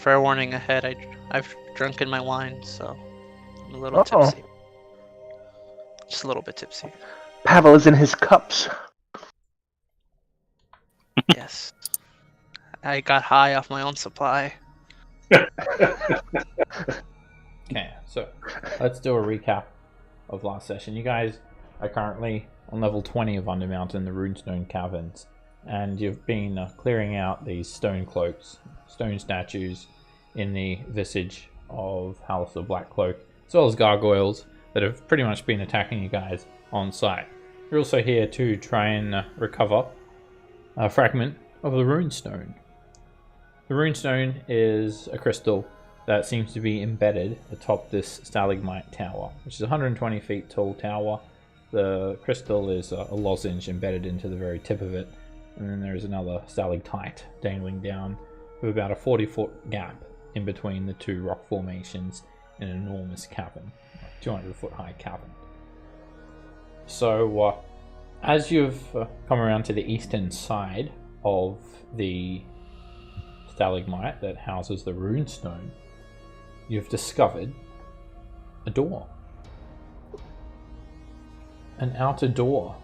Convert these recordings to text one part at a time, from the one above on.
fair warning ahead. I've drunken my wine, so I'm a little tipsy. Just a little bit tipsy. Pavel is in his cups. Yes. I got high off my own supply. Okay, so let's do a recap of last session. You guys are currently on level 20 of Undermountain, the Runestone Caverns, and you've been clearing out these stone cloaks, stone statues in the visage of House of Blackcloak, as well as gargoyles that have pretty much been attacking you guys on site. You're also here to try and recover a fragment of the runestone. The runestone is a crystal that seems to be embedded atop this stalagmite tower, which is a 120 feet tall tower. The crystal is a lozenge embedded into the very tip of it, and then there's another stalactite dangling down with about a 40-foot gap in between the two rock formations in an enormous cavern, 200-foot high cavern. So as you've come around to the eastern side of the stalagmite that houses the runestone, you've discovered a door. An outer door,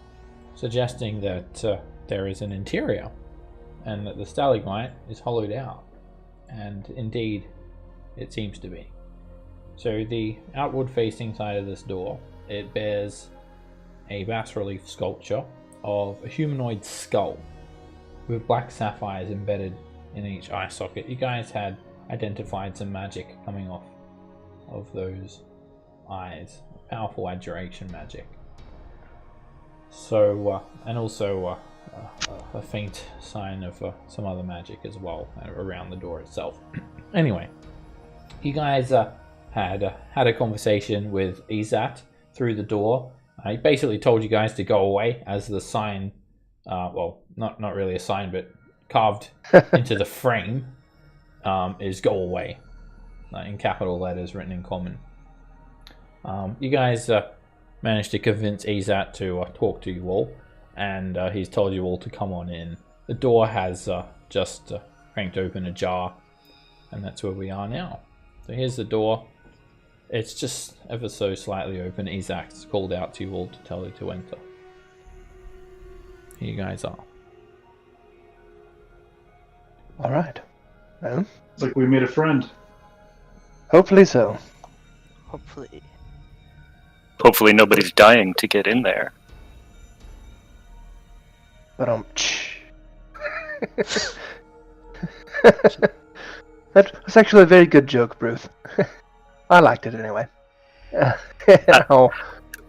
suggesting that there is an interior and that the stalagmite is hollowed out. And indeed, it seems to be. So the outward facing side of this door, it bears a bas-relief sculpture of a humanoid skull with black sapphires embedded in each eye socket. You guys had identified some magic coming off of those eyes, powerful adjuration magic. So, and also a faint sign of some other magic as well around the door itself. Anyway, you guys had a conversation with Ezzat through the door. He basically told you guys to go away as the sign, well, not really a sign, but carved into the frame is "go away" in capital letters written in common. You guys managed to convince Ezzat to talk to you all, and he's told you all to come on in. The door has just cranked open ajar, and that's where we are now. So here's the door. It's just ever so slightly open. Ezzat's called out to you all to tell you to enter. Here you guys are. All right. Well, It's like we made a friend. hopefully so. Hopefully. Hopefully nobody's dying to get in there. But that was actually a very good joke, Bruce. I liked it anyway. Oh.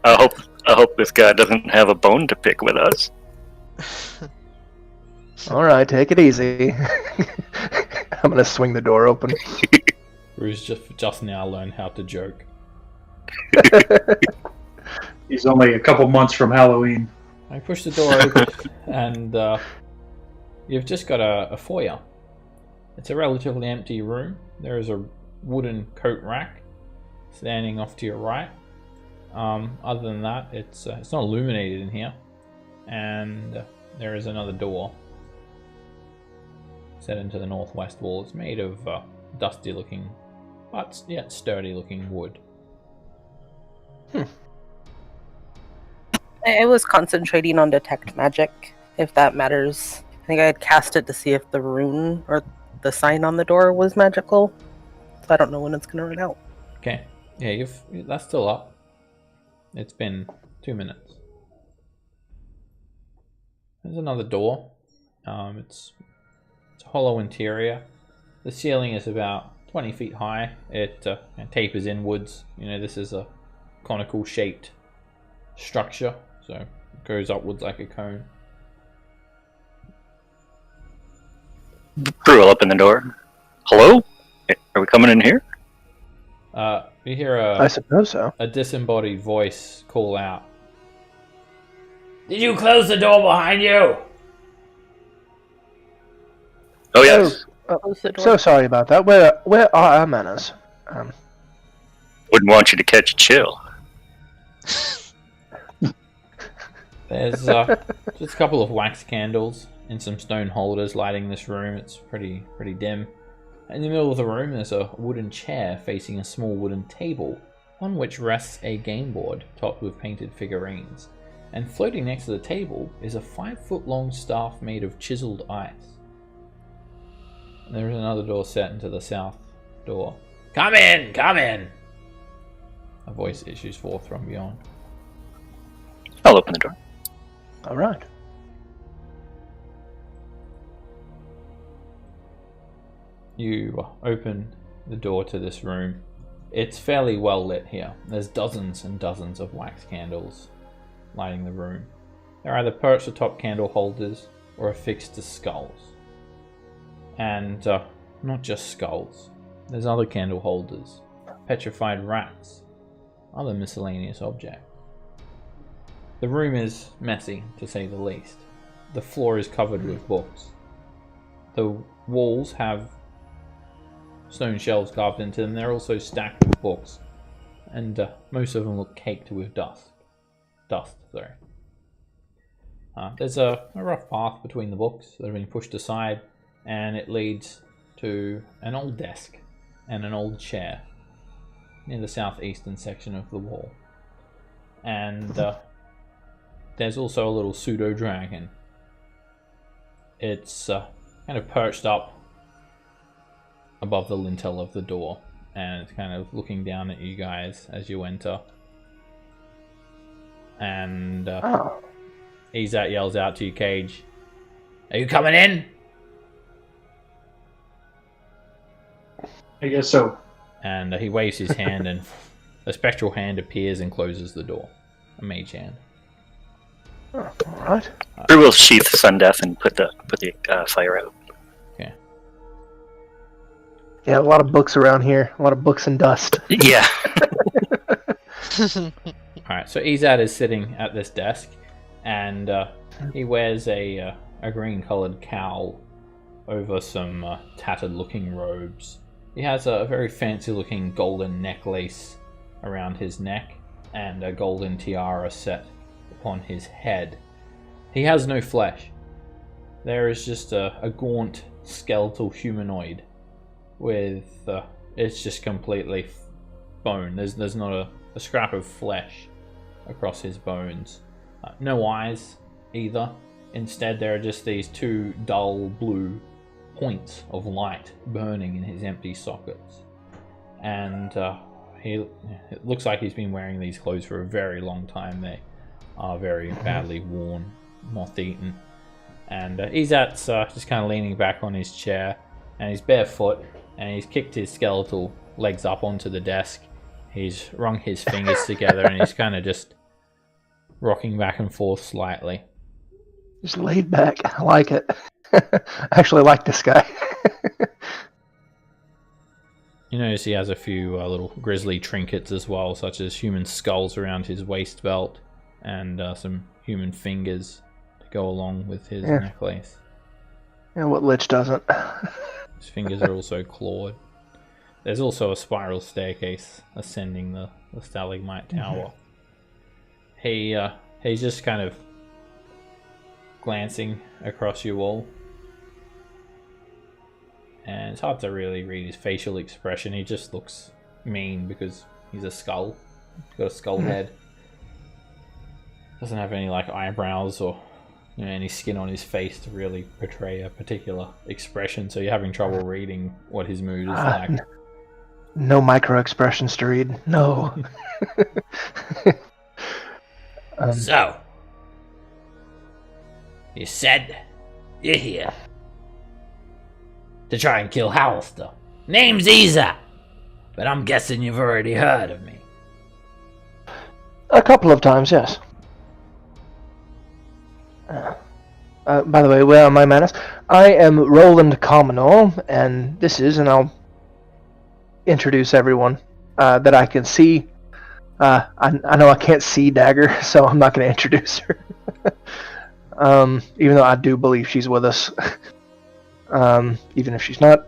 I hope this guy doesn't have a bone to pick with us. All right, take it easy. I'm gonna swing the door open. Bruce just now learned how to joke. He's only a couple months from Halloween. I push the door open, and you've just got a foyer. It's a relatively empty room. There is a wooden coat rack standing off to your right. Other than that, it's not illuminated in here, and there is another door set into the northwest wall. It's made of dusty-looking, but yet sturdy-looking wood. I was concentrating on detect magic, if that matters. I think I had cast it to see if the rune or the sign on the door was magical. So I don't know when it's gonna run out. Okay, yeah, that's still up. It's been 2 minutes. There's another door. It's a hollow interior. The ceiling is about 20 feet high. It tapers inwards. You know, this is a conical shaped structure, so it goes upwards like a cone. Drew will open the door. Hello? Are we coming in here? You hear I suppose so. a disembodied voice call out. Did you close the door behind you? Oh, yes. Close the door. So sorry about that. Where are our manners? Wouldn't want you to catch a chill. There's just a couple of wax candles in some stone holders lighting this room. It's pretty dim. In the middle of the room, there's a wooden chair facing a small wooden table, on which rests a game board topped with painted figurines. And floating next to the table is a 5-foot-long staff made of chiseled ice. And there is another door set into the south door. Come in! Come in! A voice issues forth from beyond. I'll open the door. All right. You open the door to this room. It's fairly well lit here. There's dozens and dozens of wax candles lighting the room. They're either perched atop candle holders or affixed to skulls. And not just skulls. There's other candle holders, petrified rats, other miscellaneous objects. The room is messy, to say the least. The floor is covered with books. The walls have stone shelves carved into them. They're also stacked with books, and most of them look caked with dust. There's a rough path between the books that have been pushed aside, and it leads to an old desk and an old chair near the southeastern section of the wall. And there's also a little pseudo dragon. It's kind of perched up above the lintel of the door, and it's kind of looking down at you guys as you enter. And Ezzat yells out to you, Cage, "Are you coming in?" I guess so. And he waves his hand, and a spectral hand appears and closes the door. A mage hand. All right. We will sheath Sundeath and put the fire out. Okay. Yeah, a lot of books around here. A lot of books and dust. Yeah. Alright, so Ezzat is sitting at this desk, and he wears a green-coloured cowl over some tattered-looking robes. He has a very fancy-looking golden necklace around his neck, and a golden tiara set upon his head. He has no flesh. There is just a gaunt, skeletal humanoid with it's just completely bone. There's not a scrap of flesh across his bones. No eyes either. Instead, there are just these two dull blue points of light burning in his empty sockets. And it looks like he's been wearing these clothes for a very long time. They are very badly worn, moth-eaten. And Ezzat's just kind of leaning back on his chair, and he's barefoot, and he's kicked his skeletal legs up onto the desk. He's wrung his fingers together, and he's kind of just rocking back and forth slightly. Just laid back. I like it. I actually like this guy. You notice he has a few little grisly trinkets as well, such as human skulls around his waist belt, and some human fingers to go along with his necklace. Yeah, what lich doesn't? His fingers are also clawed. There's also a spiral staircase ascending the stalagmite tower. He's just kind of glancing across you all. And it's hard to really read his facial expression. He just looks mean because he's a skull. He's got a skull head. Doesn't have any like eyebrows or any skin on his face to really portray a particular expression. So you're having trouble reading what his mood is like. No micro expressions to read. No. So, you said you're here to try and kill Howlster. Name's Ezzat, but I'm guessing you've already heard of me. A couple of times, yes. By the way, where are my manners? I am Roland Commonor, and this is, and I'll introduce everyone that I can see. I know I can't see Dagger, so I'm not going to introduce her. Even though I do believe she's with us. Even if she's not.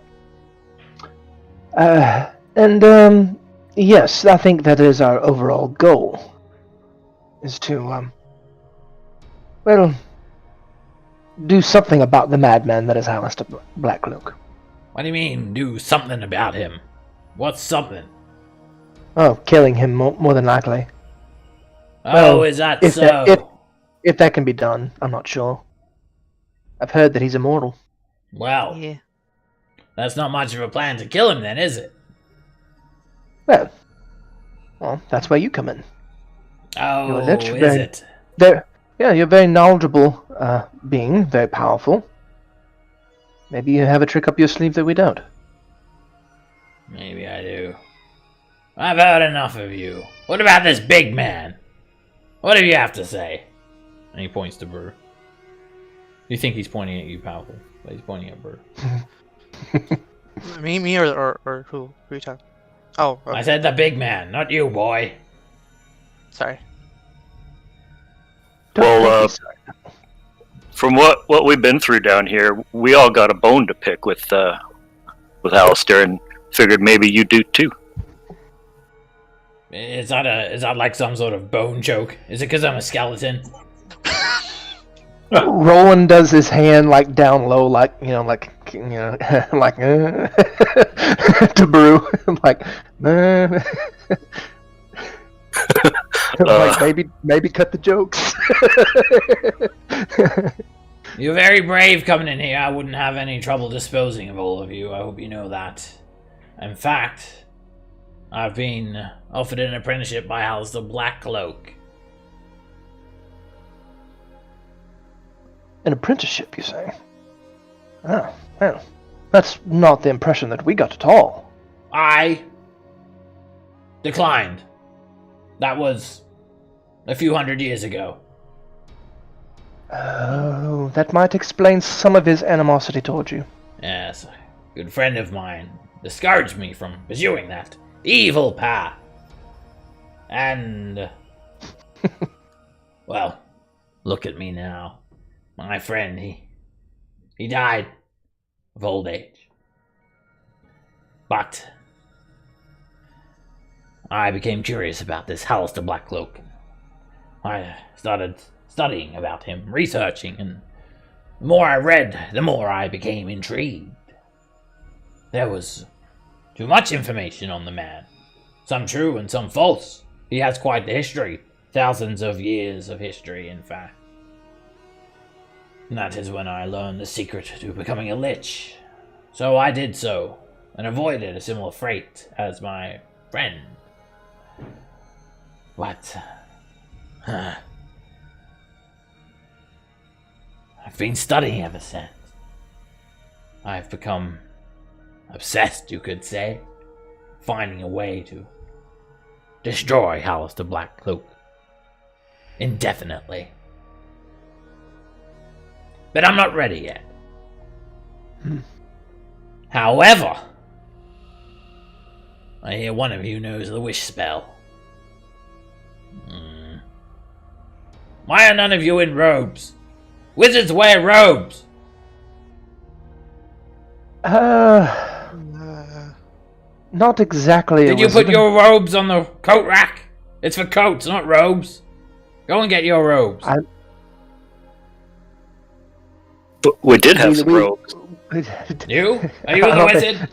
Yes, I think that is our overall goal. Is to, do something about the madman that is Alistair Blackcloak. What do you mean, do something about him? What's something? Oh, killing him more than likely. Oh, Well, is that if so? if that can be done, I'm not sure. I've heard that he's immortal. Well, Yeah. that's not much of a plan to kill him then, is it? Well, that's where you come in. Oh, You're lich, is very- it? Yeah, you're a very knowledgeable being, very powerful. Maybe you have a trick up your sleeve that we don't. Maybe I do. I've heard enough of you. What about this big man? What do you have to say? And he points to Burr. You think he's pointing at you, powerful, but he's pointing at Burr. Me or who? Who are you talking? Oh, okay. I said the big man, not you, boy. Sorry. Well, from what we've been through down here, we all got a bone to pick with Alistair, and figured maybe you do too. Is that like some sort of bone joke? Is it because I'm a skeleton? Roland does his hand like down low, like like to Brew, like like maybe cut the jokes. You're very brave coming in here. I wouldn't have any trouble disposing of all of you. I hope you know that. In fact, I've been offered an apprenticeship by Alistair Blackcloak. An apprenticeship, you say? Oh, well, that's not the impression that we got at all. I declined. That was a few hundred years ago. Oh, that might explain some of his animosity toward you. Yes, a good friend of mine discouraged me from pursuing that evil path. And, well, look at me now. My friend, he died of old age. But I became curious about this Alistair Blackcloak. I started studying about him, researching, and the more I read, the more I became intrigued. There was too much information on the man. Some true and some false. He has quite the history. Thousands of years of history, in fact. And that is when I learned the secret to becoming a lich. So I did so, and avoided a similar fate as my friend. But I've been studying ever since. I've become obsessed, you could say, finding a way to destroy Alistair Blackcloak indefinitely. But I'm not ready yet. However, I hear one of you knows the wish spell. Why are none of you in robes? Wizards wear robes! Not exactly. Did you put your robes on the coat rack? It's for coats, not robes. Go and get your robes. But we did have some robes. You? Are you the wizard?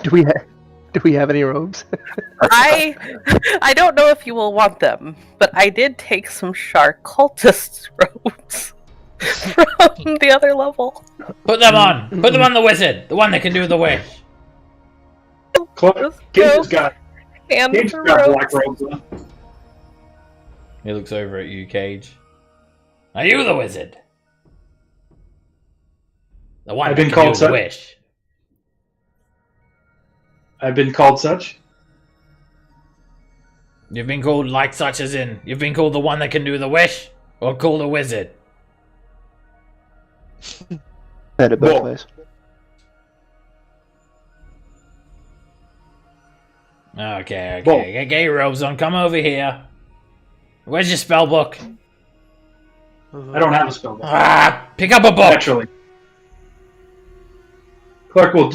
Do we have any robes? I don't know if you will want them, but I did take some Shark cultist robes from the other level. Put them on. Put them on the wizard. The one that can do the wish. Cage's got And black robes on. He looks over at you, Cage. Are you the wizard? The one I've that been can called do the such. wish. I've been called such. You've been called like such as in, you've been called the one that can do the wish? Or called a wizard? Said it both Well, ways. Okay. Well- Get your robes on. Come over here. Where's your spell book? I don't have a spell book. Pick up a book. Naturally. Clark will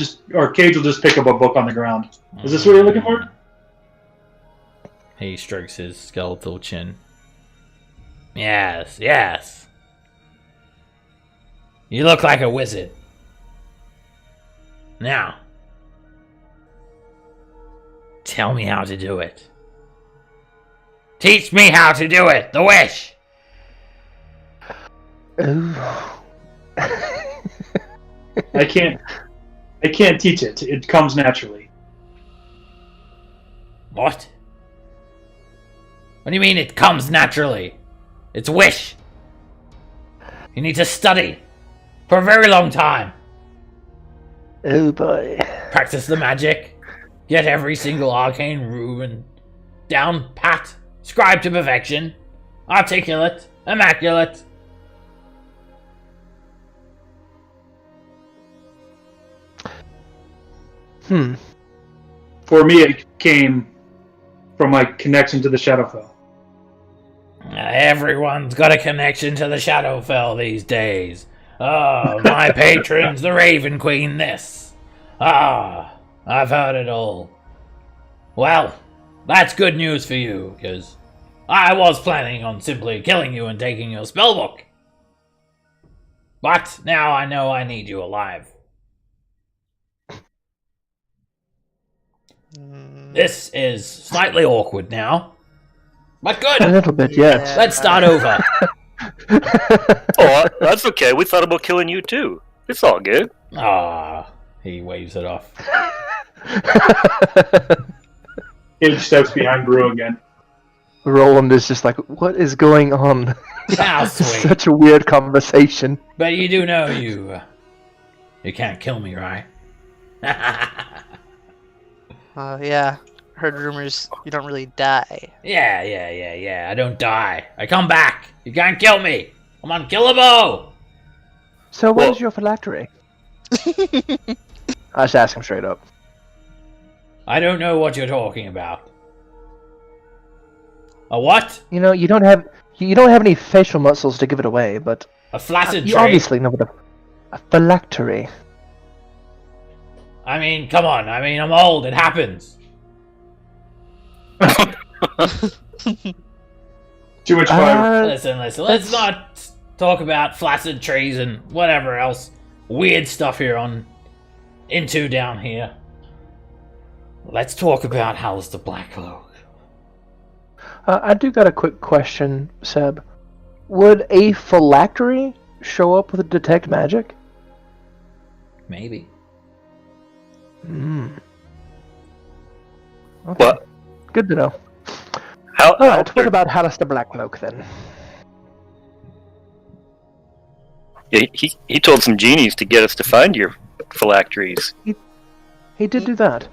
Cage will just pick up a book on the ground. Is this what you're looking for? He strokes his skeletal chin. Yes. You look like a wizard. Now, Tell me how to do it. Teach me how to do it! The wish! Ooh. I can't teach it. It comes naturally. What? What do you mean it comes naturally? It's a wish. You need to study for a very long time. Oh boy. Practice the magic. Get every single arcane rune down pat. Scribe to perfection. Articulate. Immaculate. For me, it came from my connection to the Shadowfell. Everyone's got a connection to the Shadowfell these days. Oh, my patron's the Raven Queen this. Ah, I've heard it all. Well, that's good news for you, because I was planning on simply killing you and taking your spellbook. But now I know I need you alive. This is slightly awkward now. But good! A little bit, yes. Let's start over. Oh, that's okay. We thought about killing you too. It's all good. Ah, he waves it off. Cage steps behind Brew again. Roland is just like, what is going on? How sweet. Such a weird conversation. But you do know you can't kill me, right? Yeah. Heard rumors you don't really die. Yeah. I don't die. I come back. You can't kill me. I'm unkillable. So what Well- is your phylactery? I just ask him straight up. I don't know what you're talking about. A what? You know, you don't have any facial muscles to give it away, but A flaccid you trait? obviously know what a phylactery. I mean, come on. I mean, I'm old. It happens. Too much fire. Listen. Let's not talk about flaccid trees and whatever else weird stuff here on into down here. Let's talk about Alistair Blackcloak. I do got a quick question, Seb. Would a phylactery show up with detect magic? Maybe. Okay. What? Good to know. How? Alright, what about Alistair Blackcloak then? Yeah, he told some genies to get us to find your phylacteries. He did do that.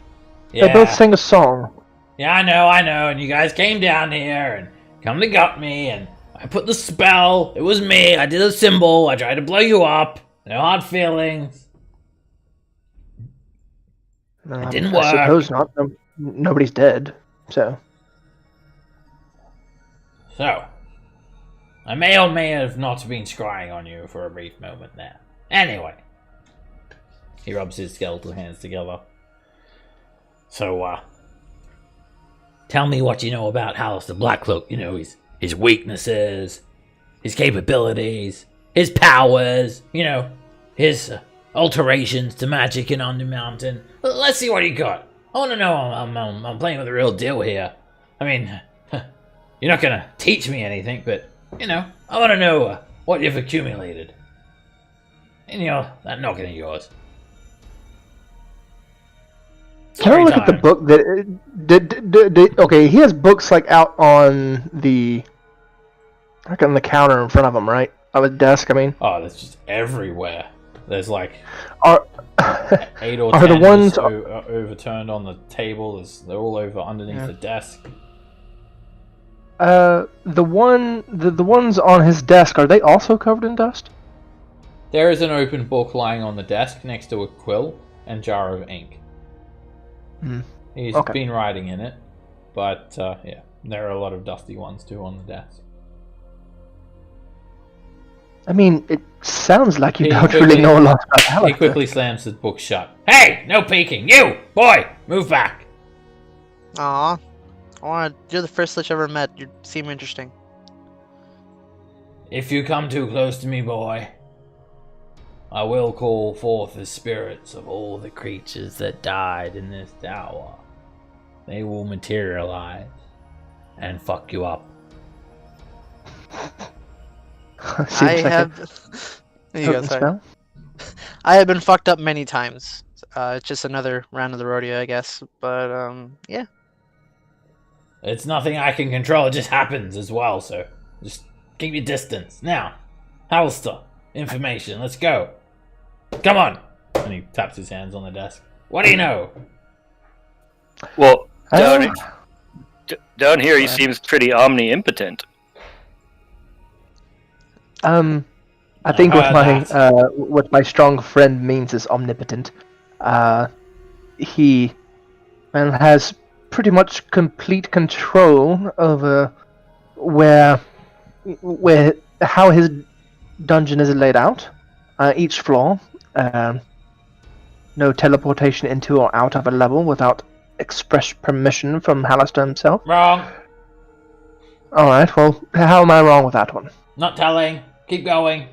Yeah. They both sang a song. Yeah, I know. And you guys came down here and come to gut me, and I put the spell. It was me. I did a symbol. I tried to blow you up. No hard feelings. It didn't work. I suppose not. Nobody's dead, so. So, I may or may have not been scrying on you for a brief moment there. Anyway, he rubs his skeletal hands together. So, tell me what you know about Alistair Blackcloak. You know, his weaknesses, his capabilities, his powers, you know, his alterations to magic in Undermountain. Let's see what you got. I want to know I'm playing with the real deal here. I mean, you're not going to teach me anything, but, you know, I want to know what you've accumulated. And, you know, that noggin of yours. Can I look at the book that okay, he has books like out on the counter in front of him, right? On the desk, I mean. Oh, that's just everywhere. There's like Are 8 or are 10 the ones overturned on the table. They're all over underneath the desk. the ones on his desk, are they also covered in dust? There is an open book lying on the desk next to a quill and jar of ink. He's Okay. been writing in it, but yeah, there are a lot of dusty ones too on the desk. I mean, it sounds like you He don't quickly- really know a lot about He Alistair. quickly slams the book shut. Hey, no peeking! You, boy, move back! Aw. You're the first lich I ever met. You seem interesting. If you come too close to me, boy, I will call forth the spirits of all the creatures that died in this tower. they will materialize and fuck you up. Seems I like a have. There you go, potent sorry. spell. I have been fucked up many times. It's just another round of the rodeo, I guess. But yeah. It's nothing I can control, it just happens as well, so just keep your distance. Now, Alistair, information, let's go. Come on! And he taps his hands on the desk. What do you know? Well, Oh. down here he seems pretty omni-impotent. I think that. what my strong friend means is omnipotent. He has pretty much complete control over how his dungeon is laid out. Each floor, no teleportation into or out of a level without express permission from Hallister himself. Wrong. Alright, well, how am I wrong with that one? Not telling. Keep going.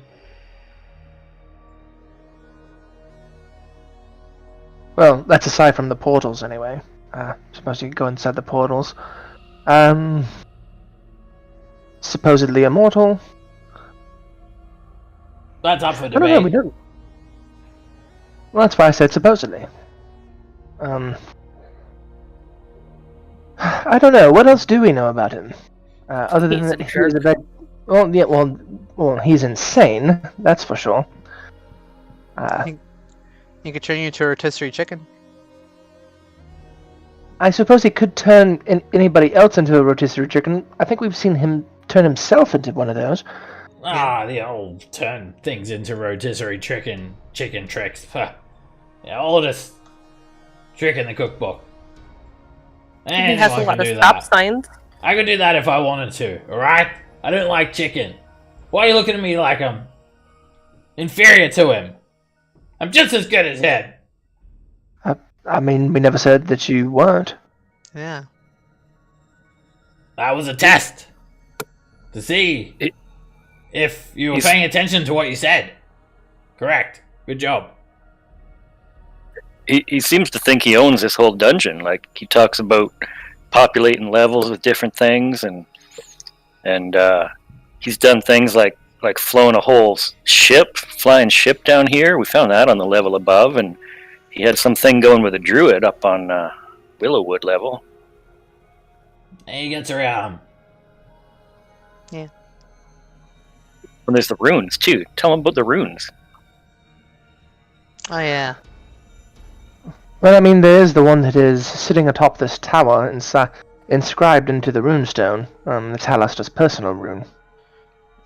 Well, that's aside from the portals, anyway. Suppose you could go inside the portals. Supposedly immortal. That's up for I don't know, we debate. don't. Well, that's why I said supposedly. I don't know. What else do we know about him? Other than He's a that, he's jerk. a very... Well, yeah, well, he's insane. That's for sure. He could turn you into a rotisserie chicken. I suppose he could turn anybody else into a rotisserie chicken. I think we've seen him turn himself into one of those. The old turn things into rotisserie chicken tricks. Huh. Yeah, oldest trick in the cookbook. He has a Anyone lot can of do stop that. signs. I could do that if I wanted to, alright? I don't like chicken. Why are you looking at me like I'm inferior to him? I'm just as good as him. I mean, we never said that you weren't. Yeah. That was a test. To see if you were paying attention to what you said. Correct. Good job. He seems to think he owns this whole dungeon. Like, he talks about populating levels with different things, and he's done things like flown a whole flying ship down here. We found that on the level above, and he had something going with a druid up on Willowwood level. He gets around. And there's the runes too. Tell him about the runes. Oh yeah. Well, I mean, there is the one that is sitting atop this tower, inscribed into the runestone. It's Hallister's personal rune.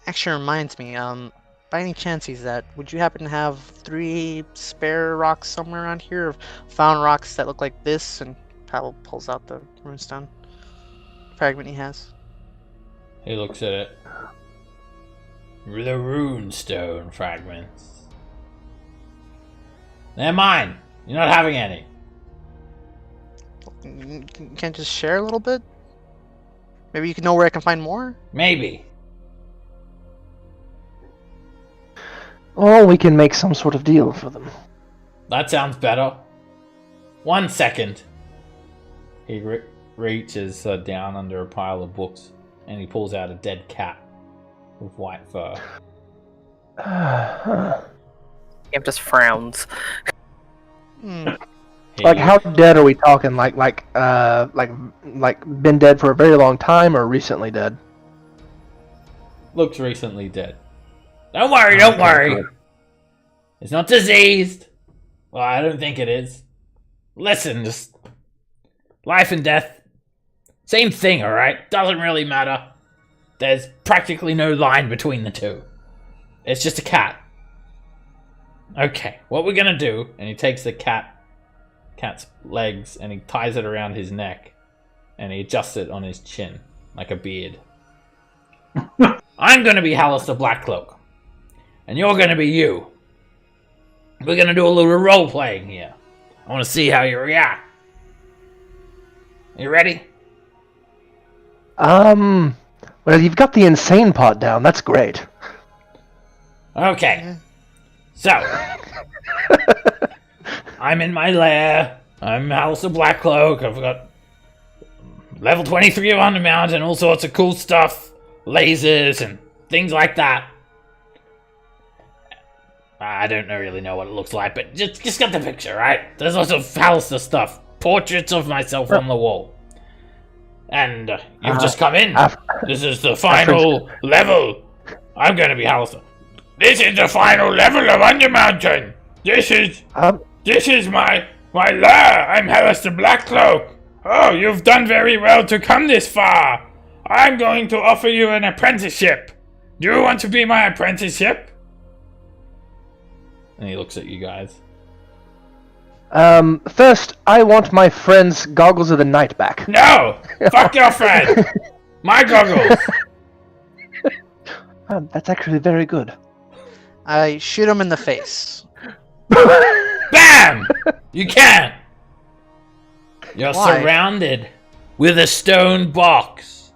Actually reminds me, by any chance, Ezzat, would you happen to have 3 spare rocks somewhere around here? Or found rocks that look like this? And Pavel pulls out the runestone fragment he has. He looks at it. The runestone fragments. They're mine. You're not having any. You can't just share a little bit? Maybe you can know where I can find more? Maybe. Or we can make some sort of deal for them. That sounds better. 1 second. He reaches down under a pile of books and he pulls out a dead cat with white fur. Cam just frowns. Like, how dead are we talking? Like been dead for a very long time, or recently dead? Looks recently dead. Don't worry, don't worry. Good. It's not diseased. Well, I don't think it is. Listen, just life and death. Same thing, alright? Doesn't really matter. There's practically no line between the two. It's just a cat. Okay, what we're gonna do, and he takes the cat's legs and he ties it around his neck and he adjusts it on his chin like a beard. I'm gonna be Hallister Blackcloak and you're gonna be you. We're gonna do a little role playing here. I wanna see how you react. You ready? Well, you've got the insane part down. That's great. Okay. So, I'm in my lair. I'm Hallister Blackcloak. I've got level 23 of Undermountain, all sorts of cool stuff, lasers and things like that. I don't really know what it looks like, but just get the picture, right? There's lots of Hallister stuff, portraits of myself on the wall. And you've just come in. This is the final level. I'm going to be Hallister. This is the final level of Undermountain. This is my lair. I'm Hallister Blackcloak. Oh, you've done very well to come this far. I'm going to offer you an apprenticeship. Do you want to be my apprenticeship? And he looks at you guys. First, I want my friend's goggles of the night back. No! Fuck your friend! My goggles! That's actually very good. I shoot him in the face. BAM! You can't! You're Why? surrounded with a stone box.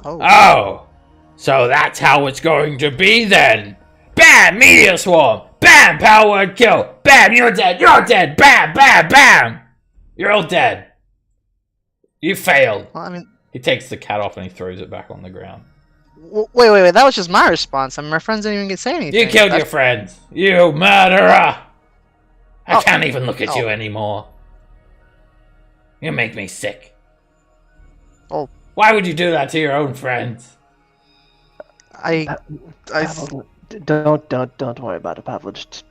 Oh. So that's how it's going to be then. BAM! Meteor swarm! BAM! Power word kill! BAM! You're dead! You're dead! BAM! BAM! BAM! You're all dead. You failed. Well, I mean, He takes the cat off and he throws it back on the ground. wait. That was just my response. I mean, my friends didn't even get to say anything. You killed your friends. You murderer! I can't even look at you anymore. You make me sick. Oh. Why would you do that to your own friends? Pavel, don't worry about it, Pavel. Just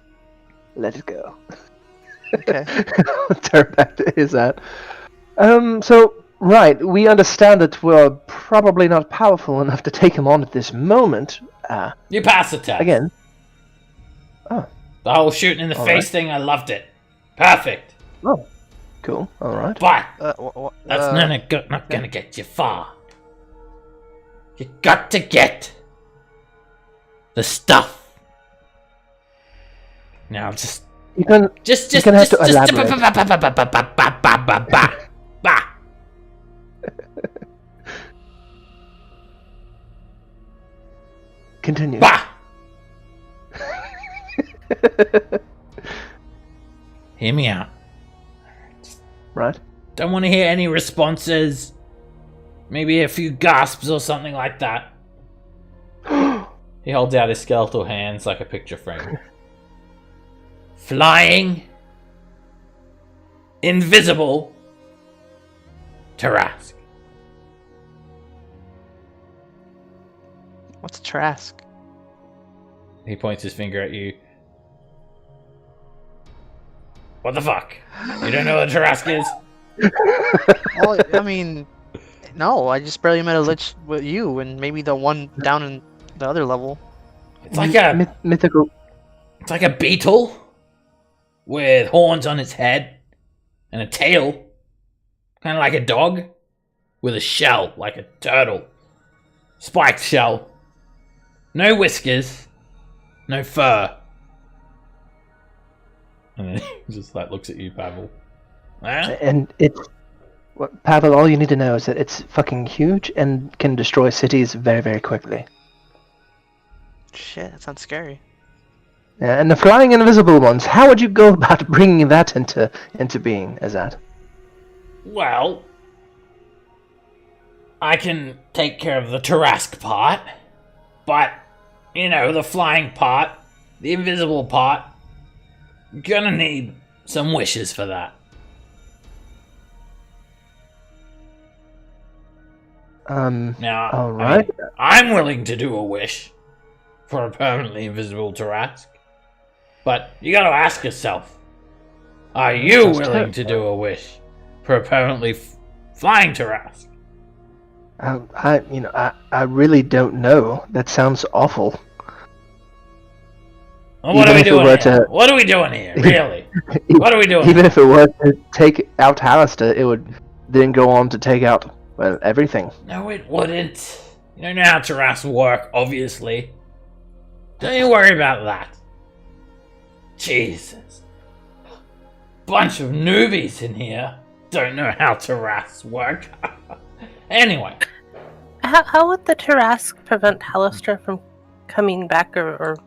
let it go. Okay. Turn back to Ezzat. So, right, we understand that we're probably not powerful enough to take him on at this moment. You passed the test. Again. Oh. The whole shooting in the face thing, I loved it. Perfect. Oh. Cool. All right. But That's not gonna get you far. You got to get the stuff. Now just You can have to elaborate. Continue. Bah! Hear me out. Right. Don't want to hear any responses. Maybe a few gasps or something like that. He holds out his skeletal hands like a picture frame. Flying. Invisible. Tarask. What's Trask? He points his finger at you. What the fuck? You don't know what Tarask is? Well, I mean, no. I just barely met a lich with you, and maybe the one down in the other level. It's like a mythical. It's like a beetle with horns on its head and a tail, kind of like a dog, with a shell like a turtle, spiked shell. No whiskers, no fur. And then he just like looks at you, Pavel. Huh? And it's Pavel. All you need to know is that it's fucking huge and can destroy cities very, very quickly. Shit, that sounds scary. Yeah, and the flying invisible ones. How would you go about bringing that into being, Ezzat? Well, I can take care of the Tarask part, but you know, the flying part, the invisible part, gonna need some wishes for that. Now, all right. I'm willing to do a wish for a permanently invisible Tarask, but you gotta ask yourself, are you willing to do a wish for a permanently flying Tarask? I really don't know. That sounds awful. Well, what are we doing here? What are we doing here? Really? What are we doing? Even if it were to take out Hallister, it would then go on to take out, well, everything. No, it wouldn't. You don't know how Tarask work, obviously. Don't you worry about that. Jesus. Bunch of newbies in here don't know how Tarask work. Anyway. How would the Tarask prevent Hallister from coming back or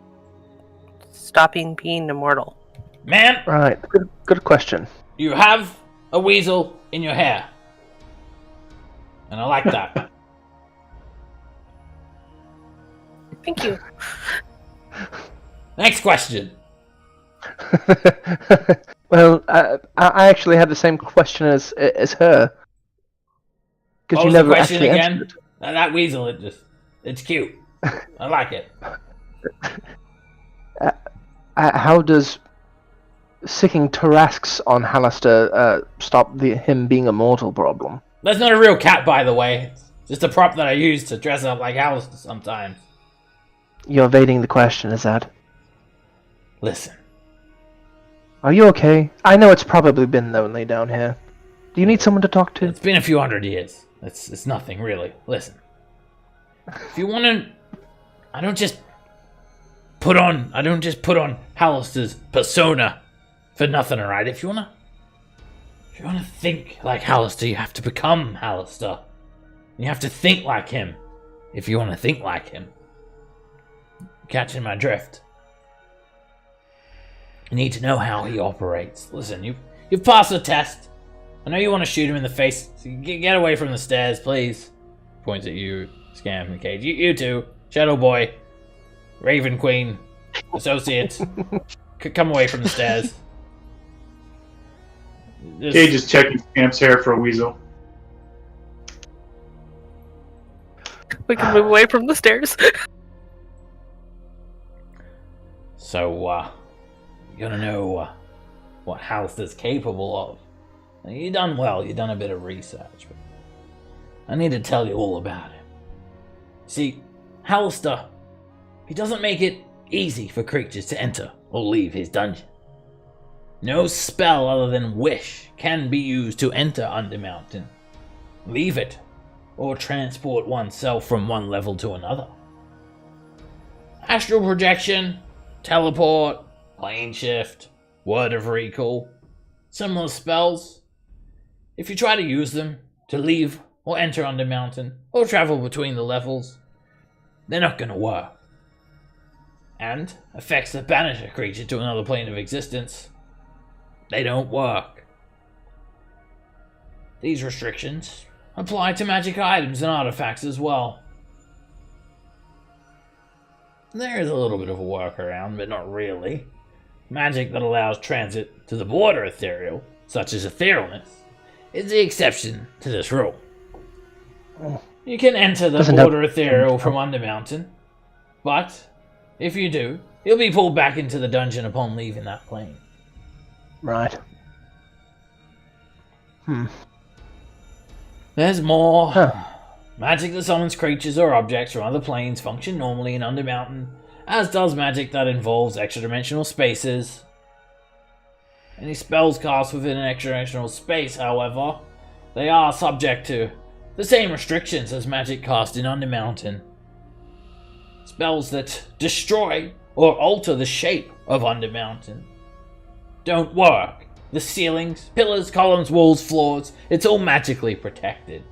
stopping being immortal? Man. Right. Good question. You have a weasel in your hair. And I like that. Thank you. Next question. Well, I actually had the same question as her. Because What you was the never question actually again? answered That weasel, it's cute. I like it. it. How does sicking Tarrasques on Hallister stop him being a mortal problem? That's not a real cat, by the way. It's just a prop that I use to dress up like Alistair sometimes. You're evading the question, is that? Listen. Are you okay? I know it's probably been lonely down here. Do you need someone to talk to? It's been a few hundred years. It's nothing, really. Listen. If you want to... I don't just put on Hallister's persona for nothing, alright? If you want to think like Hallister, you have to become Hallister. You have to think like him. If you want to think like him. Catching my drift. You need to know how he operates. Listen, you've passed the test. I know you want to shoot him in the face. So get away from the stairs, please. Points at you, Scam and Cage. You two, Shadow Boy, Raven Queen, Associate. Come away from the stairs. Cage is checking Scamp's hair for a weasel. We can move away from the stairs. So, you gotta know what Hallister's capable of. Now, you done well, you done a bit of research, but I need to tell you all about it. See, Hallister, he doesn't make it easy for creatures to enter or leave his dungeon. No spell other than Wish can be used to enter Undermountain, leave it, or transport oneself from one level to another. Astral projection, teleport, plane shift, word of recall, similar spells. If you try to use them to leave or enter Undermountain or travel between the levels, they're not going to work. And effects that banish a creature to another plane of existence, they don't work. These restrictions apply to magic items and artifacts as well. There is a little bit of a workaround, but not really. Magic that allows transit to the border ethereal, such as etherealness, is the exception to this rule. You can enter the border ethereal from Undermountain, but if you do, you'll be pulled back into the dungeon upon leaving that plane. Right. There's more. Huh. Magic that summons creatures or objects from other planes function normally in Undermountain, as does magic that involves extra-dimensional spaces. Any spells cast within an extra-dimensional space, however, they are subject to the same restrictions as magic cast in Undermountain. Spells that destroy or alter the shape of Undermountain don't work. The ceilings, pillars, columns, walls, floors, it's all magically protected.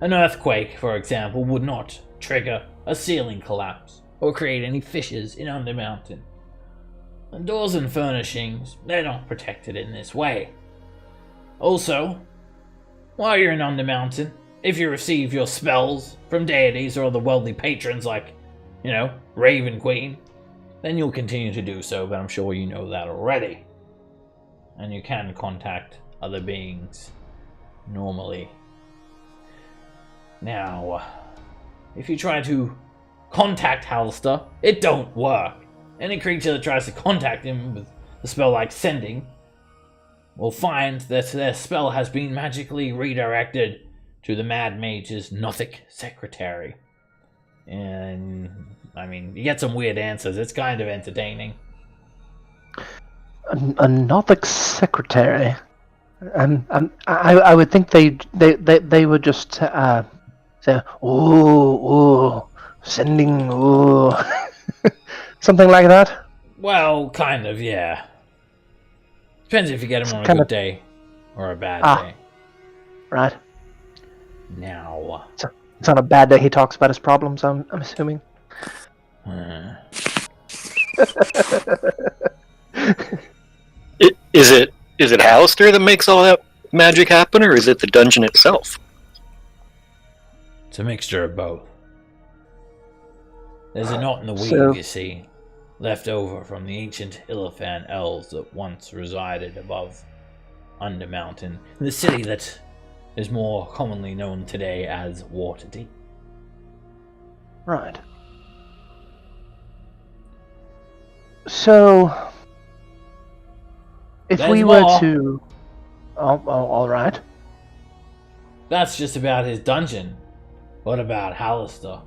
An earthquake, for example, would not trigger a ceiling collapse or create any fissures in Undermountain. And doors and furnishings, they're not protected in this way. Also, while you're in Undermountain, if you receive your spells from deities or other worldly patrons like, Raven Queen, then you'll continue to do so, but I'm sure you know that already. And you can contact other beings normally. Now, if you try to contact Hallister, it don't work. Any creature that tries to contact him with a spell like Sending will find that their spell has been magically redirected to the Mad Mage's Nothic secretary. And, you get some weird answers. It's kind of entertaining. A Nothic secretary. I would think they would just say, ooh, Sending, ooh, something like that. Well, kind of, yeah. Depends if you get him on a good day or a bad day. Right. Now, it's on a bad day he talks about his problems. I'm assuming. Is it Hallister that makes all that magic happen, or is it the dungeon itself? It's a mixture of both. There's a knot in the weave, So- you see, left over from the ancient Illithan elves that once resided above Undermountain, in the city that is more commonly known today as Waterdeep. Right. So, if There's we were more. to... all right. That's just about his dungeon. What about Hallister?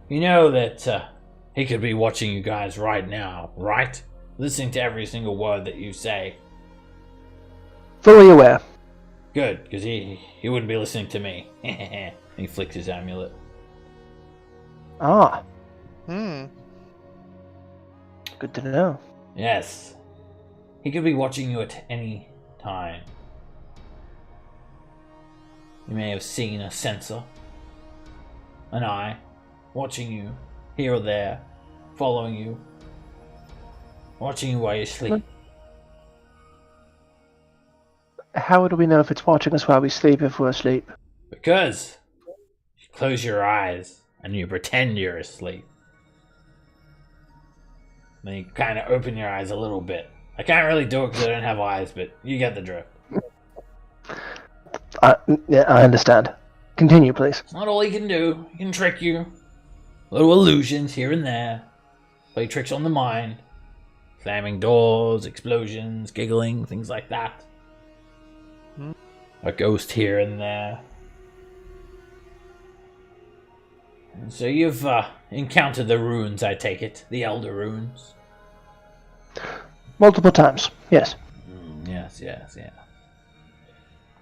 You know that he could be watching you guys right now, right? Listening to every single word that you say. Fully aware. Good, because he wouldn't be listening to me. He flicks his amulet. Ah, Hmm. good to know. Yes. He could be watching you at any time. You may have seen a sensor, an eye, watching you here or there, following you, watching you while you sleep. How would we know if it's watching us while we sleep if we're asleep? Because you close your eyes and you pretend you're asleep. Then you kind of open your eyes a little bit. I can't really do it because I don't have eyes, but you get the drift. Yeah, I understand. Continue, please. It's not all he can do. He can trick you. Little illusions here and there. Play tricks on the mind. Slamming doors, explosions, giggling, things like that. A ghost here and there. And so you've encountered the runes, I take it. The Elder Runes. Multiple times, yes. Yes.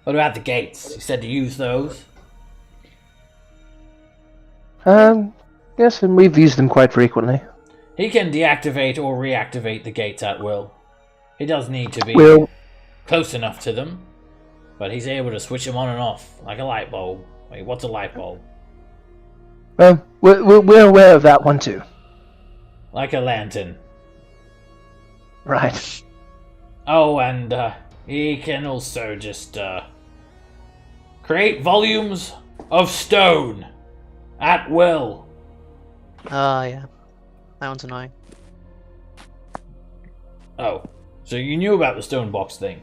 What about the gates? You said to use those? Yes, and we've used them quite frequently. He can deactivate or reactivate the gates at will. He does need to be Well, close enough to them, but he's able to switch them on and off, like a light bulb. Wait, what's a light bulb? we're aware of that one too. Like a lantern. Right. Oh, and he can also just create volumes of stone at will. Yeah. That one's annoying. Oh, so you knew about the stone box thing?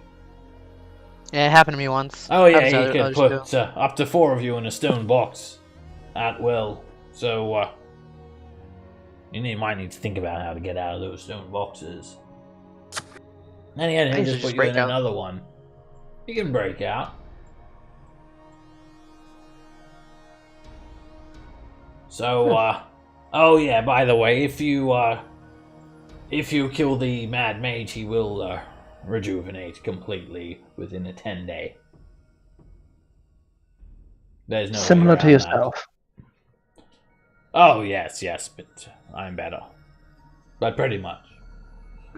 Yeah, it happened to me once. Oh yeah, Happens to you other- could others too. put up to 4 of you in a stone box at will. So might need to think about how to get out of those stone boxes. And he I had usually just just put you in break out. another one. You can break out. So, oh yeah, by the way, if you kill the Mad Mage, he will rejuvenate completely within a 10-day. There's no way Similar to around yourself. that. Oh yes, but I'm better. But pretty much.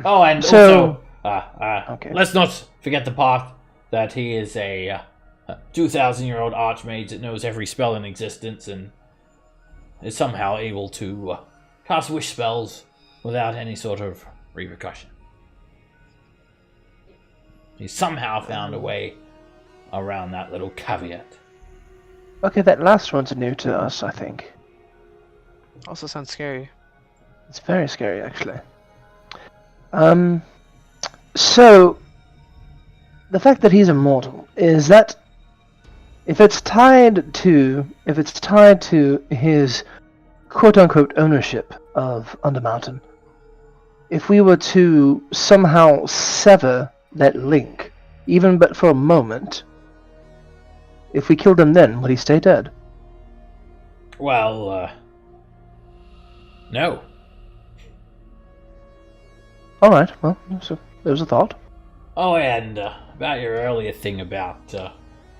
Oh, and So- also, okay. let's not forget the part that he is a 2,000-year-old archmage that knows every spell in existence and is somehow able to cast wish spells without any sort of repercussion. He somehow found a way around that little caveat. Okay, that last one's new to us, I think. Also sounds scary. It's very scary, actually. So, the fact that he's immortal, is that if it's tied to his quote-unquote ownership of Undermountain, if we were to somehow sever that link, even but for a moment, if we killed him then, would he stay dead? Well, no. Alright, well, so there's a thought. Oh, and about your earlier thing about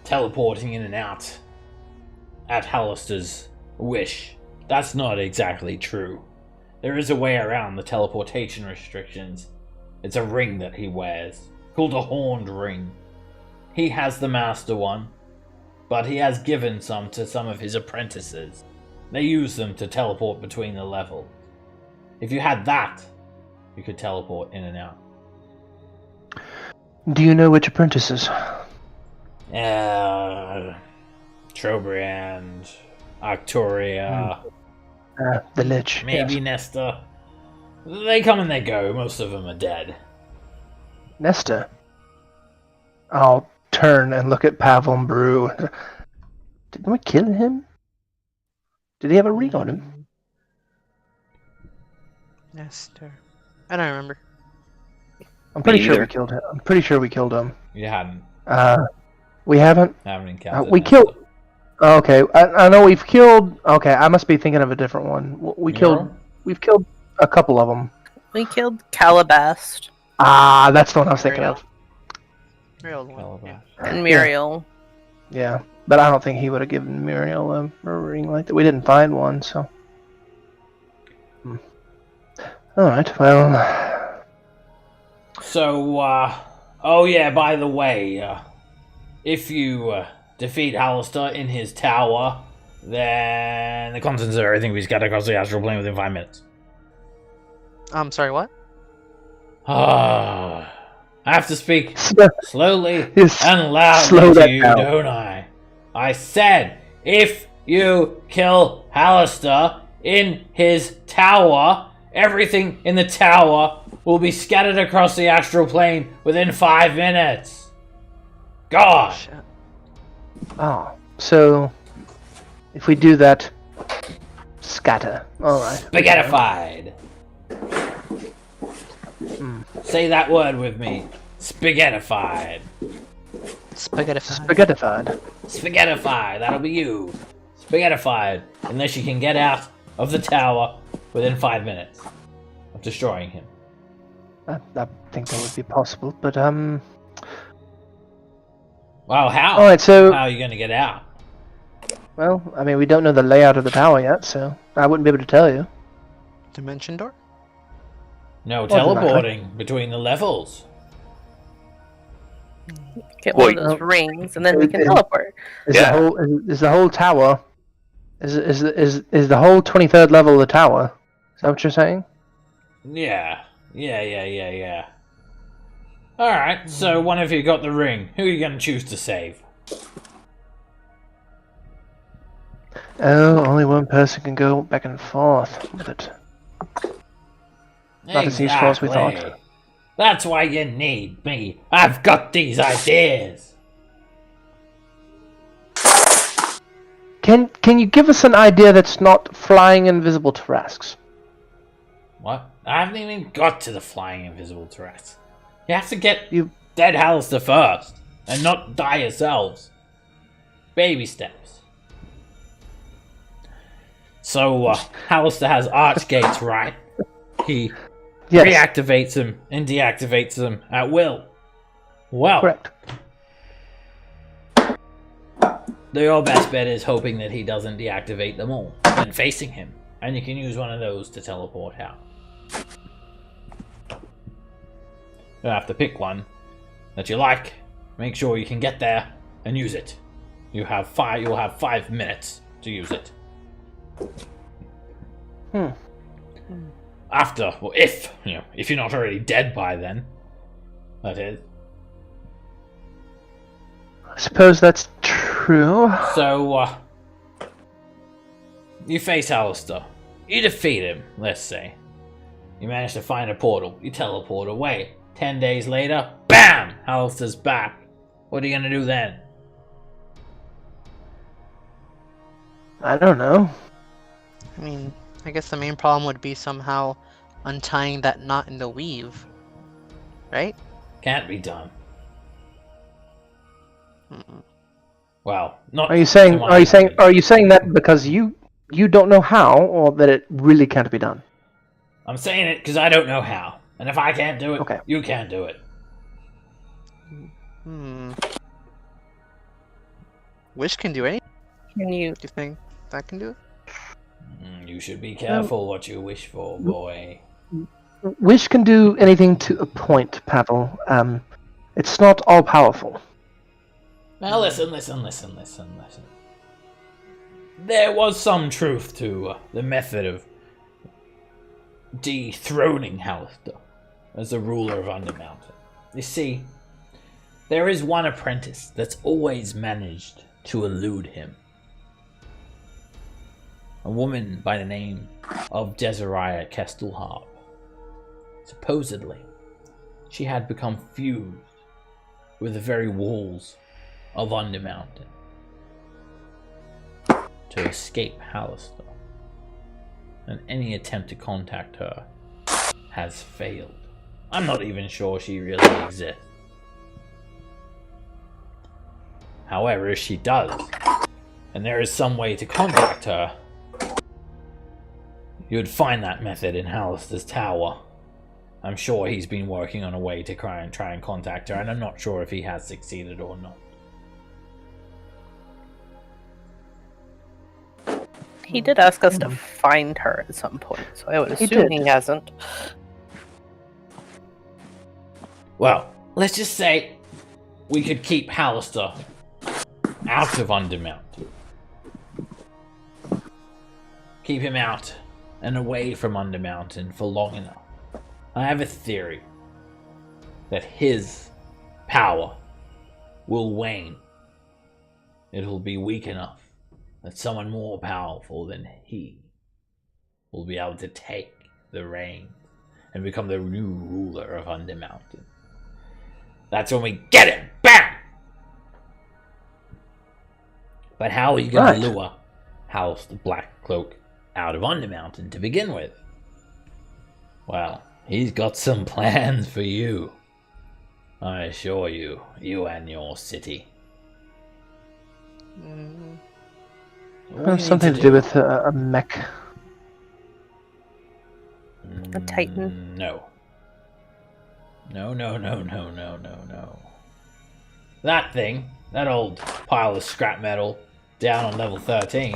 teleporting in and out at Hallister's wish, that's not exactly true. There is a way around the teleportation restrictions. It's a ring that he wears, called a horned ring. He has the master one, but he has given some to some of his apprentices. They use them to teleport between the levels. If you had that, you could teleport in and out. Do you know which apprentices? Trobriand, Arcturia, The Lich. maybe Yes. Nesta. They come and they go. Most of them are dead. Nesta. I'll turn and look at Pavel and Brew. Didn't we kill him? Did he have a ring on him? Nestor. I don't remember. I'm pretty Me sure either. we killed him. I'm pretty sure we killed him. You hadn't We haven't. encountered. We Nesta. killed. Okay, I know we've killed. Okay, I must be thinking of a different one. We killed. Mural? We've killed a couple of them. We killed Calabast Ah, that's the one I was thinking of. Real one. Calabash. and Muriel. Yeah, but I don't think he would have given Muriel a ring like that. We didn't find one, so. All right. Well. So, oh yeah, by the way, if you defeat Alistair in his tower, then the contents of everything we scattered across the astral plane within 5 minutes. I'm sorry, what? Ah, I have to speak slowly Yes, and loudly slow to that you, down. don't I? I said, if you kill Alistair in his tower, everything in the tower will be scattered across the astral plane within 5 minutes. God. Shit. Oh, so if we do that, scatter. All right. Spaghettified. Hmm. Say that word with me. Spaghettified. Spaghetti. Spaghettified. Spaghettified. That'll be you. Spaghettified. Unless you can get out of the tower within 5 minutes of destroying him. I think that would be possible, but Well, how? All right, so How are you going to get out? well, I mean, we don't know the layout of the tower yet, so I wouldn't be able to tell you. Dimension door? No Well, teleporting between the levels. Get one Wait. of those rings, and then we can Yeah. teleport. Is Yeah. the whole is the whole tower? Is the whole 23rd level of the tower? Is that what you're saying? Yeah. Alright, so one of you got the ring. Who are you going to choose to save? Oh, only one person can go back and forth with it. Not as useful as we thought. Exactly. That's why you need me. I've got these ideas. Can you give us an idea that's not flying invisible Tarrasques? What? I haven't even got to the flying invisible turrets. You have to get You- dead Hallister first, and not die yourselves. Baby steps. So, Hallister has arch gates, right? He Yes, reactivates them and deactivates them at will. Well, correct. your best bet is hoping that he doesn't deactivate them all, and facing him. And you can use one of those to teleport out. You'll have to pick one that you like. Make sure you can get there and use it. You'll have 5 minutes to use it. After, well, if you're not already dead by then, that is. I suppose that's true. So, you face Alistair. You defeat him, let's say. You manage to find a portal. You teleport away. 10 days later, BAM! Alistair's back. What are you gonna do then? I don't know. I mean, I guess the main problem would be somehow untying that knot in the weave. Right? Can't be done. Mm-mm. Well, not. Are you saying to my are you saying knowledge. are you saying that because you don't know how, or that it really can't be done? I'm saying it because I don't know how. And if I can't do it, Okay. you can't do it. Hmm. Wish can do anything. Can you? Do you think that can do it? You should be careful what you wish for, boy. Wish can do anything to a point, Pavel. It's not all powerful. Now listen. There was some truth to the method of dethroning Hallister as the ruler of Undermountain. You see, there is one apprentice that's always managed to elude him. a woman by the name of Desiree Kestelharp. Supposedly, she had become fused with the very walls of Undermountain to escape Hallister, and any attempt to contact her has failed. I'm not even sure she really exists. However, if she does, and there is some way to contact her, you would find that method in Hallister's tower. I'm sure he's been working on a way to try and contact her, and I'm not sure if he has succeeded or not. He did ask us to find her at some point, so I would assume he hasn't. Well, let's just say we could keep Hallister out of Undermountain. Keep him out and away from Undermountain for long enough. I have a theory that his power will wane. It'll be weak enough that someone more powerful than he will be able to take the reins and become the new ruler of Undermountain. That's when we get him! Bam! But how are you going to lure House the Black Cloak out of Undermountain to begin with? Well, he's got some plans for you. I assure you, you and your city. Something to do with a mech. A Titan? No. No. That thing, that old pile of scrap metal down on level 13.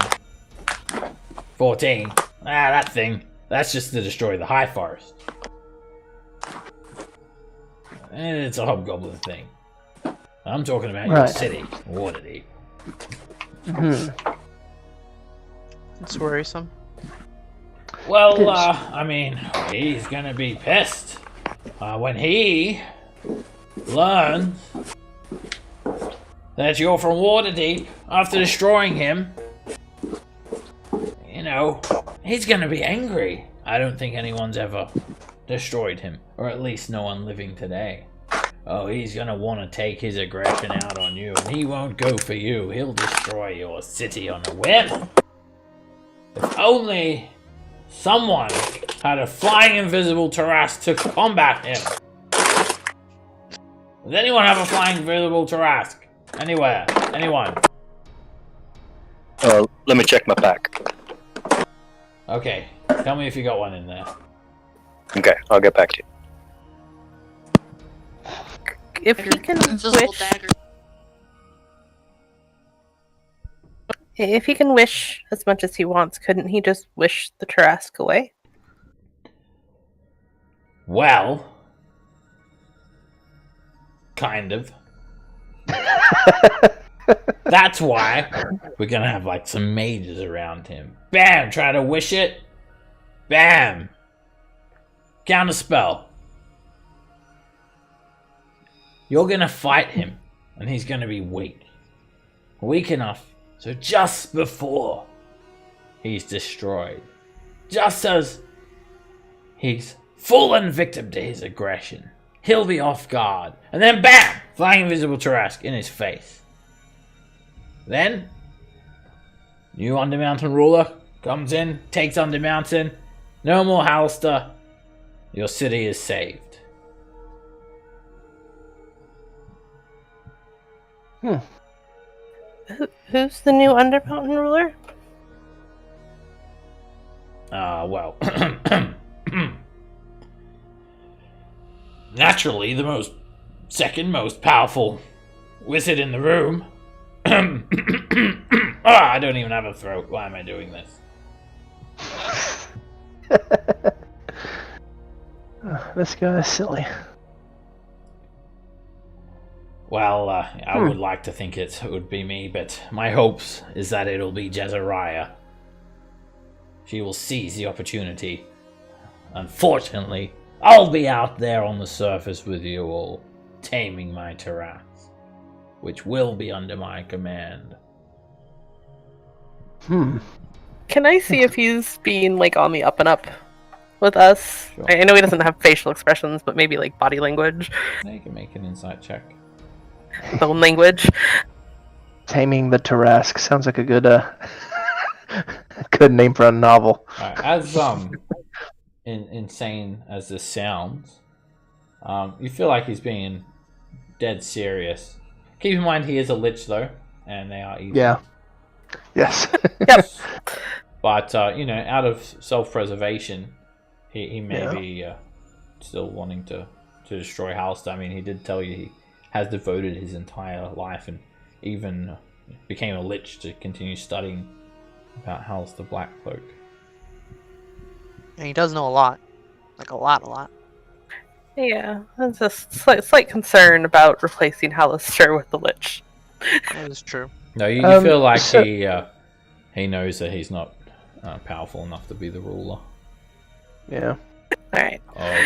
14. That thing, that's just to destroy the High Forest. And it's a hobgoblin thing. I'm talking about your city, Waterdeep. It's worrisome. Well, I mean, he's gonna be pissed when he learns that you're from Waterdeep after destroying him. You know, he's gonna be angry. I don't think anyone's ever destroyed him, or at least no one living today. Oh, he's gonna want to take his aggression out on you, and he won't go for you. He'll destroy your city on a whim. If only someone had a flying invisible Tarrasque to combat him. Does anyone have a flying invisible Tarrasque? Anywhere? Anyone? Let me check my pack. Okay, tell me if you got one in there. Okay, I'll get back to you. If he can Invisible wish, dagger. if he can wish as much as he wants, couldn't he just wish the Tarrasque away? Well, kind of. That's why we're gonna have like some mages around him. Bam! Try to wish it. Bam! Counter spell. You're gonna fight him, and he's gonna be weak. Weak enough, so just before he's destroyed, just as he's fallen victim to his aggression, he'll be off guard, and then BAM! Flying invisible Tarrasque in his face. Then, new Undermountain ruler comes in, takes Undermountain, no more Hallister, your city is saved. Who's the new Undermountain ruler? Well, naturally, the second most powerful wizard in the room. I don't even have a throat. Why am I doing this? This guy's silly. Well, I would like to think it would be me, but my hopes is that it'll be Jezariah. She will seize the opportunity. Unfortunately, I'll be out there on the surface with you all, taming my Tarrasque, which will be under my command. Can I see if he's being like on the up and up with us? Sure. I know he doesn't have facial expressions, but maybe like body language, You can make an insight check. bone language. Taming the Tarrasque sounds like a good good name for a novel. Alright, as insane as this sounds, you feel like he's being dead serious. Keep in mind he is a lich though, and they are evil. Yeah. Yes. Yep. But out of self-preservation, he may Yeah. be still wanting to destroy Halster. I mean, he did tell you he has devoted his entire life and even became a lich to continue studying about Halster Blackcloak. And he does know a lot. Like a lot. Yeah, that's just slight concern about replacing Hallister with the Lich. That is true. No, you feel like he knows that he's not powerful enough to be the ruler. Yeah. Alright.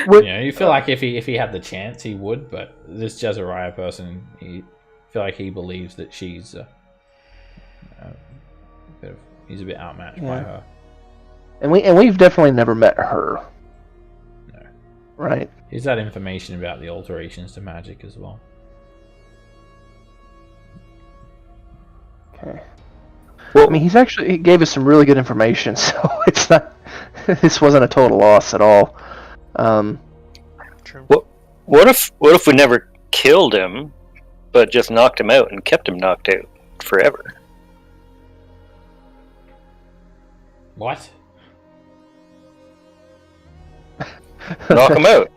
You feel like if he had the chance, he would. But this Jezariah person, he feel like he believes that she's he's a bit outmatched by her. And we've definitely never met her. No. Right. He's had information about the alterations to magic as well. Okay. Well, I mean, he gave us some really good information, so it's not. This wasn't a total loss at all. True. What if we never killed him, but just knocked him out and kept him knocked out forever? What? Knock him out,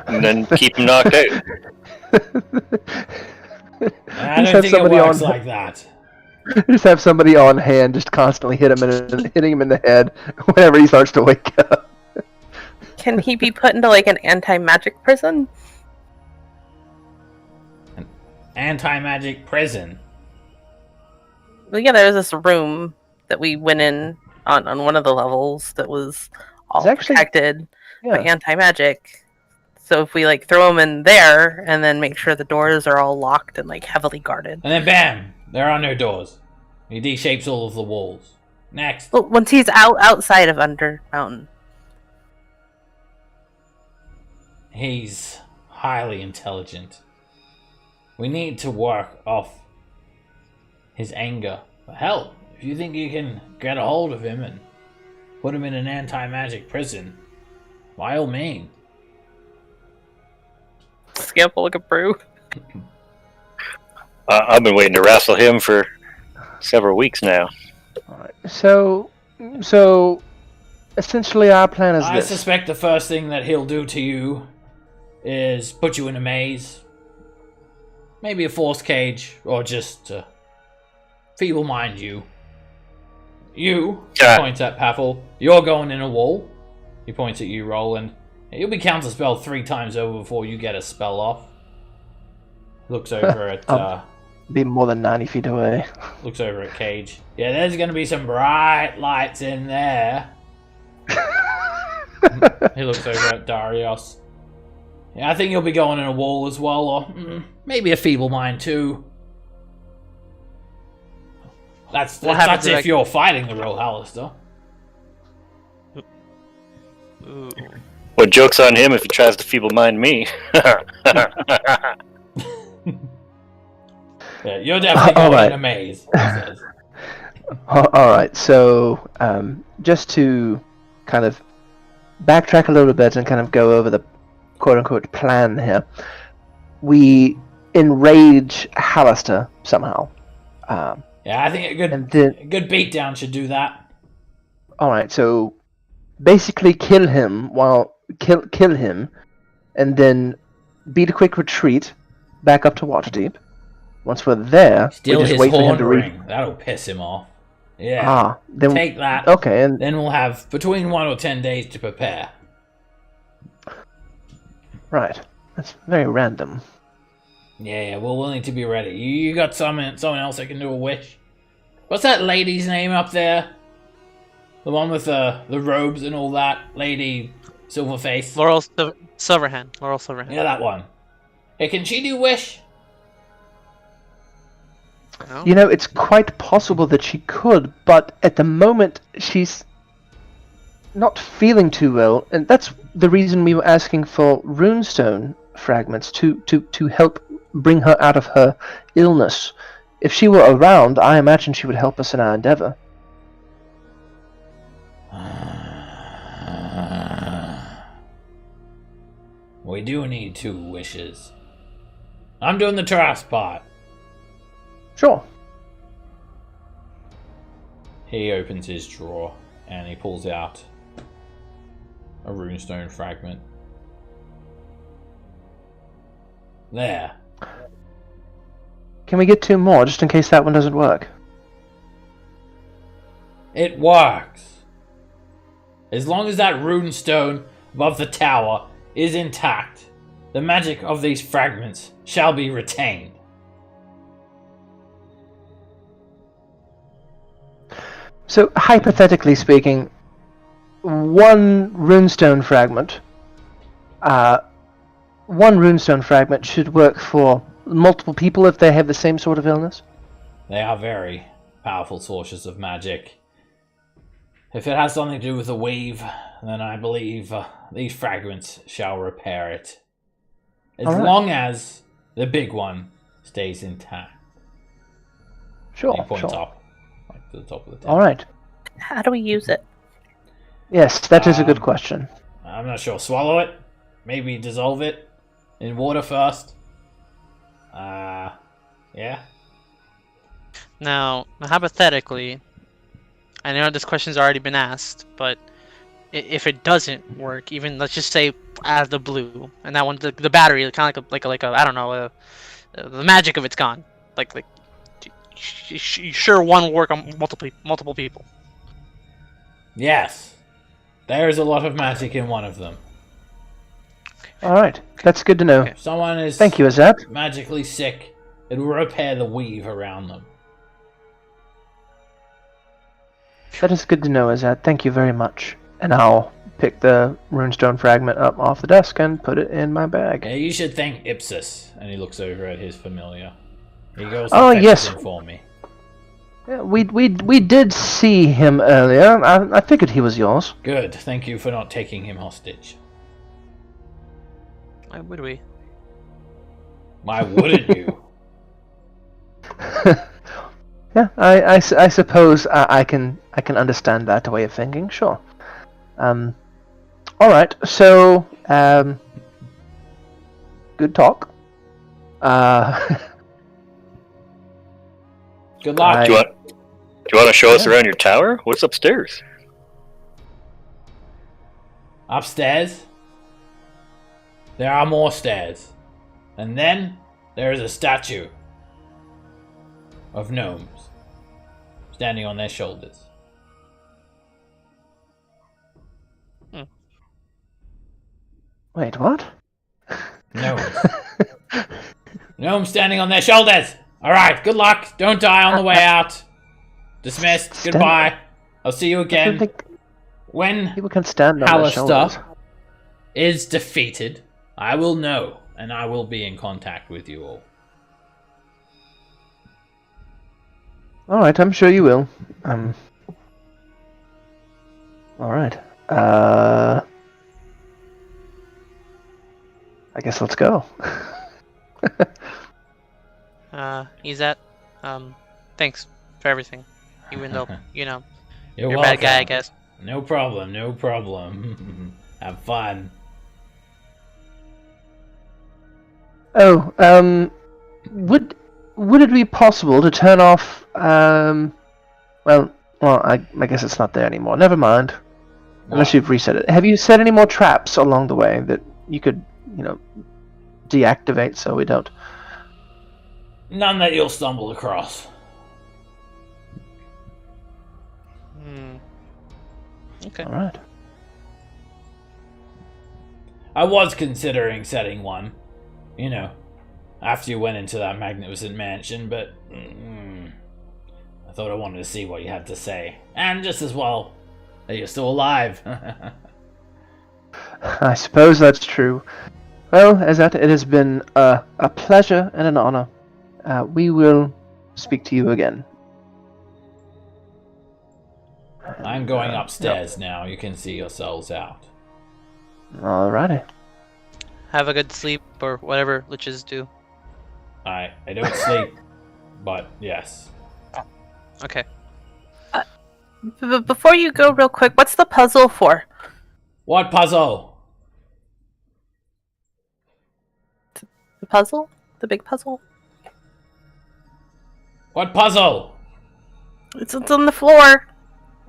and then keep him knocked out. I don't think it works like that. Just have somebody on hand, just constantly hitting him in the head whenever he starts to wake up. Can he be put into like an anti-magic prison? An anti-magic prison? Well, yeah, there was this room that we went in on one of the levels that was all protected by anti-magic. So if we like throw him in there and then make sure the doors are all locked and like heavily guarded. And then bam! There are no doors. He de-shapes all of the walls. Next. Well, once he's outside of Undermountain. He's highly intelligent. We need to work off his anger. But hell, if you think you can get a hold of him and put him in an anti-magic prison, by all means. Scamp like a brew. I've been waiting to wrestle him for several weeks now. All right. So essentially, our plan is I this. suspect the first thing that he'll do to you is put you in a maze. Maybe a force cage, or just feeble-mind you. You, points at Paffel, you're going in a wall. He points at you, Roland. You'll be counterspelled 3 times over before you get a spell off. Looks over at... be more than 90 feet away. Looks over at Cage. Yeah, there's going to be some bright lights in there. He looks over at Darius. Yeah, I think you'll be going in a wall as well, or maybe a feeble mind too. That's if you're fighting the real Hallister. Ooh. What joke's on him if he tries to feeble mind me? Yeah, you're definitely going in a maze, he says. All right, so just to kind of backtrack a little bit and kind of go over the quote-unquote plan here, we enrage Hallister somehow. Yeah, I think a good beatdown should do that. All right, so basically kill him, and then beat a quick retreat back up to Waterdeep. Once we're there, steal we just his wait for him horn to ring. That'll piss him off. Yeah. Then take that. Okay, and then we'll have between 1 or 10 days to prepare. Right. That's very random. Yeah, we're willing to be ready. You got someone else that can do a wish? What's that lady's name up there? The one with the robes and all that? Lady Silverface? Laurel Silverhand. Laurel Silverhand. Yeah, that one. Hey, can she do wish? No? You know, it's quite possible that she could, but at the moment she's not feeling too well, and that's the reason we were asking for runestone fragments to help bring her out of her illness. If she were around, I imagine she would help us in our endeavor. We do need 2 wishes. I'm doing the trash part. Sure. He opens his drawer and he pulls out a runestone fragment. There. Can we get 2 more, just in case that one doesn't work? It works. As long as that runestone above the tower is intact, the magic of these fragments shall be retained. So, hypothetically speaking, 1 runestone fragment, should work for multiple people if they have the same sort of illness? They are very powerful sources of magic. If it has something to do with the weave, then I believe these fragments shall repair it. As long as the big one stays intact. Sure, he points sure. up, like to the top of the table. Alright. How do we use it? Yes, that is a good question. I'm not sure. Swallow it? Maybe dissolve it in water first? Yeah? Now, hypothetically, I know this question's already been asked, but if it doesn't work, even let's just say out of the blue, and that one, the battery, kind of like a I don't know, the magic of it's gone. Like, sure, one will work on multiple people. Yes. There is a lot of magic in one of them. Alright, that's good to know. If someone is Thank you, Ezzat. magically sick, it will repair the weave around them. That is good to know, Ezzat. Thank you very much. And I'll pick the runestone fragment up off the desk and put it in my bag. Yeah, you should thank Ipsis. And he looks over at his familiar. He goes Oh, and yes. fetches him for me. Yeah, we did see him earlier. I figured he was yours. Good. Thank you for not taking him hostage. Why would we? Why wouldn't you? Yeah, I suppose I can understand that way of thinking. Sure. All right. So good talk. Good luck. Do you want to show us around your tower? What's upstairs? Upstairs, there are more stairs. And then there is a statue of gnomes standing on their shoulders. Wait, what? Gnomes. Gnomes standing on their shoulders! Alright, good luck. Don't die on the way out. Dismissed. Goodbye. I'll see you I don't again. think When people can stand on their shoulders. Alistair is defeated, I will know, and I will be in contact with you all. All right, I'm sure you will. All right. I guess let's go. Ezzat, thanks for everything. Even though, You're you're a bad guy, I guess. No problem, no problem. Have fun. Oh, would it be possible to turn off? Well, I guess it's not there anymore. Never mind. Unless you've reset it. Have you set any more traps along the way that you could, deactivate so we don't? None that you'll stumble across. Okay. All right. I was considering setting one, after you went into that magnificent mansion, but I thought I wanted to see what you had to say. And just as well that you're still alive. I suppose that's true. Well, Ezzat, it has been a pleasure and an honor. We will speak to you again. I'm going upstairs now. You can see yourselves out. Alrighty. Have a good sleep or whatever liches do. I don't sleep, but yes. Okay. Before you go, real quick, what's the puzzle for? What puzzle? The puzzle? The big puzzle? What puzzle? It's on the floor.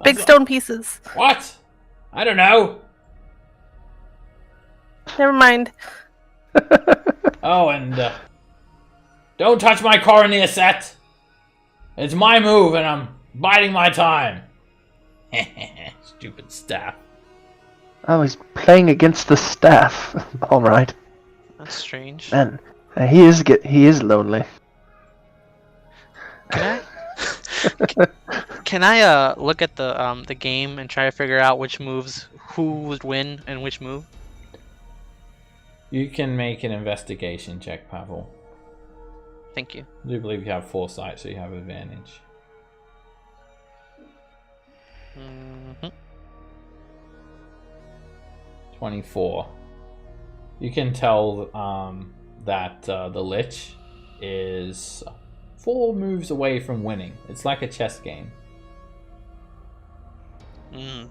Big stone pieces. What? I don't know. Never mind. Oh, and don't touch my cornea set. It's my move, and I'm biding my time. Stupid staff. Oh, he's playing against the staff. All right. That's strange. Man, he is lonely. Can I? Can I look at the game and try to figure out which moves who would win and which move? You can make an investigation check, Pavel. Thank you. I do believe you have foresight, so you have advantage. 24. You can tell that the Lich is 4 moves away from winning. It's like a chess game. You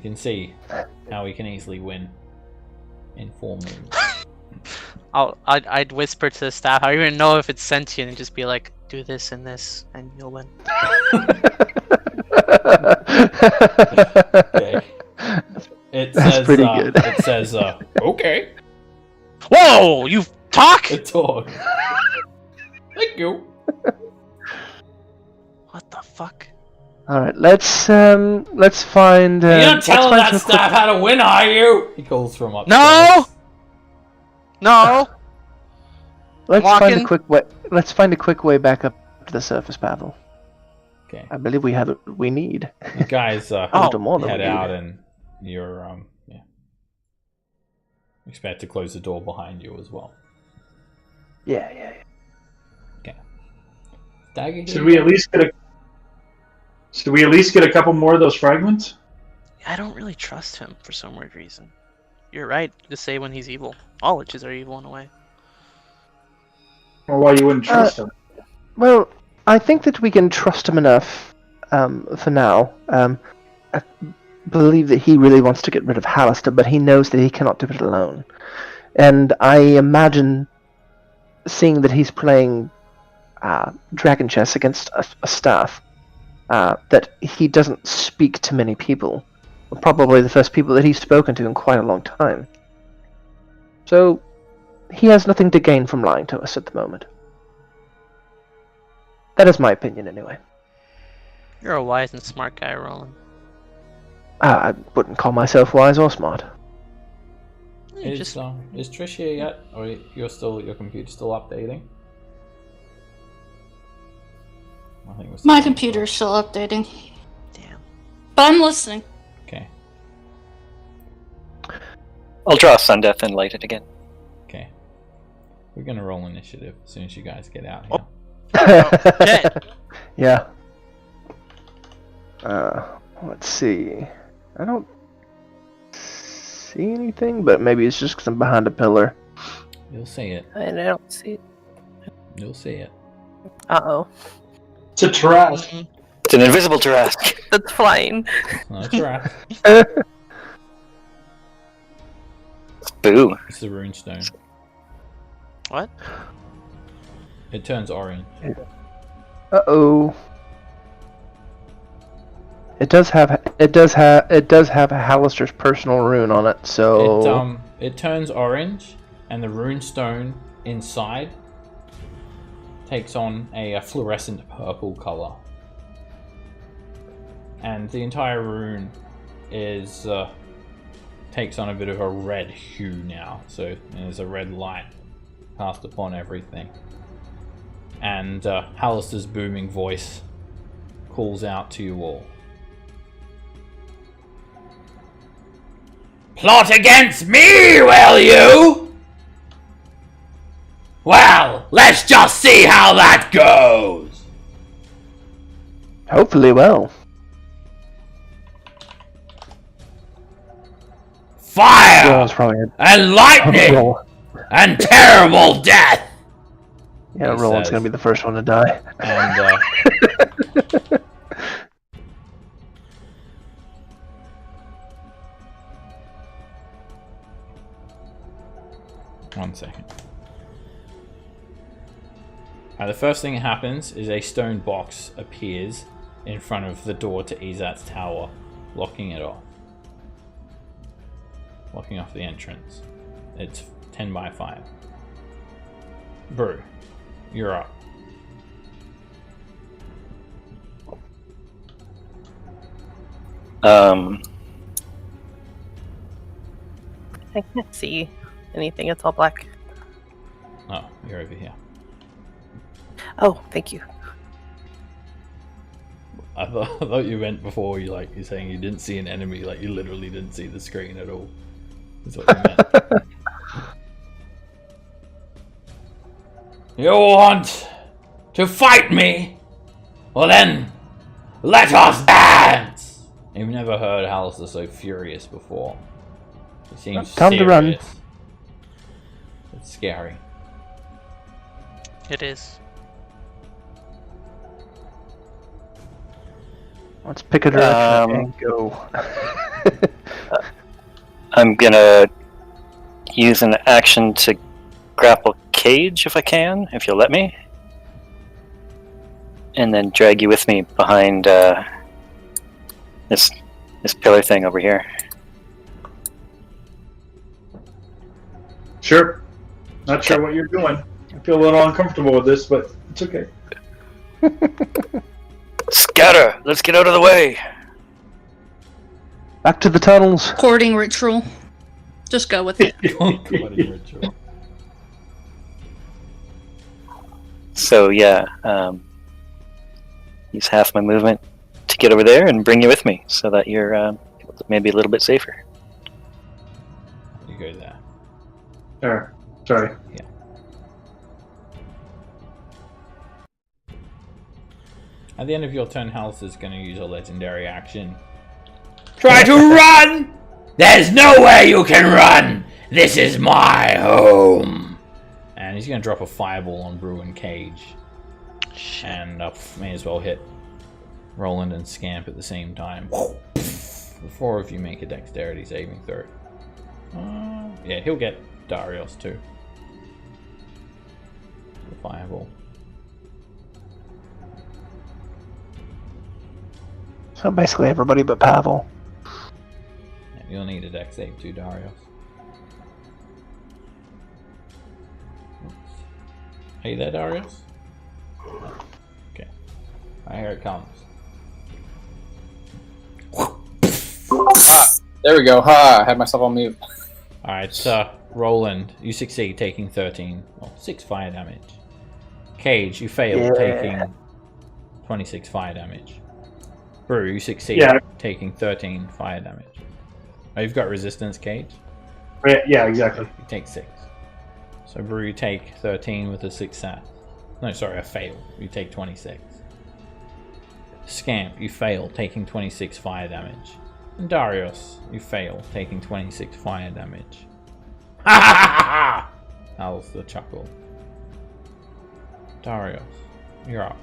can see how he can easily win in 4 moves. I'd whisper to the staff. I don't even know if it's sentient, and just be like, "Do this and this, and you'll win." Okay. It That's says, pretty good. It says, okay. Whoa! You talk? A talk. Thank you. What the fuck? All right, let's find. You're not telling that staff how to win, are you? He calls from upstairs. No! No! Let's Walking. find a quick way. Let's find a quick way back up to the surface, Pavel. Okay. I believe we have what we need. You guys Little more than head we out, need. and you're expect to close the door behind you as well. Yeah. Okay. Dagger. Should we at least get a couple more of those fragments? I don't really trust him for some weird reason. You're right to say when he's evil. All witches are evil in a way. Or why you wouldn't trust him? Well, I think that we can trust him enough for now. I believe that he really wants to get rid of Hallister, but he knows that he cannot do it alone. And I imagine, seeing that he's playing dragon chess against a staff, that he doesn't speak to many people. Probably the first people that he's spoken to in quite a long time. So, he has nothing to gain from lying to us at the moment. That is my opinion, anyway. You're a wise and smart guy, Roland. I wouldn't call myself wise or smart. You Is Trish here yet, or your computer's still updating? I think it was My computer's still updating. Damn. But I'm listening. Okay. I'll draw Sundeath and light it again. Okay. We're gonna roll initiative as soon as you guys get out here. Okay. Yeah. Let's see. I don't see anything, but maybe it's just because I'm behind a pillar. You'll see it. I don't see. You'll see it. Uh-oh. It's a Tarrasque. It's an invisible Tarrasque. That's flying. That's right. Boo. It's the runestone. What? It turns orange. Uh-oh. It does have a Hallister's personal rune on it, so It turns orange, and the runestone inside takes on a fluorescent purple color, and the entire rune is takes on a bit of a red hue now. So there's a red light cast upon everything, and Hallister's booming voice calls out to you all. Plot against me, will you? Well, let's just see how that goes. Hopefully well. Fire Probably and lightning roll. and terrible death. Yeah, He Roland's says. gonna be the first one to die. And one second. The first thing that happens is a stone box appears in front of the door to Ezzat's tower, locking it off. Locking off the entrance. It's 10 by 5. Brew, you're up. I can't see anything. It's all black. Oh, you're over here. Oh, thank you. I thought you meant before you're saying you didn't see an enemy, like you literally didn't see the screen at all. Is what you meant. You want to fight me? Well then, let us dance! You've never heard Alistair so furious before. He seems Time to run. serious. It's scary. It is. Let's pick a direction and go. I'm gonna use an action to grapple Cage if I can, if you'll let me. And then drag you with me behind this pillar thing over here. Sure. Not sure what you're doing. I feel a little uncomfortable with this, but it's okay. Scatter! Let's get out of the way! Back to the tunnels. Courting ritual. Just go with it. So yeah, use half my movement to get over there and bring you with me, so that you're maybe a little bit safer. You go there. There. Sorry. Yeah. At the end of your turn, Hal's is going to use a legendary action. Try to run! There's nowhere you can run! This is my home! And he's going to drop a fireball on Brew and Cage. And may as well hit Roland and Scamp at the same time. The four of you make a dexterity saving throw. Yeah, he'll get Darius too. The fireball. So basically everybody but Pavel. Yeah, you'll need a dex save too, Darius. Oops. Are you there, Darius? Okay. Alright, here it comes. There we go. Ha! I had myself on mute. Alright, Roland, you succeed, taking 6 fire damage. Cage, you fail, taking 26 fire damage. Brew, you succeed, taking 13 fire damage. Oh, you've got resistance, Cage? Yeah, exactly. You take 6. So Brew, you take 13 with a success. No, sorry, a fail. You take 26. Scamp, you fail, taking 26 fire damage. And Darius, you fail, taking 26 fire damage. Ha ha ha ha! That was the chuckle. Darius, you're up.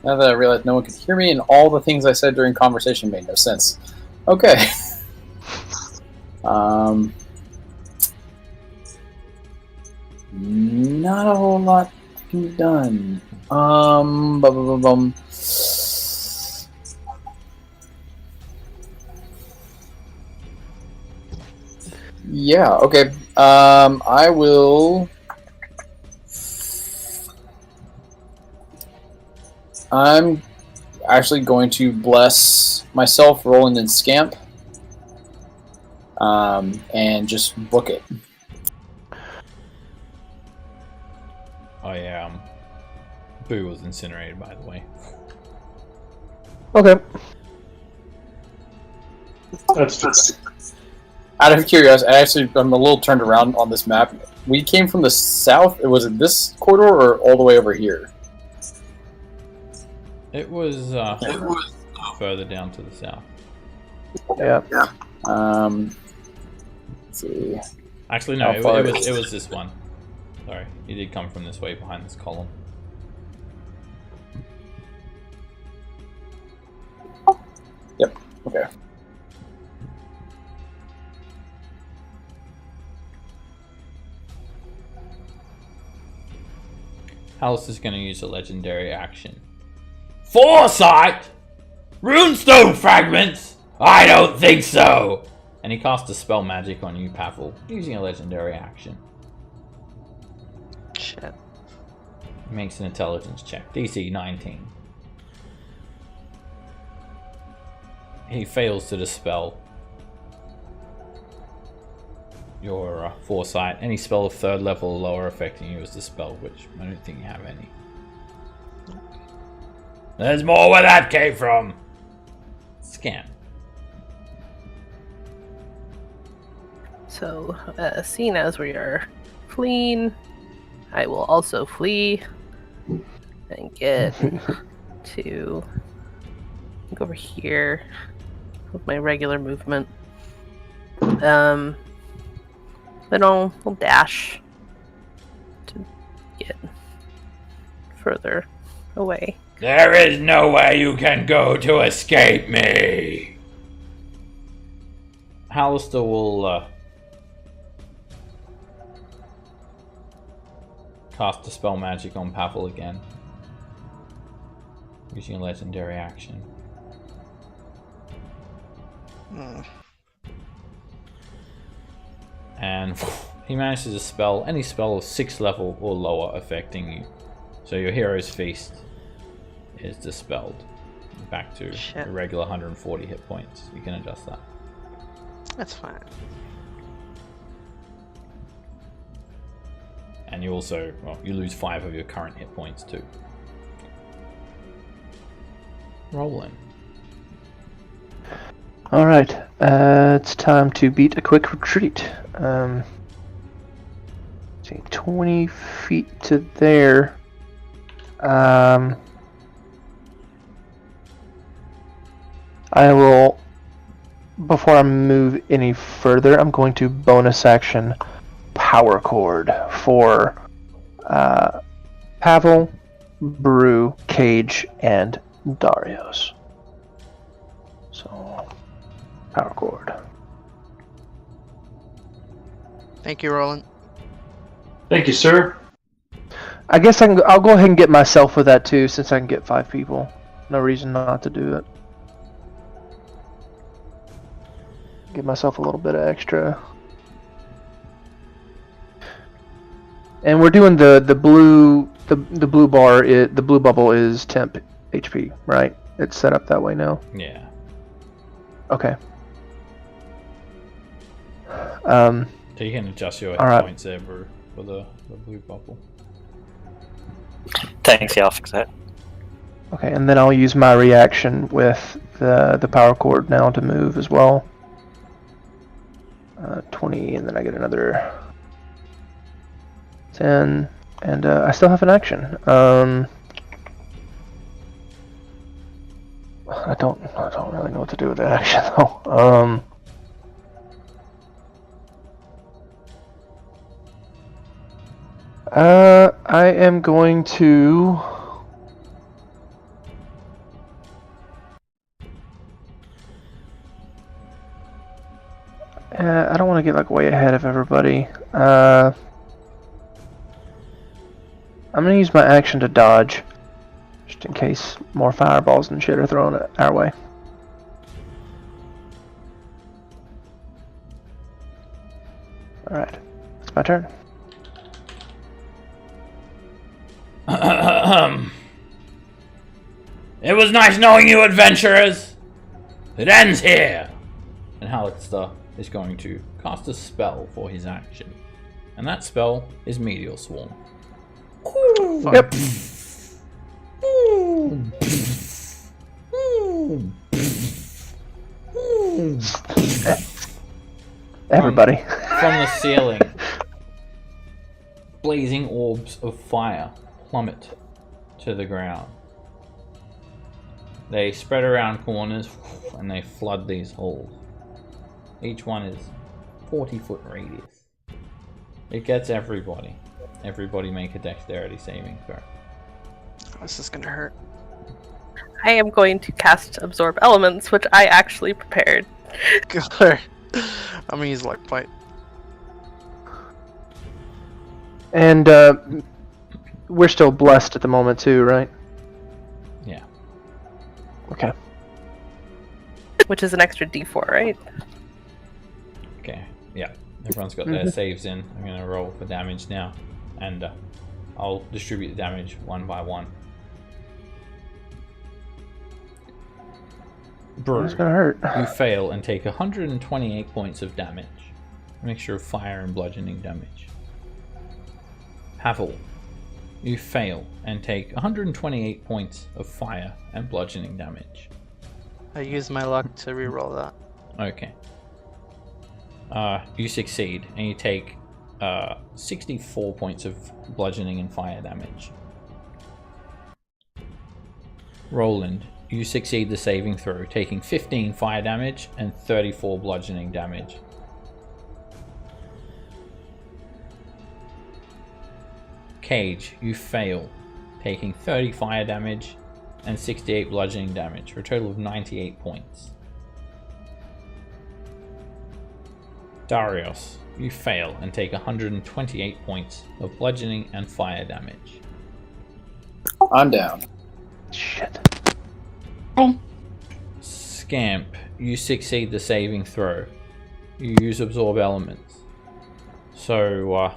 Now that I realize no one could hear me and all the things I said during conversation made no sense. Okay. Not a whole lot can be done. Yeah, okay. I will... I'm actually going to bless myself, Roland, and Scamp. And just book it. Oh yeah, Boo was incinerated, by the way. Okay. That's Out of curiosity, I'm a little turned around on this map. We came from the south. Was it this corridor or all the way over here? It was further down to the south. Yeah. Let's see. Actually, no, it was this one. Sorry, he did come from this way behind this column. Yep. Okay. Hallis is going to use a legendary action. Foresight? Runestone fragments? I don't think so! And he casts a spell magic on you, Pavel, using a legendary action. Shit. He makes an intelligence check. DC 19. He fails to dispel your foresight. Any spell of 3rd level or lower affecting you is dispelled, which I don't think you have any. There's more where that came from! Scan. So, seeing as we are fleeing, I will also flee and get to go over here with my regular movement. Then I'll dash to get further away. There is nowhere you can go to escape me! Hallister will cast Dispel Magic on Pavel again, using a legendary action. And he manages to dispel any spell of 6th level or lower affecting you. So your hero's feast is dispelled back to a regular 140 hit points. You can adjust that. That's fine. And you also, well, you lose 5 of your current hit points too. Rolling. Alright, it's time to beat a quick retreat. See, 20 feet to there. I will, before I move any further, I'm going to bonus action Power Chord for Pavel, Brew, Cage, and Darius. So, Power Chord. Thank you, Roland. Thank you, sir. I guess I'll go ahead and get myself with that too, since I can get 5 people. No reason not to do it. Give myself a little bit of extra. And we're doing the blue bar. The blue bubble is temp HP, right? It's set up that way now. Yeah. Okay. So you can adjust your hit points there, Brew, for the blue bubble. Thanks, yeah, I'll fix that. Okay, and then I'll use my reaction with the power chord now to move as well. 20, and then I get another 10, and I still have an action. I don't really know what to do with that action though. I am going to. I don't want to get like way ahead of everybody. I'm gonna use my action to dodge, just in case more fireballs and shit are thrown our way. Alright, it's my turn. It was nice knowing you, adventurers! It ends here! And Hallister is going to cast a spell for his action. And that spell is Meteor Swarm. Yep. everybody. From the ceiling, blazing orbs of fire plummet to the ground. They spread around corners and they flood these holes. Each one is 40-foot radius. It gets everybody. Everybody make a dexterity saving throw. This is gonna hurt. I am going to cast Absorb Elements, which I actually prepared. God. I'm gonna use Luck Point. And we're still blessed at the moment too, right? Yeah. Okay. Which is an extra D4, right? Okay. Yeah. Everyone's got their saves in. I'm gonna roll for damage now, and I'll distribute the damage one by one. Brew, It's gonna hurt. you fail and take 128 points of damage. A mixture of fire and bludgeoning damage. Havel, you fail and take 128 points of fire and bludgeoning damage. I use my luck to reroll that. Okay. You succeed and you take 64 points of bludgeoning and fire damage. Roland, you succeed the saving throw, taking 15 fire damage and 34 bludgeoning damage. Cage, you fail, taking 30 fire damage and 68 bludgeoning damage, for a total of 98 points. Darius, you fail and take 128 points of bludgeoning and fire damage. I'm down. Shit. Oh, Scamp, you succeed the saving throw. You use Absorb Elements. So,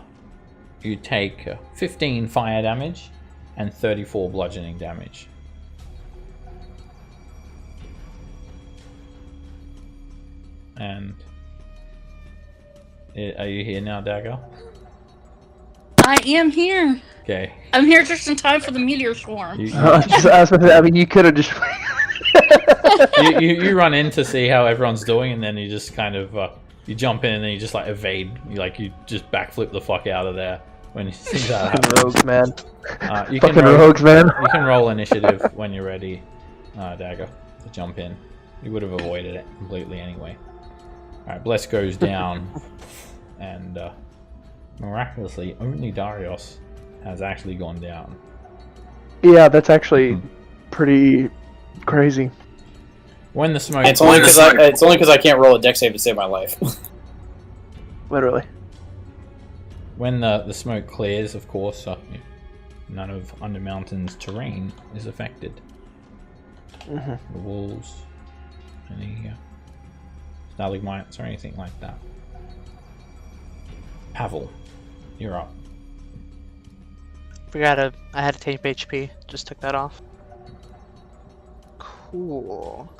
you take 15 fire damage and 34 bludgeoning damage. And are you here now, Dagger? I am here. Okay. I'm here just in time for the meteor swarm. I mean, you could have just. you run in to see how everyone's doing, and then you just kind of you jump in and then you just like evade. You just backflip the fuck out of there when you see that happen. Rogues, man. You Fucking can roll, rogues, man. You can roll initiative when you're ready, Dagger, to jump in. You would have avoided it completely anyway. Alright, Bless goes down, and miraculously, only Darius has actually gone down. Yeah, that's actually pretty crazy. When the smoke... It's only because I can't roll a dex save to save my life. Literally. When the smoke clears, of course, none of Undermountain's terrain is affected. The walls, any stalagmites or anything like that. Pavel, you're up. I had a tape HP. Just took that off. Cool.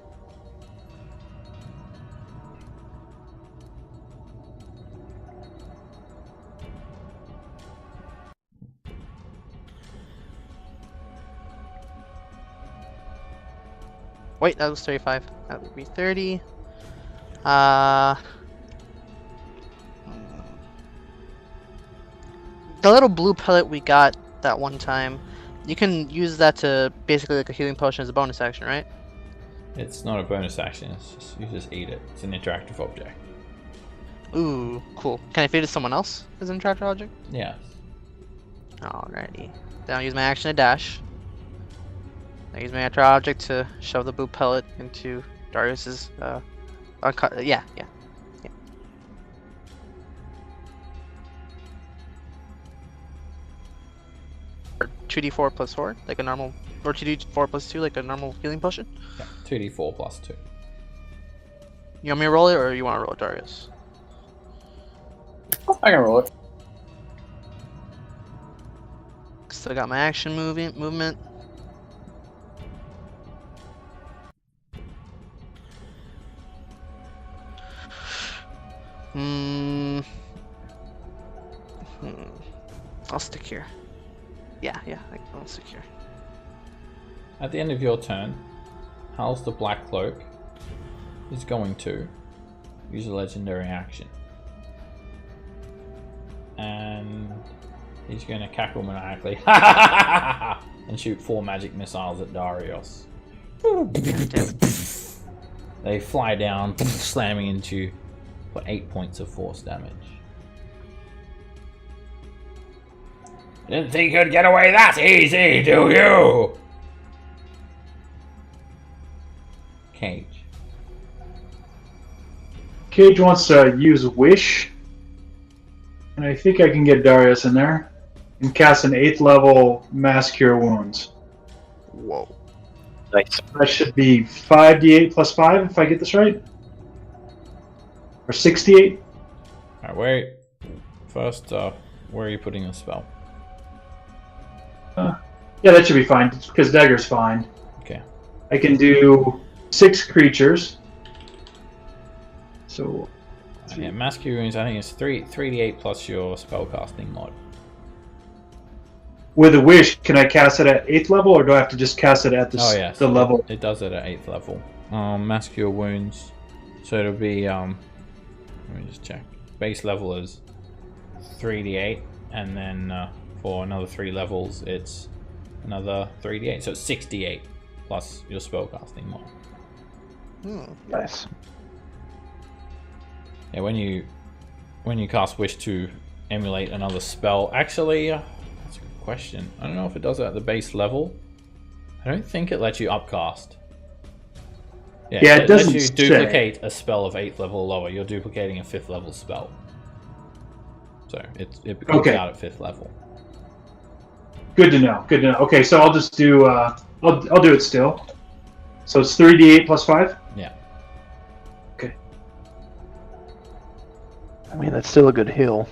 Wait, that was 35. That would be 30. The little blue pellet we got that one time, you can use that to basically like a healing potion as a bonus action, right? It's not a bonus action, you just eat it. It's an interactive object. Ooh, cool. Can I feed it to someone else as an interactive object? Yes. Alrighty. Then I'll use my action to dash. I use my interactive object to shove the blue pellet into Darius's, yeah. 2d4 plus 4, like a normal, or 2d4 plus 2, like a normal healing potion? Yeah, 2d4 plus 2. You want me to roll it, or you want to roll it, Darius? I can roll it. Still got my action movement. I'll stick here. Yeah, I'll stick here. At the end of your turn, Hal's the Black Cloak is going to use a legendary action. and he's going to cackle maniacally and shoot 4 magic missiles at Darius. They fly down, slamming into you for 8 points of force damage. Didn't think you'd get away that easy, do you? Cage. Cage wants to use Wish, and I think I can get Darius in there and cast an 8th level Mass Cure Wounds. Whoa. Nice. That should be 5d8 plus 5 if I get this right. Or 68. Alright, wait. First, where are you putting the spell? Yeah, that should be fine, because Dagger's fine. Okay. I can do 6 creatures. So... Yeah, Mass Cure Wounds, I think it's 3d8 plus your spellcasting mod. With a Wish, can I cast it at 8th level, or do I have to just cast it at the level? It does it at 8th level. Mass Cure Wounds. So it'll be, let me just check. Base level is 3d8, and then for another 3 levels, it's another 3d8. So it's 6d8 plus your spellcasting mod. Nice. Yeah, when you cast Wish to emulate another spell, actually, that's a good question. I don't know if it does it at the base level. I don't think it lets you upcast. Yeah, it doesn't lets you duplicate a spell of 8th level or lower. You're duplicating a 5th level spell. So it becomes out at 5th level. Good to know. Good to know. Okay, so I'll just do I'll do it still. So it's 3d8 plus 5. Yeah. Okay. I mean, that's still a good heal.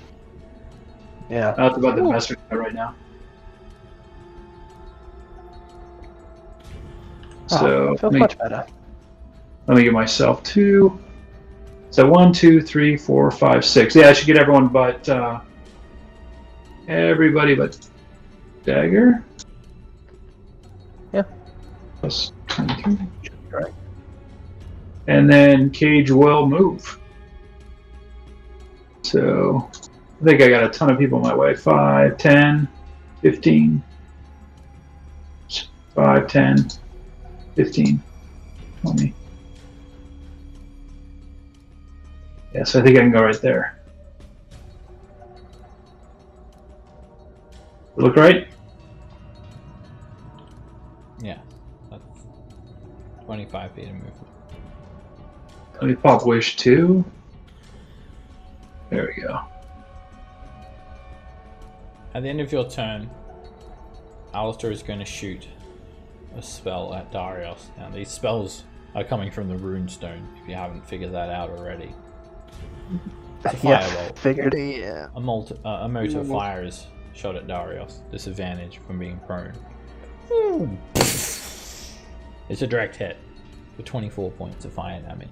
Yeah. That's about the best right now. So feels much better. Let me give myself 2. So 1, 2, 3, 4, 5, 6. Yeah, I should get everyone but everybody but Dagger. Yeah. Plus 23. Right. And then Cage will move. So I think I got a ton of people my way. 5, 10, 15. 5, 10, 15, 20. Yeah, so I think I can go right there. Look right? Yeah. That's 25 feet of movement. Let me pop Wish 2. There we go. At the end of your turn, Alistair is going to shoot a spell at Darius. Now, these spells are coming from the runestone, if you haven't figured that out already. It's a firebolt. Figured. Yeah. A motor fire is shot at Darius. Disadvantage from being prone. It's a direct hit for 24 points of fire damage.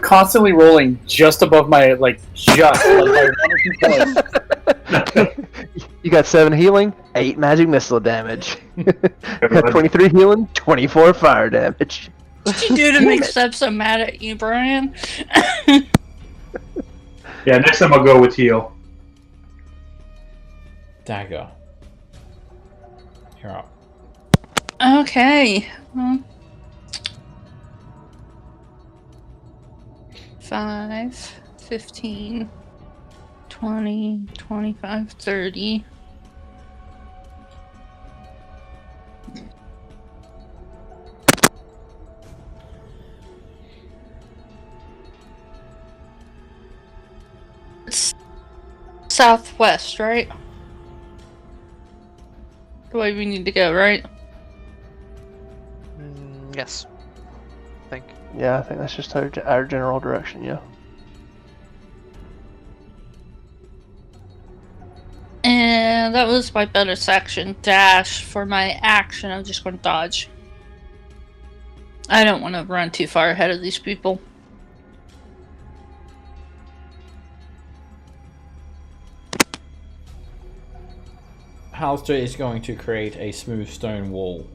Constantly rolling just above my just by 1 or 2 points. You got 7 healing, 8 magic missile damage. Got 23 healing, 24 fire damage. What did you do to make Seb so mad at you, Brian? Yeah, next time I'll go with heal. Dagger. You're up. Okay. Well, 5, 15, 20, 25, 30. It's southwest, right? The way we need to go, right? Yes. I think. Yeah, I think that's just our general direction, yeah. And that was my bonus action dash. For my action, I'm just going to dodge. I don't want to run too far ahead of these people. Halster is going to create a smooth stone wall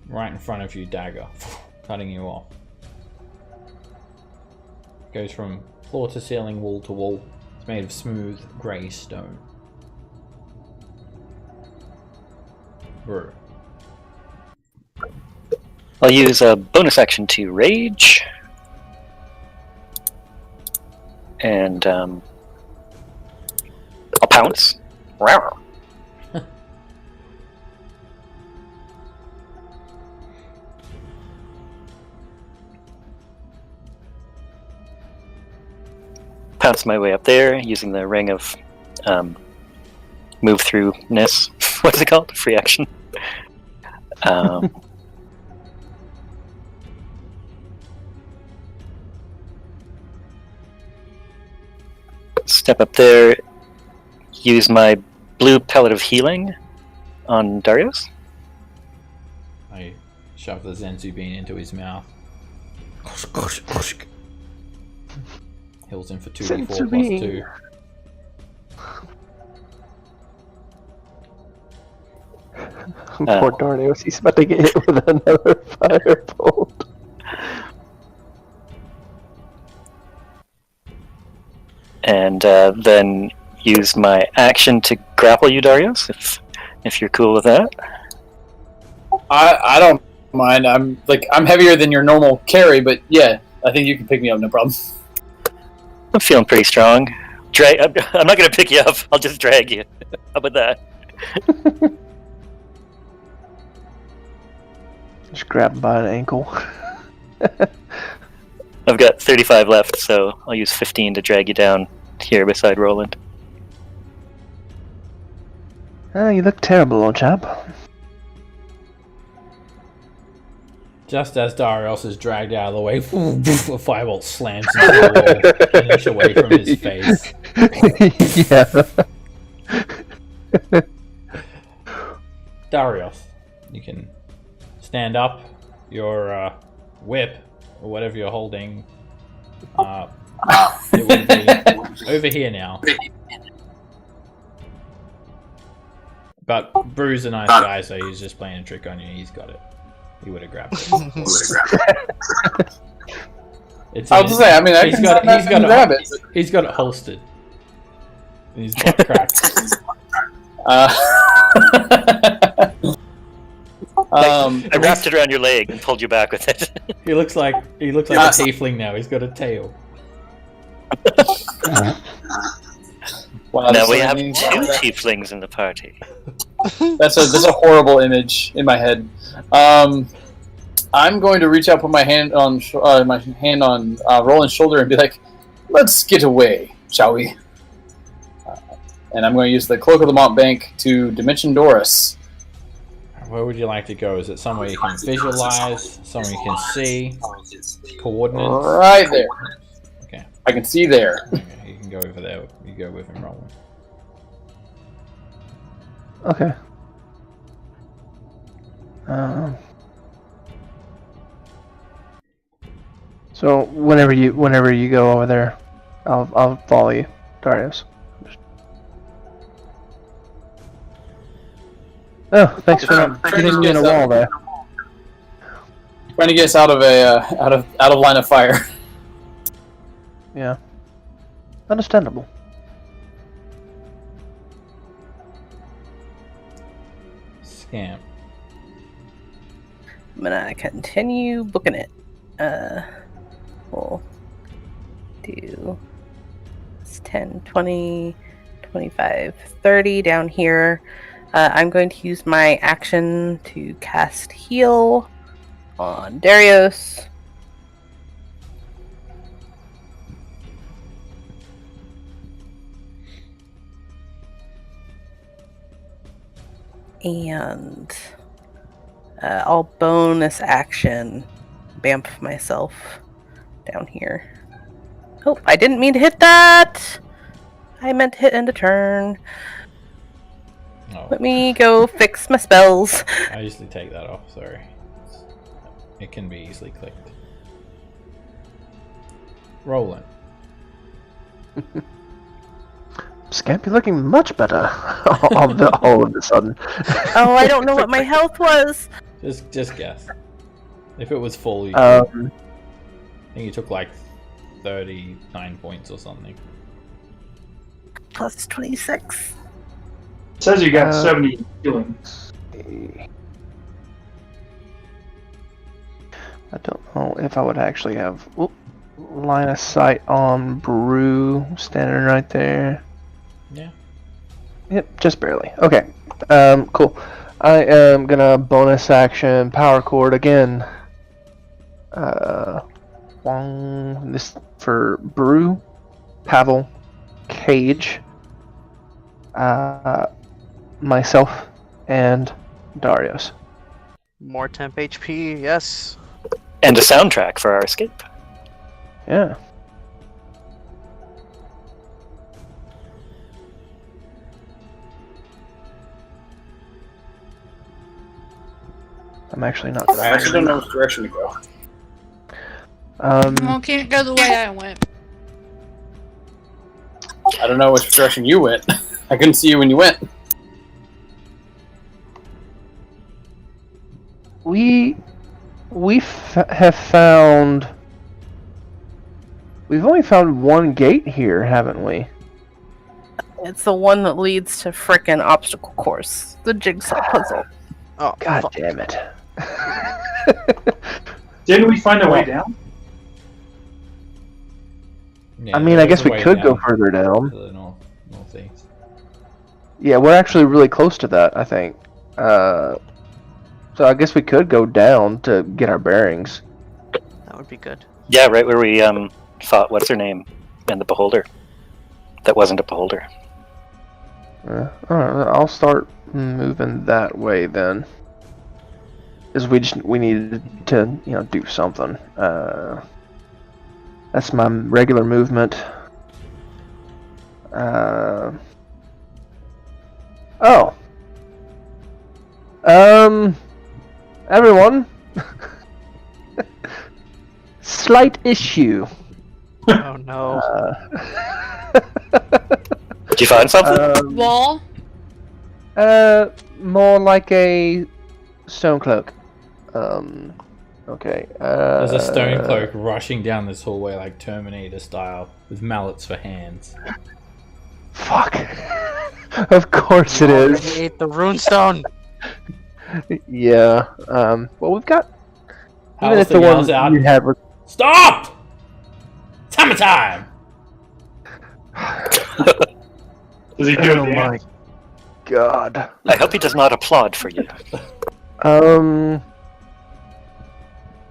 right in front of you, Dagger, cutting you off. Goes from floor to ceiling, wall to wall, It's made of smooth grey stone. Brr. I'll use a bonus action to rage. And I'll pounce. Rawr. Pounce my way up there using the ring of move through-ness. What's it called? Free action. Step up there, use my blue pellet of healing on Darius. I shove the Zenzu bean into his mouth. Heals him for 2d4 plus 2. Poor Darius, he's about to get hit with another firebolt. And then use my action to grapple you, Darius, if you're cool with that. I don't mind. I'm heavier than your normal carry, but yeah, I think you can pick me up, no problem. I'm feeling pretty strong. I'm not going to pick you up. I'll just drag you. How about that? Just grab him by an ankle. I've got 35 left, so I'll use 15 to drag you down here beside Roland. You look terrible, old chap. Just as Darius is dragged out of the way, a firebolt slams into the wall, an inch away from his face. Yeah. Darius, you can stand up. Your whip, or whatever you're holding, it will be over here now. But Bruce a nice guy, so he's just playing a trick on you. He's got it. He would have grabbed it. I was to say, I mean, I can grab it. He's got it holstered. He's butt cracked. I wrapped it around your leg and pulled you back with it. He looks like a tiefling now. He's got a tail. Wow, now we have 2 tieflings in the party. That's a horrible image in my head. I'm going to reach out, put my hand on Roland's shoulder, and be like, "Let's get away, shall we?" And I'm going to use the Cloak of the Montbank to Dimension Doris. Where would you like to go? Is it somewhere you can visualize, somewhere you can see, coordinates? Right there. Okay. I can see there. Okay, you can go over there. You go with him, Roland. Okay. So whenever you go over there, I'll follow you, Darius. Oh, thanks for getting me in a wall there. Trying to get us out of line of fire. Yeah. Understandable. Scamp. I'm gonna continue booking it. We'll do 10, 20, 25, 30 down here. I'm going to use my action to cast Heal on Darius. And I'll bonus action Bamf myself down here. Oh, I didn't mean to hit that! I meant to hit end of turn. Oh. Let me go fix my spells. I usually take that off, sorry. It can be easily clicked. Roland. Scamp, you're looking much better all of a sudden. Oh, I don't know what my health was. Just guess. If it was full, you I think you took like 39 points or something. plus 26. It says you got 70 healing. I don't know if I would actually have line of sight on Brew standing right there. Yeah. Yep, just barely. Okay. Cool. I am gonna bonus action power chord again. This for Brew, Pavel, Cage, myself, and Darius. More temp HP, yes. And a soundtrack for our escape. Yeah. I'm actually not. I actually don't know which direction to go. Well, can't go the way I went. I don't know which direction you went. I couldn't see you when you went. Have found. We've only found one gate here, haven't we? It's the one that leads to frickin' obstacle course. The jigsaw puzzle. Oh, God fuck. damn it. Didn't we find a way down? Yeah, I mean, I guess we could go further down. To the northeast. Yeah, we're actually really close to that, I think. So I guess we could go down to get our bearings. That would be good. Yeah, right where we fought, what's her name? And the Beholder. That wasn't a Beholder. Alright, I'll start moving that way then. Because we needed to, do something. That's my regular movement. Everyone. Slight issue. Oh no. Did you find something? Wall? More like a stone cloak. Okay. There's a stone cloak rushing down this hallway like Terminator style, with mallets for hands. Fuck. Of course it Already is. ate the runestone. Yeah. Well, we've got. Even if Alistair the yells one out, you had were. "Stop! Hammer time!" Does he do Oh it? my god. I hope he does not applaud for you.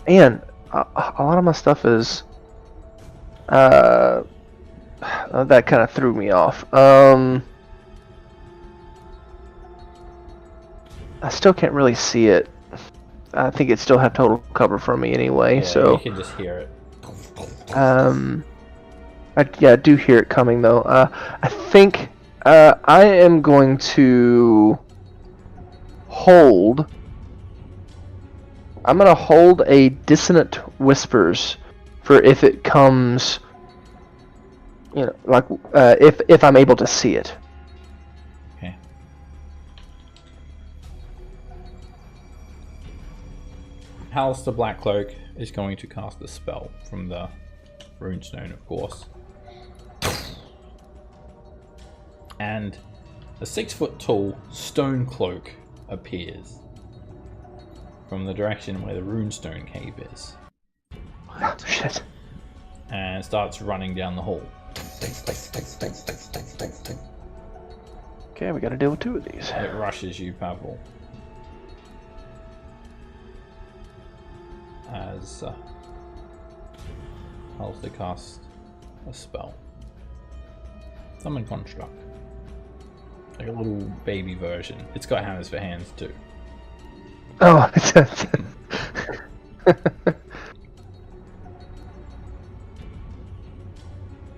And a lot of my stuff is. That kind of threw me off. I still can't really see it. I think it still have total cover from me anyway. Yeah, So you can just hear it. I do hear it coming though. I think I am going to hold. I'm gonna hold a dissonant whispers for if it comes. Like if I'm able to see it. Okay. Alistair Blackcloak is going to cast a spell from the runestone, of course. And a 6-foot tall stone cloak appears from the direction where the runestone cave is. Oh, shit. And starts running down the hall. Okay, we gotta deal with 2 of these. It rushes you, Pavel. As Alistair casts a spell. Summon Construct. Like a little baby version. It's got hammers for hands too. Oh,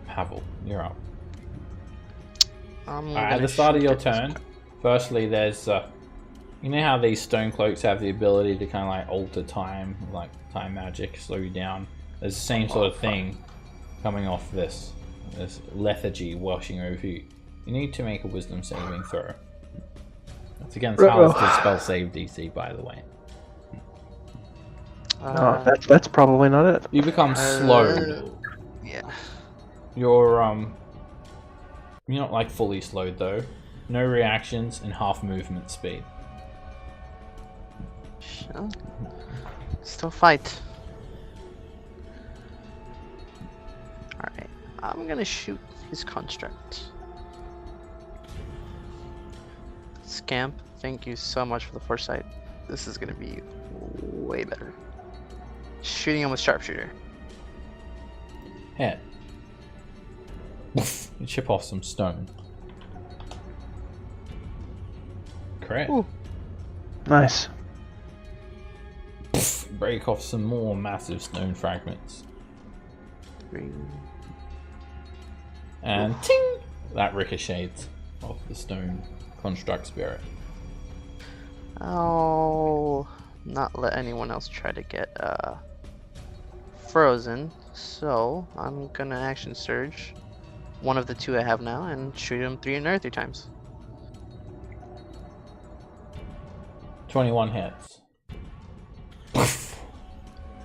Pavel, you're up. Alright, At the start of your turn, firstly there's you know how these stone cloaks have the ability to kind of like alter time, like time magic, slow you down. There's the same sort of thing coming off this lethargy washing over you. You need to make a wisdom saving throw. That's against Alistair's spell save DC, by the way. that's probably not it. You become slowed. Yeah. Your You're not like fully slowed though. No reactions and half movement speed. Sure. Still fight. Alright, I'm gonna shoot his construct. Scamp, thank you so much for the foresight. This is gonna be way better. Shooting him with sharpshooter. Hit. You chip off some stone. Correct. Ooh. Nice. Break off some more massive stone fragments. 3. And ting! That ricochets off the stone construct spirit. I'll not let anyone else try to get frozen, so I'm gonna action surge one of the 2 I have now and shoot him 3 another 3 times. 21 hits.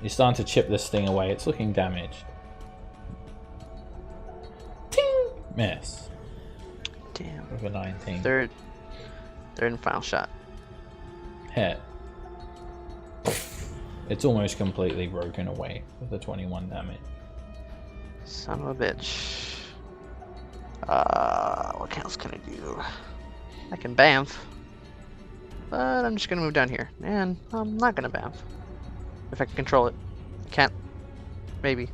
You're starting to chip this thing away. It's looking damaged. Ting! Miss. Damn. With a 19. Third and final shot. Hit. It's almost completely broken away with the 21 damage. Son of a bitch. What else can I do? I can bamf. But I'm just gonna move down here. And I'm not gonna bamf. If I can control it. I can't. Maybe.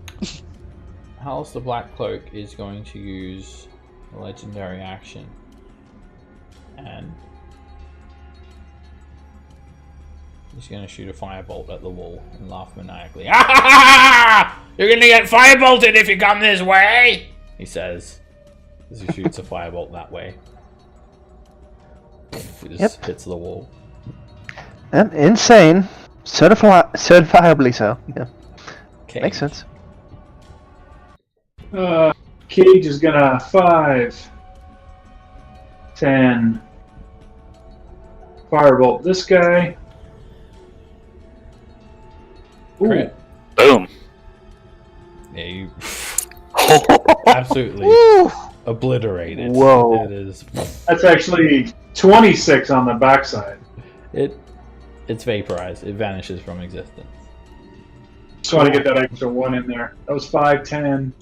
Hals the Black Cloak is going to use a legendary action. And he's going to shoot a firebolt at the wall and laugh maniacally. Ah! You're going to get firebolted if you come this way! He says as he shoots a firebolt that way. It just hits the wall. Yep, insane. Certifiably so. Yeah. Okay. Makes sense. Cage is gonna 5, 10, firebolt this guy. Ooh. Crit. Boom. Yeah, you absolutely obliterated. Whoa. It is. That's actually 26 on the backside. It's vaporized. It vanishes from existence. Just want to get that extra 1 in there. That was 5, 10,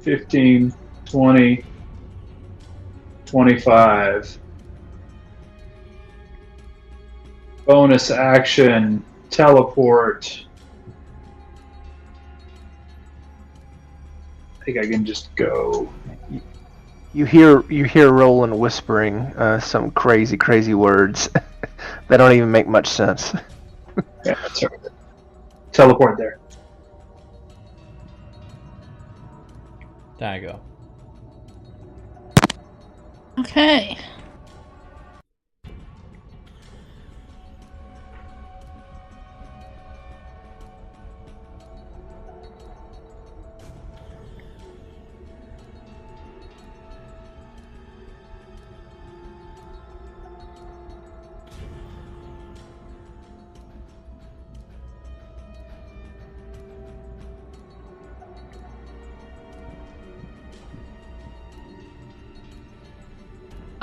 15, 20, 25. Bonus action, teleport. I think I can just go. You hear Roland whispering some crazy words that don't even make much sense. Yeah, that's right. Teleport there. Dagger. Okay.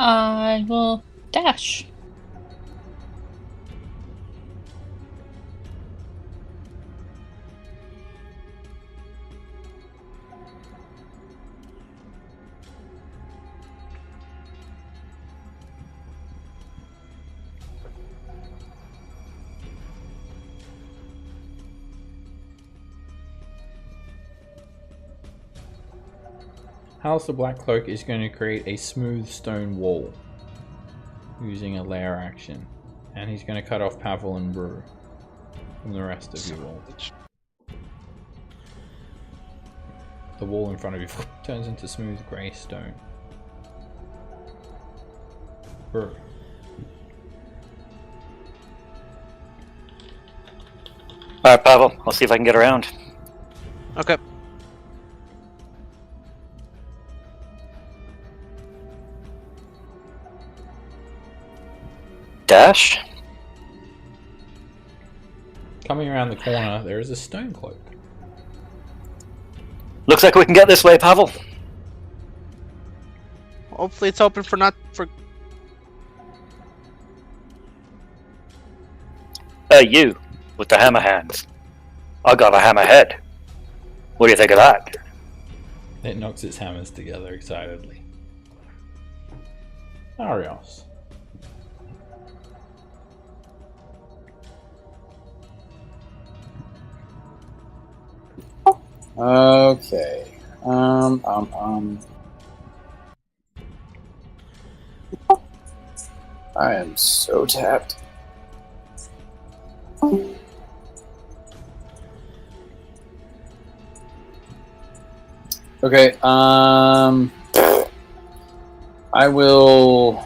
I will dash. Hals the Black Cloak is going to create a smooth stone wall using a layer action. And he's going to cut off Pavel and Brew from the rest of you all. The wall in front of you turns into smooth grey stone. Brew. Alright, Pavel, I'll see if I can get around. Okay. Dash. Coming around the corner, there is a stone cloak. Looks like we can get this way, Pavel. Hopefully it's open for not for. You with the hammer hands. I got a hammer head. What do you think of that? It knocks its hammers together excitedly. Arios. Okay. I am so tapped. Okay, I will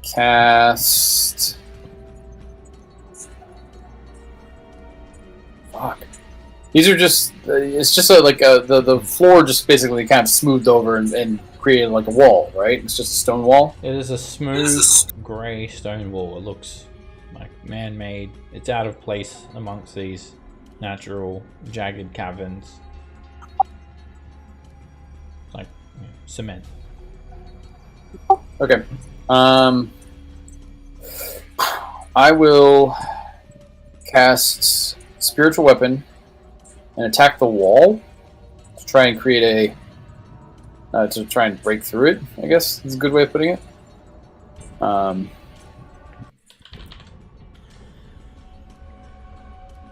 cast. Fuck. These are just. It's just the floor just basically kind of smoothed over and created like a wall, right? It's just a stone wall. It is a smooth grey stone wall. It looks like man-made. It's out of place amongst these natural jagged caverns. Like cement. Okay. I will cast Spiritual Weapon and attack the wall to try and create to try and break through it, I guess is a good way of putting it.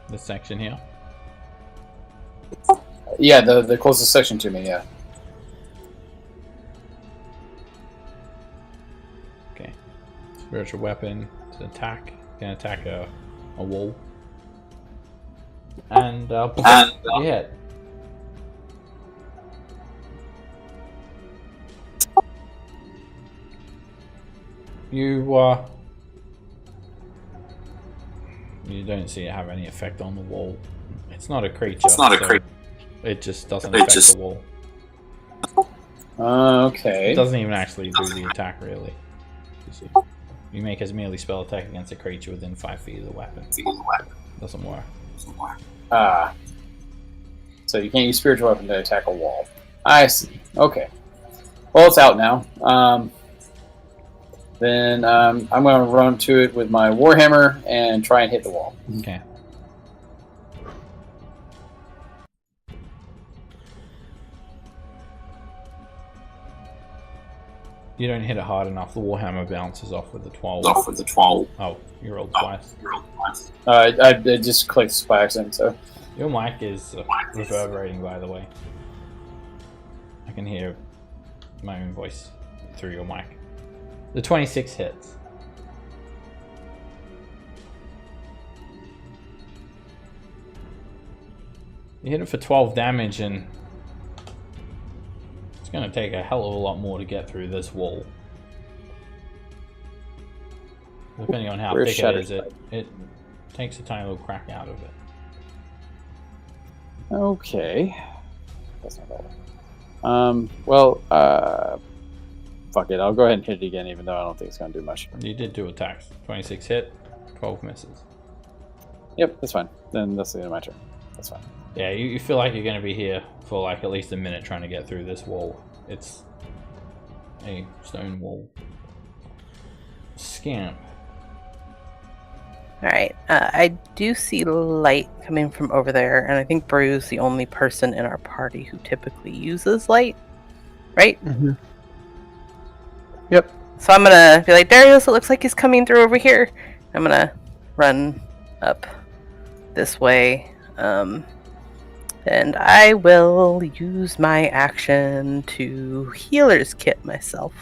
This section here. Yeah, the closest section to me, yeah. Okay. Spiritual weapon to attack. Can attack a wall. And you hit. You don't see it have any effect on the wall. It's not a creature. It's not a creature. It just doesn't affect the wall. Okay. It doesn't even actually do the attack, really. You make a melee spell attack against a creature within 5 feet of the weapon. Doesn't work. So you can't use spiritual weapon to attack a wall. I see. Okay. Well, it's out now. Then I'm going to run to it with my warhammer and try and hit the wall. Okay. You don't hit it hard enough. The warhammer bounces off with the 12. Oh, you rolled twice. I just clicked by accident, so. Your mic is reverberating, by the way. I can hear my own voice through your mic. The 26 hits. You hit it for 12 damage, and it's going to take a hell of a lot more to get through this wall. Depending on how thick it is, it takes a tiny little crack out of it. Okay. That's not bad. Well, fuck it. I'll go ahead and hit it again, even though I don't think it's going to do much. You did 2 attacks. 26 hit, 12 misses. Yep, that's fine. Then that's the end of my turn. That's fine. Yeah, you feel like you're going to be here for like at least a minute trying to get through this wall. It's a stone wall. Scamp. Alright, I do see light coming from over there, and I think Brew's the only person in our party who typically uses light, right? Mm-hmm. Yep. So I'm gonna be like, Darius, it looks like he's coming through over here. I'm gonna run up this way, and I will use my action to healer's kit myself.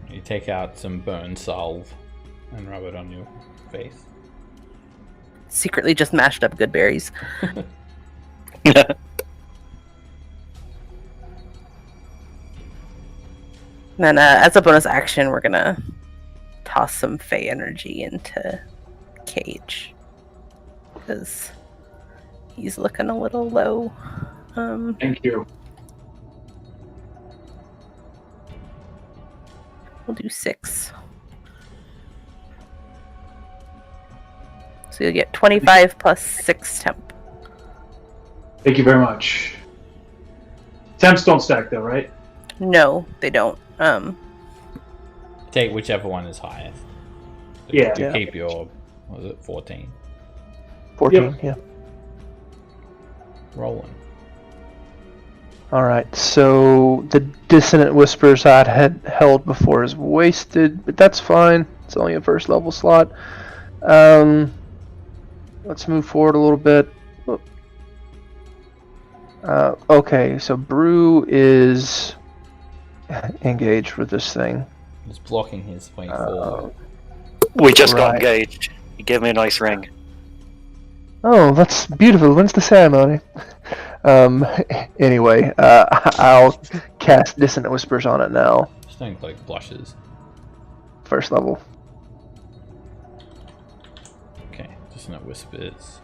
You take out some burn salve and rub it on your face. Secretly just mashed up good berries. Then, as a bonus action, we're gonna toss some Fey energy into Cage, because he's looking a little low. Thank you. We'll do 6. So you'll get 25 plus 6 temp. Thank you very much. Temps don't stack though, right? No, they don't. Take whichever one is highest. So Yeah. You keep your, what was it, 14? 14, Yep. yeah. Rolling. Alright, so the Dissonant Whispers I had held before is wasted, but that's fine. It's only a first level slot. Let's move forward a little bit. Okay, so Brew is engaged with this thing. He's blocking his way forward. We just got Right. engaged. He gave me a nice ring. Oh, that's beautiful. When's the ceremony? Anyway, I'll cast Dissonant Whispers on it now. Stonecloak blushes. First level. Okay, Dissonant Whispers.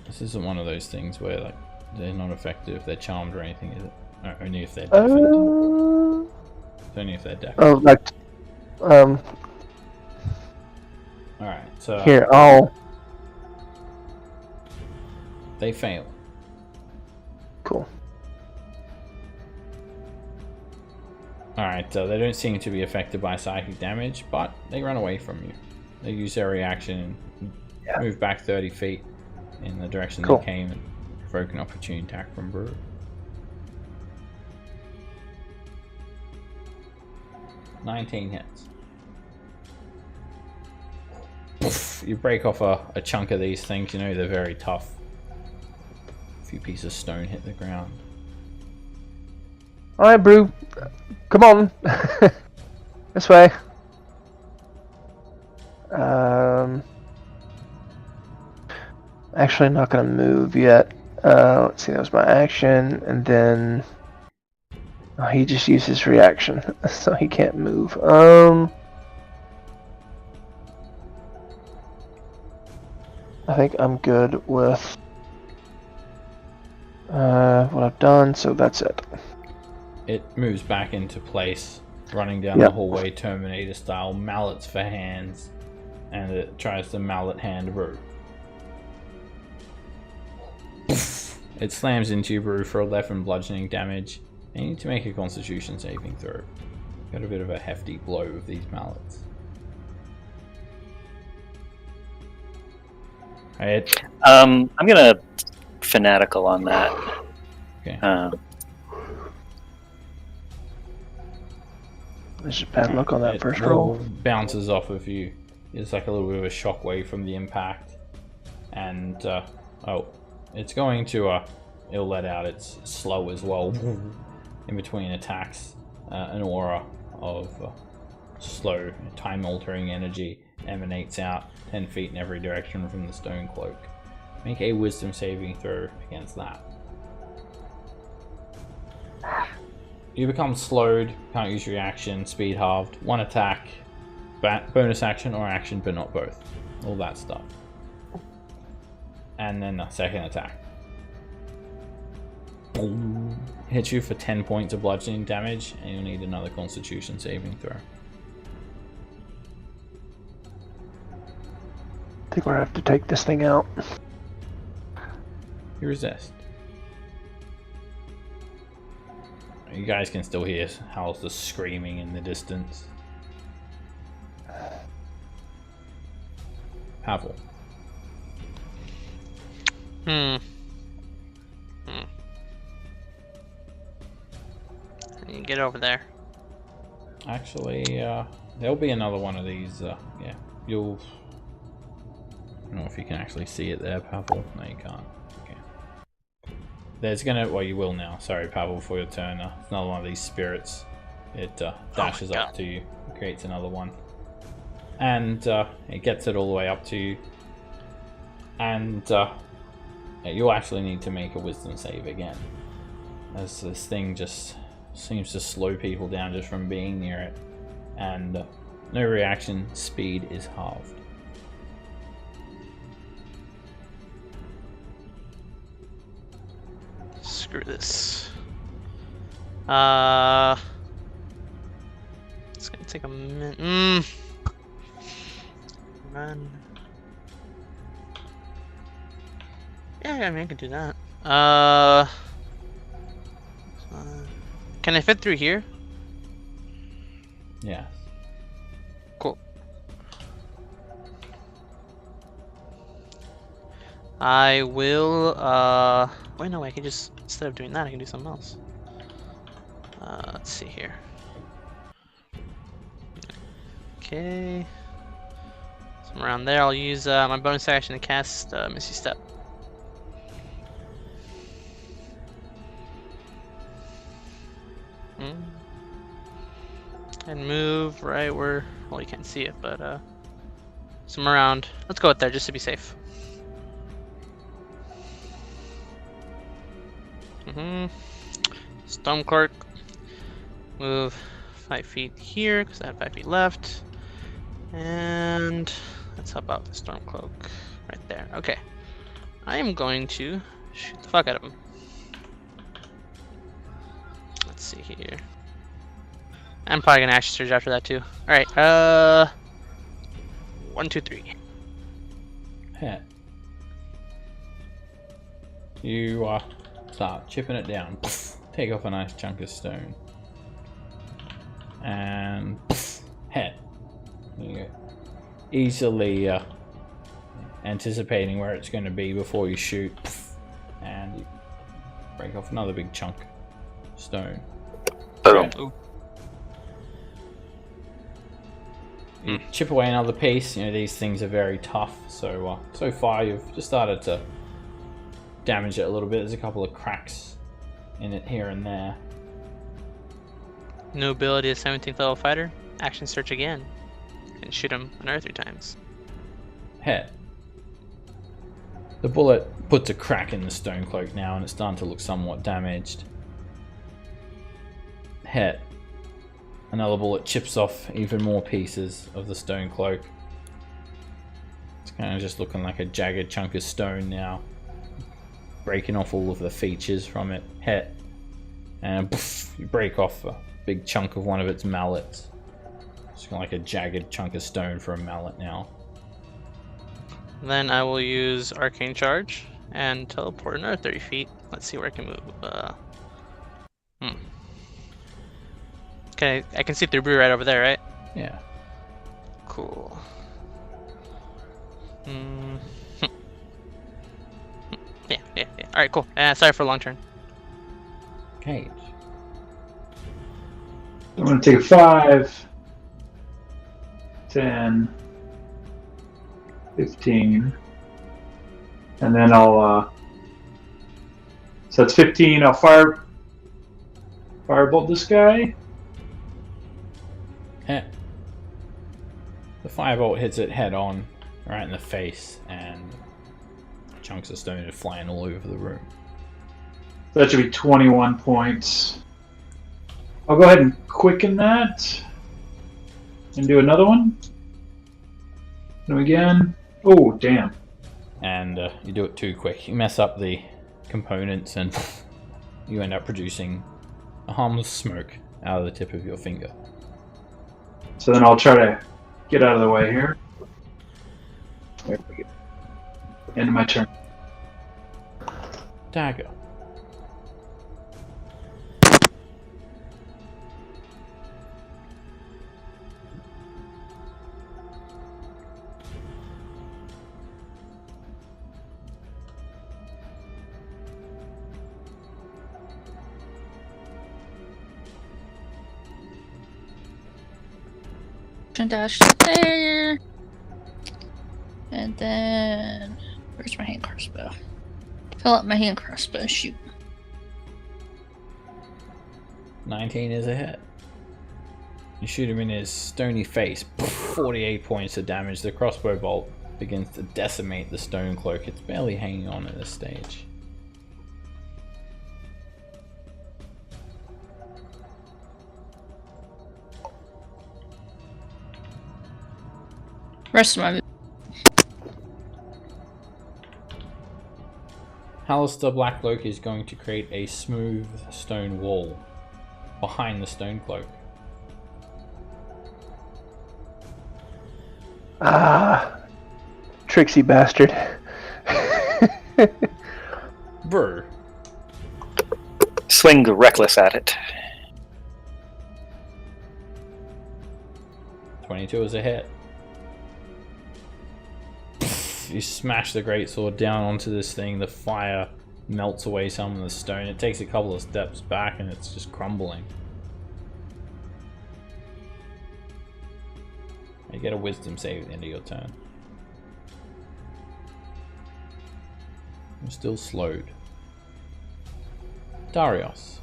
This isn't one of those things where like they're not effective if they're charmed or anything, is it? No, only if they're deafened. It's only if they're deafened. Oh, like, Alright, so here, I'll... they fail. Cool. Alright, they don't seem to be affected by psychic damage, but they run away from you. They use their reaction and move back 30 feet in the direction Cool. they came and provoke an opportune attack from Brew. $19 hits. Poof, you break off a chunk of these things, you know they're very tough. A few pieces of stone hit the ground. Alright, Brew. Come on. This way. Actually, not gonna move yet. Let's see, that was my action, and then... Oh, he just used his reaction, so he can't move. I think I'm good with what I've done, so that's it. It moves back into place, running down the hallway, Terminator style, mallets for hands, and it tries to mallet hand Brew. It slams into you, Brew, for 11 bludgeoning damage. You need to make a Constitution saving throw. Got a bit of a hefty blow with these mallets. Alright. I'm gonna fanatical on that. Okay. There's just bad luck on that It first roll. bounces off of you. It's like a little bit of a shockwave from the impact. And, it's going to, it'll let out its slow as well. In between attacks, an aura of slow, time-altering energy emanates out 10 feet in every direction from the stone cloak. Make a wisdom saving throw against that. You become slowed, can't use your action, speed halved, one attack, bonus action or action, but not both. All that stuff. And then a second attack. Hits you for 10 points of bludgeoning damage, and you'll need another Constitution saving throw. I think we're gonna have to take this thing out. You resist. You guys can still hear Hal's just screaming in the distance. Pavel. You get over there. Actually, there'll be another one of these. Yeah, you'll. I don't know if you can actually see it there, Pavel. No, you can't. Okay. There's gonna. Well, you will now. Sorry, Pavel, for your turn. It's another one of these spirits. It dashes up to you, creates another one, and it gets it all the way up to you. And you'll actually need to make a wisdom save again, as this thing just seems to slow people down just from being near it, and no reaction speed is halved. Screw this. It's gonna take a minute. Run. Yeah, I mean, I can do that. Can I fit through here? Yeah. Cool. I will, wait, no, I can just, instead of doing that, I can do something else. Let's see here. Okay. Somewhere around there, I'll use my bonus action to cast Misty Step. And move right where, well, you can't see it, but somewhere around. Let's go with there just to be safe. Stormcloak. Move 5 feet here because I have 5 feet left. And let's help out the Stormcloak right there. Okay. I am going to shoot the fuck out of him. Let's see here. I'm probably gonna action surge after that too. Alright, 1, 2, 3. Hit. You start chipping it down. Take off a nice chunk of stone. And hit. You go. Easily anticipating where it's going to be before you shoot. And you break off another big chunk of stone. Boom. You chip away another piece. You know, these things are very tough, so so far you've just started to damage it a little bit. There's a couple of cracks in it here and there. New ability of 17th level fighter. Action search again. And shoot him another 3 times. Hit. The bullet puts a crack in the stone cloak now and it's starting to look somewhat damaged. Hit. Another bullet chips off even more pieces of the stone cloak. It's kind of just looking like a jagged chunk of stone now. Breaking off all of the features from it. Hit. And poof, you break off a big chunk of one of its mallets. It's kind of like a jagged chunk of stone for a mallet now. Then I will use Arcane Charge and teleport another 30 feet. Let's see where I can move. Okay, I can see through Brew right over there, right? Yeah. Cool. Yeah. Alright, cool. Sorry for a long turn. Cage. I'm going to take 5, 10, 15, and then I'll, so that's 15, I'll firebolt this guy. Hit. The firebolt hits it head on, right in the face, and chunks of stone are flying all over the room. So that should be 21 points. I'll go ahead and quicken that and do another one. Do again. Oh, damn. And you do it too quick. You mess up the components and you end up producing a harmless smoke out of the tip of your finger. So then I'll try to get out of the way here. There we go. End of my turn. Dagger. Dash there. And then where's my hand crossbow? Fill up my hand crossbow, shoot. 19 is a hit. You shoot him in his stony face. 48 points of damage. The crossbow bolt begins to decimate the stone cloak. It's barely hanging on at this stage. Rest of my Halaster Blackcloak is going to create a smooth stone wall behind the stone cloak. Tricksy bastard. Brew. Swing the reckless at it. 22 is a hit. You smash the greatsword down onto this thing. The fire melts away some of the stone. It takes a couple of steps back and it's just crumbling. You get a wisdom save at the end of your turn. I'm still slowed. Darius.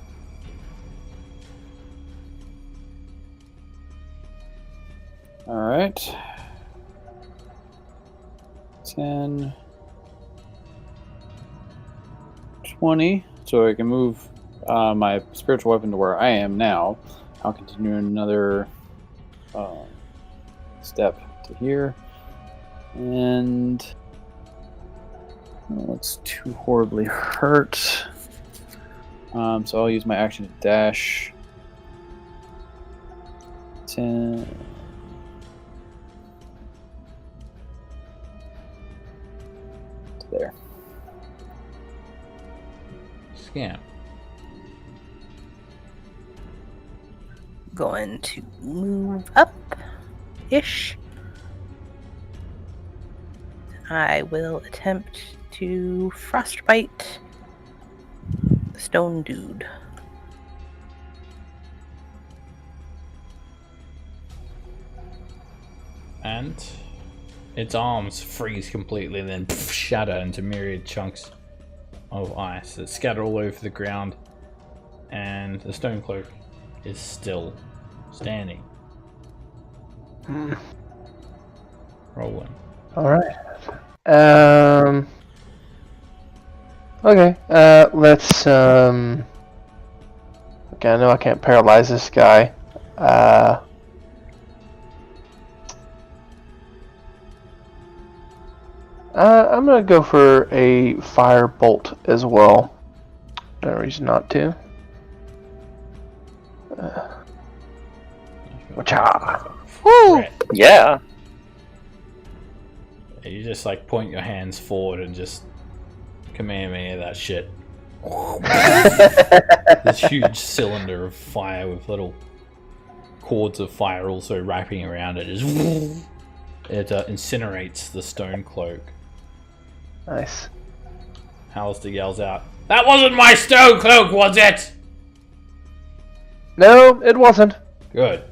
Alright. 10, 20. So I can move my spiritual weapon to where I am now. I'll continue another step to here. And that looks too horribly hurt. So I'll use my action to dash. 10. There. Scam. Going to move up ish. I will attempt to frostbite the stone dude. And its arms freeze completely and then shatter into myriad chunks of ice that scatter all over the ground, and the stone cloak is still standing. Rolling. Alright. Okay, let's, okay, I know I can't paralyze this guy. I'm gonna go for a fire bolt as well. No reason not to. Wacha! Woo! Yeah. You just like point your hands forward and just command me that shit. This huge cylinder of fire with little cords of fire also wrapping around it. It incinerates the stone cloak. Nice. Hallister yells out, "That wasn't my stone cloak, was it?" No, it wasn't. Good.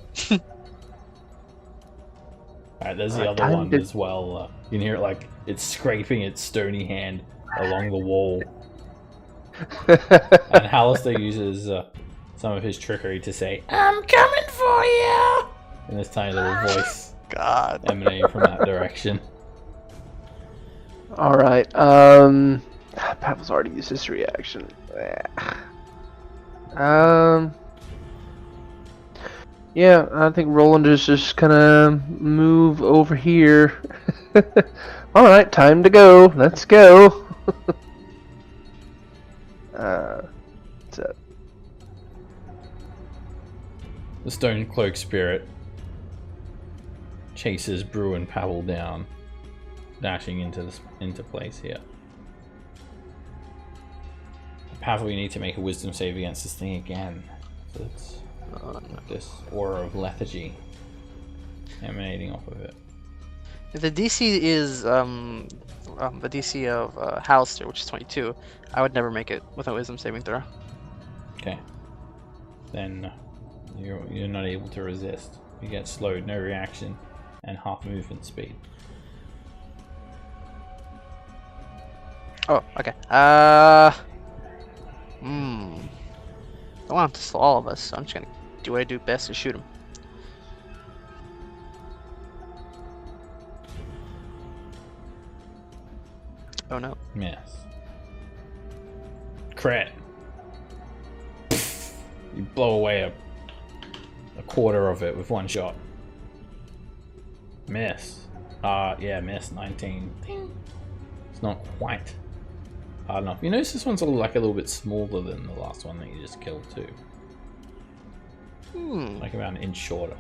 Alright, there's the other one as well. You can hear it like it's scraping its stony hand along the wall. And Hallister uses some of his trickery to say, "I'm coming for you!" in this tiny little voice. God. Emanating from that direction. Alright, Pavel's already used his reaction. Yeah, I think Roland is just gonna move over here. Alright, time to go. Let's go. What's that? The stone cloak spirit chases Brew and Pavel down, dashing into place here. Pavel, you need to make a wisdom save against this thing again. So it's this aura of lethargy emanating off of it. If the DC is the DC of Hallister, which is 22, I would never make it with a wisdom saving throw. Okay. Then you're not able to resist. You get slowed, no reaction, and half movement speed. Oh, okay. I want him to slow all of us, so I'm just gonna do what I do best to shoot him. Oh no. Yes. Crit. You blow away a quarter of it with one shot. Miss. Yeah, miss. 19. It's not quite hard enough. You notice this one's like a little bit smaller than the last one that you just killed too. Like about an inch shorter.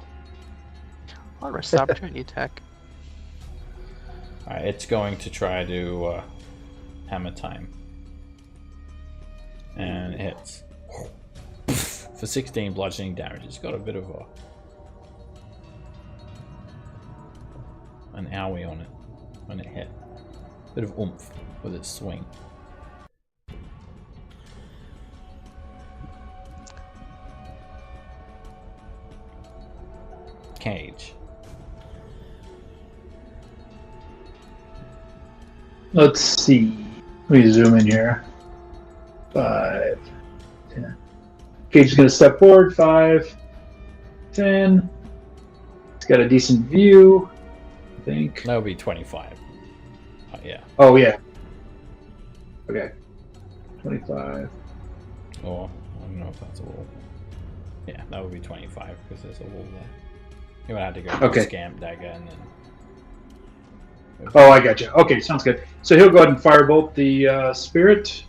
I'll rest the opportunity attack. Alright, it's going to try to hammer time. And it hits. For 16 bludgeoning damage. It's got a bit of an owie on it when it hit. Bit of oomph with its swing. Cage. Let's see. Let me zoom in here. 5, 10. Cage is going to step forward. 5, 10. It's got a decent view, I think. That would be 25. Yeah. Oh, yeah. Okay. 25. Or, I don't know if that's a wall. Yeah, that would be 25 because there's a wall there. You would have to go for Okay. Scamp Dagger and then... Oh, I got you. Okay, sounds good. So he'll go ahead and firebolt the spirit.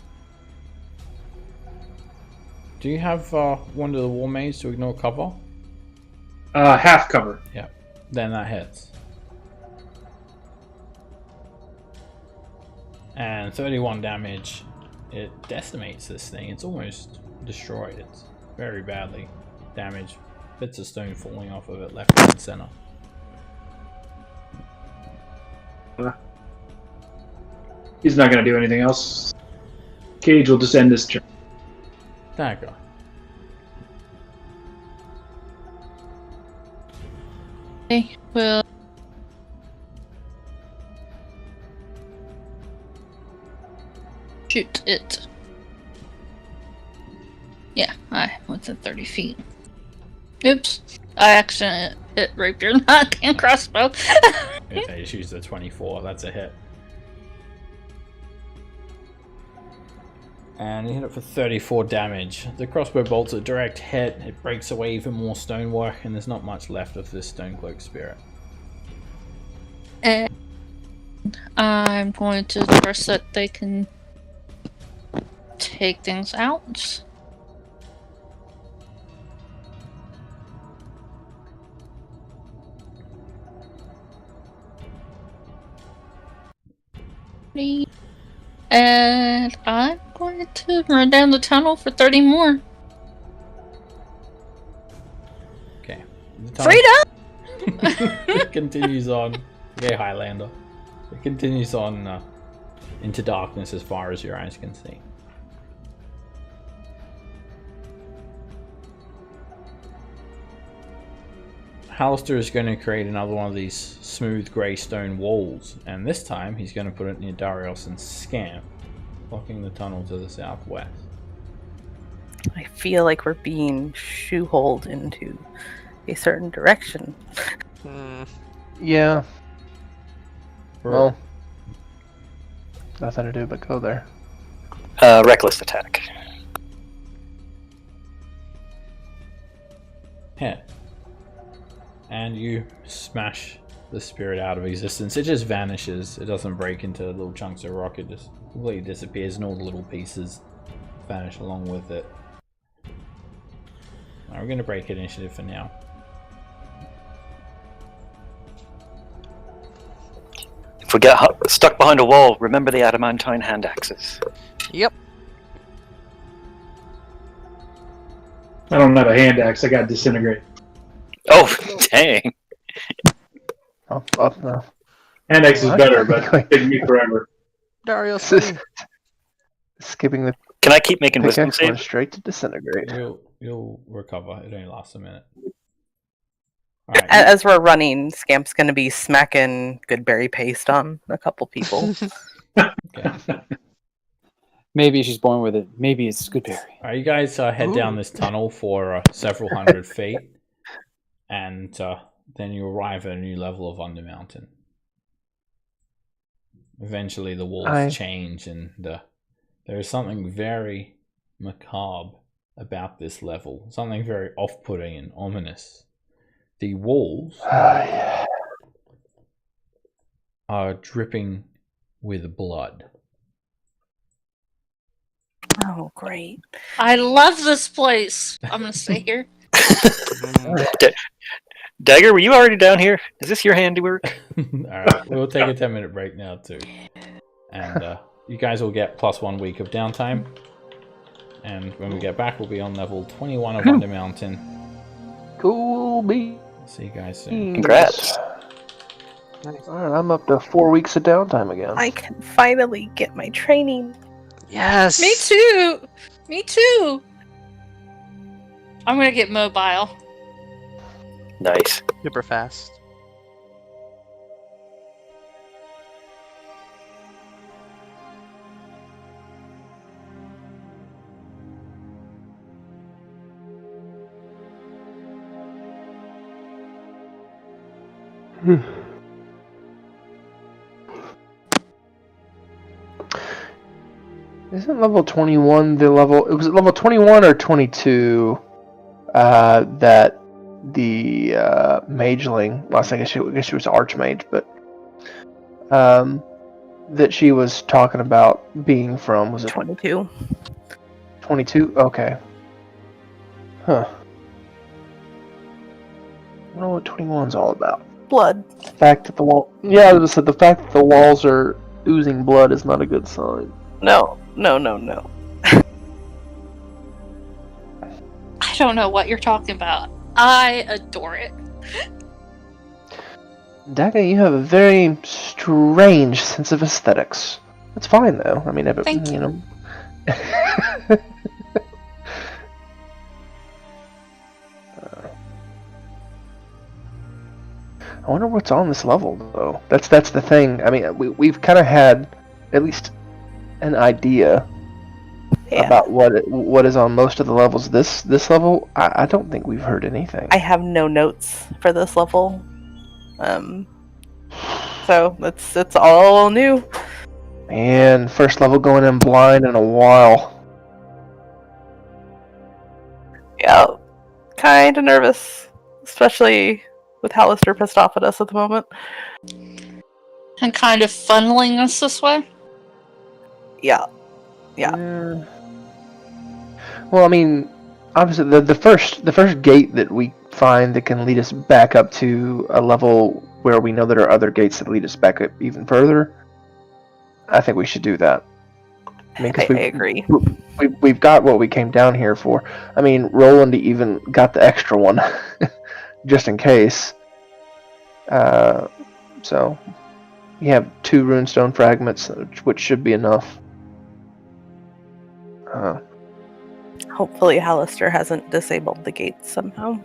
Do you have Wonder the War Mage to ignore cover? Half cover. Yeah. Then that hits. And 31 damage. It decimates this thing. It's almost destroyed. It's very badly damaged. Bits of stone falling off of it left and center. He's not going to do anything else. Cage will just end this turn. Dagger. Okay, well. Shoot it. Yeah, I went to 30 feet. Oops. I accidentally hit rapier, not and crossbow. Okay, just use the 24. That's a hit. And you hit it for 34 damage. The crossbow bolt's a direct hit. It breaks away even more stonework, and there's not much left of this Stonecloak spirit. And I'm going to trust that they can take things out. And I'm going to run down the tunnel for 30 more. Okay. Freedom! It continues on. Okay, Highlander. It continues on into darkness as far as your eyes can see. Halaster is going to create another one of these smooth grey stone walls, and this time he's going to put it near Darius and Scamp, blocking the tunnel to the southwest. I feel like we're being shoeholed into a certain direction. Yeah. Well, nothing to do but go there. Reckless attack. Hit. And you smash the spirit out of existence. It just vanishes. It doesn't break into little chunks of rock. It just completely disappears, and all the little pieces vanish along with it. Alright, we're going to break initiative for now. If we get stuck behind a wall, remember the adamantine hand axes. Yep. I don't have a hand axe. I got disintegrate. Oh, dang. Up now. Hand axe is better, but it took me forever. Darius, Skipping the Can I keep making wisdom pickaxe, going saves? straight to disintegrate. You'll recover. It only lasts a minute. Alright. As we're running, Scamp's going to be smacking good berry paste on a couple people. Okay. Maybe she's born with it. Maybe it's Goodberry. Alright, you guys head down this tunnel for several hundred feet, and then you arrive at a new level of Undermountain. Eventually the walls change, and there is something very macabre about this level. Something very off-putting and ominous. The walls are dripping with blood. Oh, great. I love this place. I'm going to stay here. Dagger, were you already down here? Is this your handiwork? Alright, we'll take a 10-minute break now too. And you guys will get +1 week of downtime. and when we get back, we'll be on level 21 of Undermountain. Cool beans. See you guys soon. Congrats. Nice. All right, I'm up to 4 weeks of downtime again. I can finally get my training. Yes. Me too. Me too. I'm gonna get mobile. Nice. Super fast. Isn't level 21 the level? It was level 21 or 22 that the mageling. Well, I guess she was archmage, but that she was talking about being from. Was it 22. 22? Okay. Huh. I don't know what 21's all about. Blood. The fact that the wall. Yeah, I said the fact that the walls are oozing blood is not a good sign. No. I don't know what you're talking about. I adore it. Dagger, you have a very strange sense of aesthetics. It's fine though. I mean, Thank you know. I wonder what's on this level though. That's the thing. I mean, we've kind of had at least an idea about what is on most of the levels. This level, I don't think we've heard anything. I have no notes for this level. So it's all new. And first level going in blind in a while. Yeah, kind of nervous, especially with Hallister pissed off at us at the moment. And kind of funneling us this way. Yeah. Well, I mean, obviously the first gate that we find that can lead us back up to a level where we know there are other gates that lead us back up even further. I think we should do that. I mean, I agree. We've got what we came down here for. I mean, Roland even got the extra one, just in case. So, you have 2 runestone fragments, which should be enough. Hopefully Hallister hasn't disabled the gates somehow.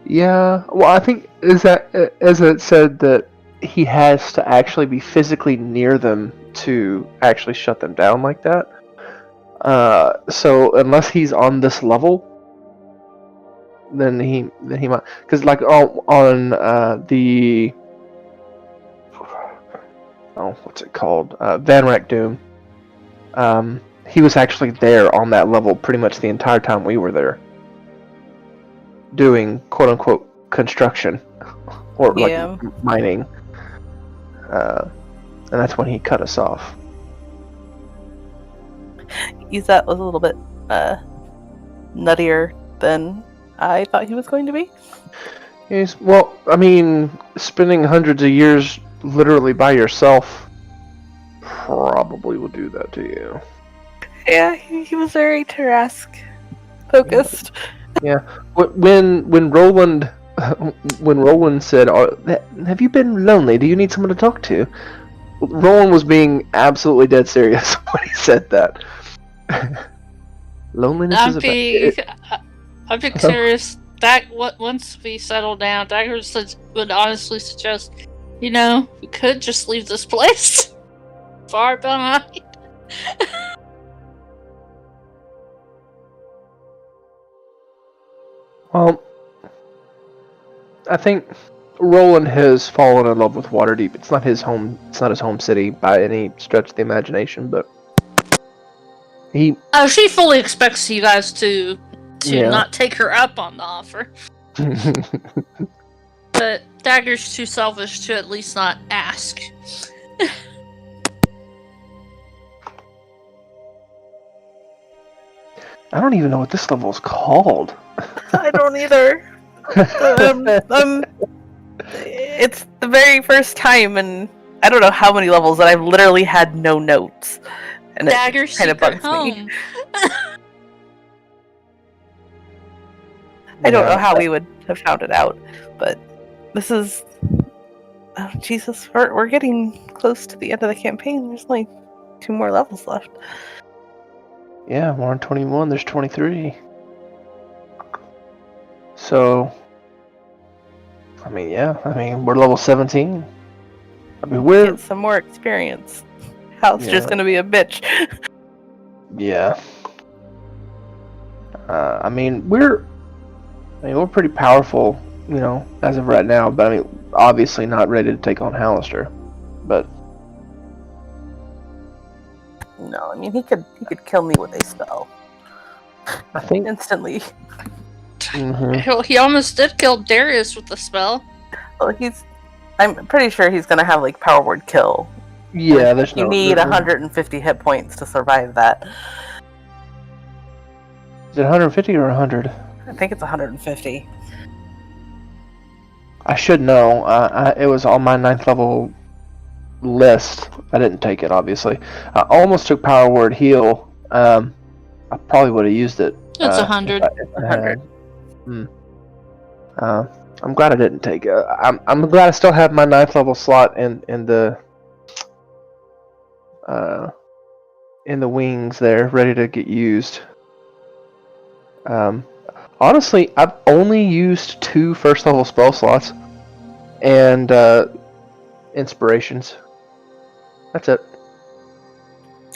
Yeah, well, I think Ezzat said that he has to actually be physically near them to actually shut them down like that. So unless he's on this level, then he might, because like on the what's it called, Van Rack Doom, he was actually there on that level pretty much the entire time we were there, doing quote unquote construction or like mining, and that's when he cut us off. Ezzat was a little bit nuttier than I thought he was going to be. Yes, well, I mean, spending hundreds of years literally by yourself probably will do that to you. Yeah, he was very Tarask focused. Yeah. When Roland said, "Have you been lonely? Do you need someone to talk to?" Roland was being absolutely dead serious when he said that. Loneliness is I'm being serious. Once we settle down, Dagger would honestly suggest, we could just leave this place far behind. Well, I think Roland has fallen in love with Waterdeep. It's not his home. It's not his home city by any stretch of the imagination, but he. Oh, she fully expects you guys to not take her up on the offer. But Dagger's too selfish to at least not ask. I don't even know what this level is called. I don't either. It's the very first time, and I don't know how many levels that I've literally had no notes, and Dagger's it kind of bugs home. me. I don't know how we would have found it out, but this is... Oh, Jesus, we're getting close to the end of the campaign. There's only 2 more levels left. Yeah, we're on 21. There's 23. So, I mean, we're level 17. I mean, Get some more experience. Hal's just gonna be a bitch. Yeah. I mean, we're pretty powerful, as of right now. But I mean, obviously not ready to take on Hallister. But no, I mean he could kill me with a spell. I think instantly. Mm-hmm. He almost did kill Darius with the spell. Well, I'm pretty sure he's gonna have like power word kill. Yeah, you need 150 hit points to survive that. Is it 150 or 100? I think it's 150. I should know. It was on my 9th level list. I didn't take it, obviously. I almost took power word heal. I probably would have used it. It's 100. 100. I'm glad I didn't take it. I'm glad I still have my 9th level slot in the wings there, ready to get used. Honestly, I've only used 2 1st level spell slots and inspirations. That's it.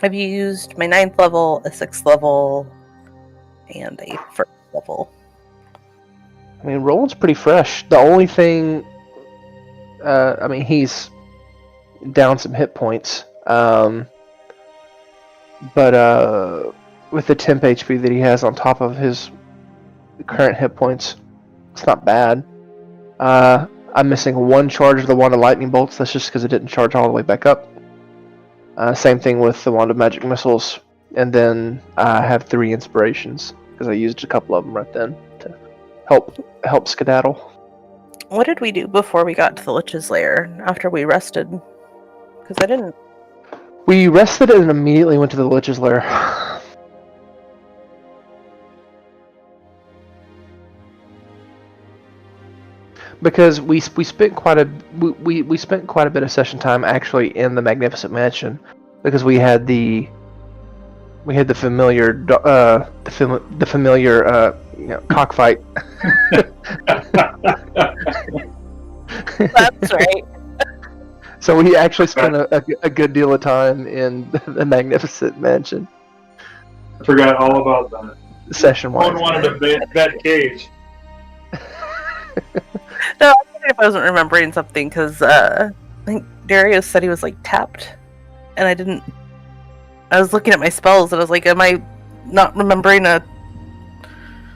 I've used my 9th level, a 6th level, and a 1st level. I mean, Roland's pretty fresh. The only thing, he's down some hit points. But with the temp HP that he has on top of his current hit points, it's not bad. I'm missing 1 charge of the Wand of Lightning Bolts. That's just because it didn't charge all the way back up. Same thing with the Wand of Magic Missiles. And then I have 3 inspirations, because I used a couple of them right then to help skedaddle. What did we do before we got to the Lich's Lair, after we rested? Because I didn't... We rested and immediately went to the Lich's Lair. Because we spent quite a bit of session time actually in the Magnificent Mansion, because we had the familiar cockfight. That's right. So we actually spent a good deal of time in the Magnificent Mansion. I forgot all about that. Session-wise. One wanted to bet Cage. No, I wondered if I wasn't remembering something, because I think Darius said he was like tapped, and I was looking at my spells and I was like, am I not remembering a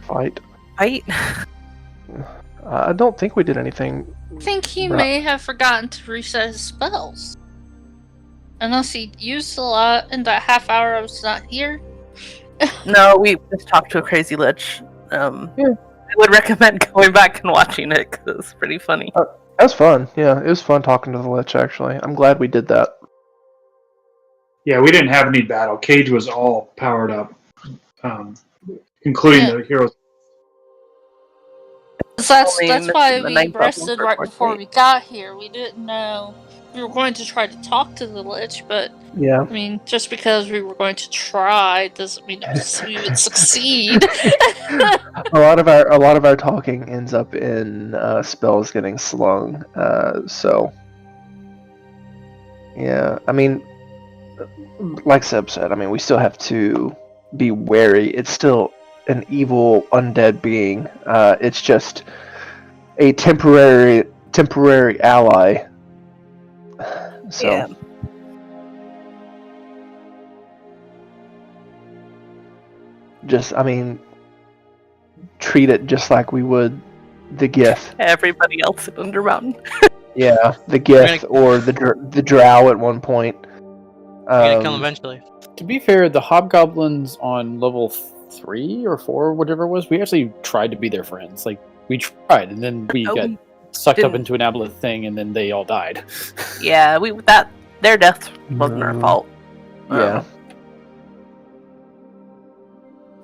fight? I don't think we did anything. I think he may have forgotten to reset his spells. Unless he used a lot in that half hour I was not here. No, we just talked to a crazy lich. I would recommend going back and watching it, because it's pretty funny. That was fun. Yeah, it was fun talking to the lich, actually. I'm glad we did that. Yeah, we didn't have any battle. Cage was all powered up, including the heroes. That's why we rested right before we got here. We didn't know we were going to try to talk to the lich, but yeah, I mean, just because we were going to try doesn't mean we would succeed. a lot of our talking ends up in spells getting slung. So yeah, I mean, like Seb said, I mean, we still have to be wary. It's still an evil undead being. It's just a temporary ally. So. Yeah. Just, I mean, treat it just like we would the Gith. Everybody else at Undermountain. Yeah, the Gith or the Drow at one point. We're gonna kill him eventually. To be fair, the hobgoblins on level 3 or 4, whatever it was, we actually tried to be their friends. Like, we tried, and then we got sucked up into an aboleth thing, and then they all died. Yeah, their death wasn't our fault. Yeah.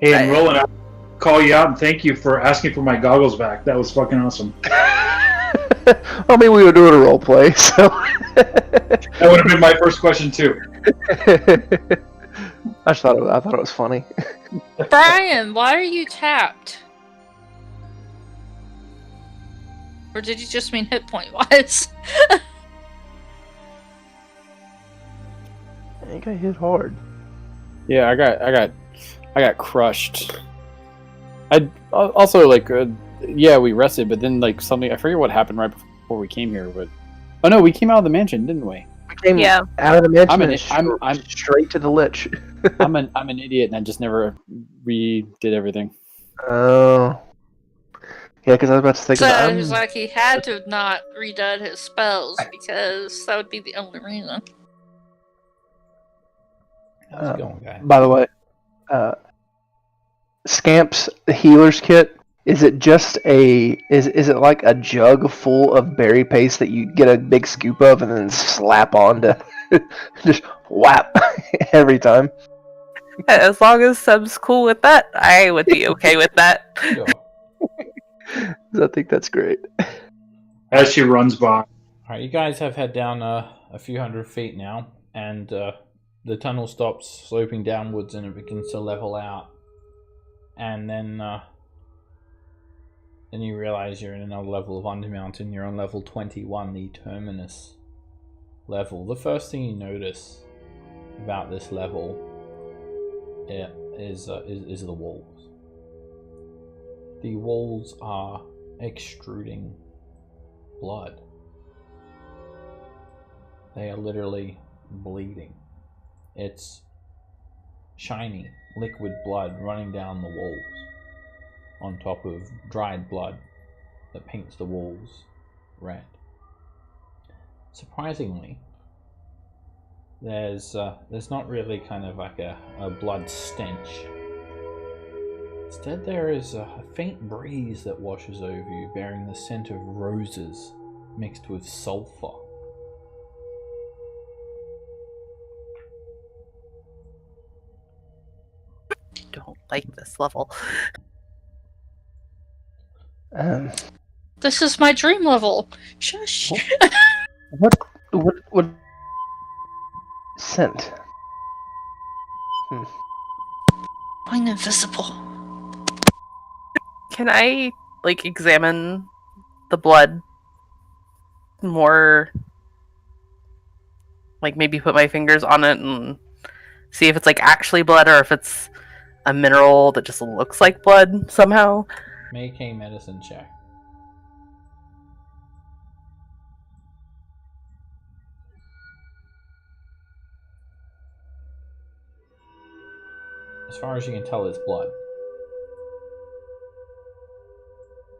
Hey, and call you out and thank you for asking for my goggles back. That was fucking awesome. I mean, we were doing a role play, so. That would have been my first question too. I thought it was funny. Brian, why are you tapped? Or did you just mean hit point wise? You got hit hard. Yeah, I got crushed. I also like, yeah, we rested, but then like something, I forget what happened right before we came here, but oh no, we came out of the mansion, didn't we? We came out of the mansion. I'm straight to the lich. I'm an idiot, and I just never redid everything. Oh. Yeah, because I was about to think So it was like he had to have not redone his spells because that would be the only reason. How's it going, guys? By the way, Scamp's healer's kit, is it just is it like a jug full of berry paste that you get a big scoop of and then slap on to just whap every time? As long as Seb's cool with that, I would be okay with that. Sure. I think that's great. As she runs by. Alright, you guys have head down a few hundred feet now, and the tunnel stops sloping downwards and it begins to level out. And then you realize you're in another level of Undermountain. You're on level 21, the Terminus level. The first thing you notice about this level is the walls. The walls are extruding blood. They are literally bleeding. It's shiny, liquid blood running down the walls on top of dried blood that paints the walls red. Surprisingly, there's not really kind of like a blood stench. Instead, there is a faint breeze that washes over you, bearing the scent of roses mixed with sulfur. I don't like this level. This is my dream level. Shush. What scent? I'm invisible. Can I, like, examine the blood more? Like, maybe put my fingers on it and see if it's, like, actually blood or if it's a mineral that just looks like blood somehow? Make a medicine check. As far as you can tell, it's blood.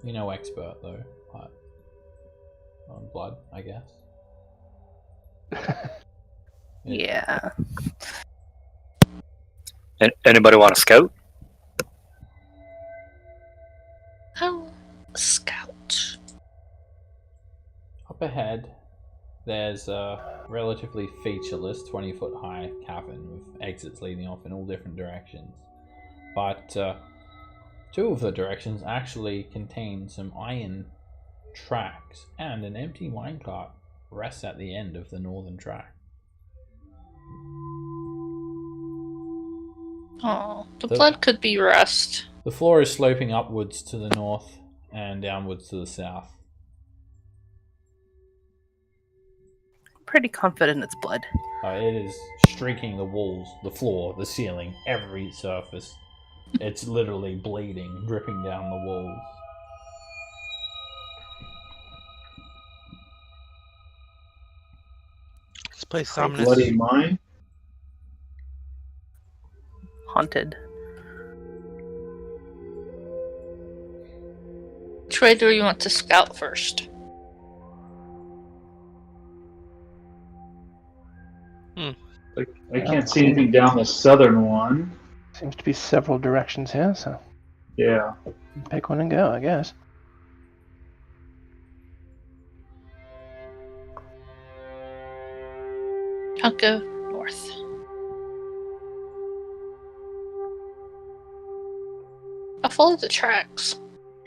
You're no expert, though, but on blood, I guess. Yeah. Anybody want to scout? Oh, scout. Up ahead, there's a relatively featureless 20-foot high cavern with exits leading off in all different directions. But two of the directions actually contain some iron tracks, and an empty minecart rests at the end of the northern track. Oh, the blood could be rust. The floor is sloping upwards to the north and downwards to the south. Pretty confident it's blood. It is streaking the walls, the floor, the ceiling, every surface. It's literally bleeding, dripping down the walls. This place is ominous. Bloody mine. Haunted. Which way do you want to scout first? I can't see anything down the southern one. Seems to be several directions here, so Yeah. pick one and go, I guess. I'll go north. follow the tracks.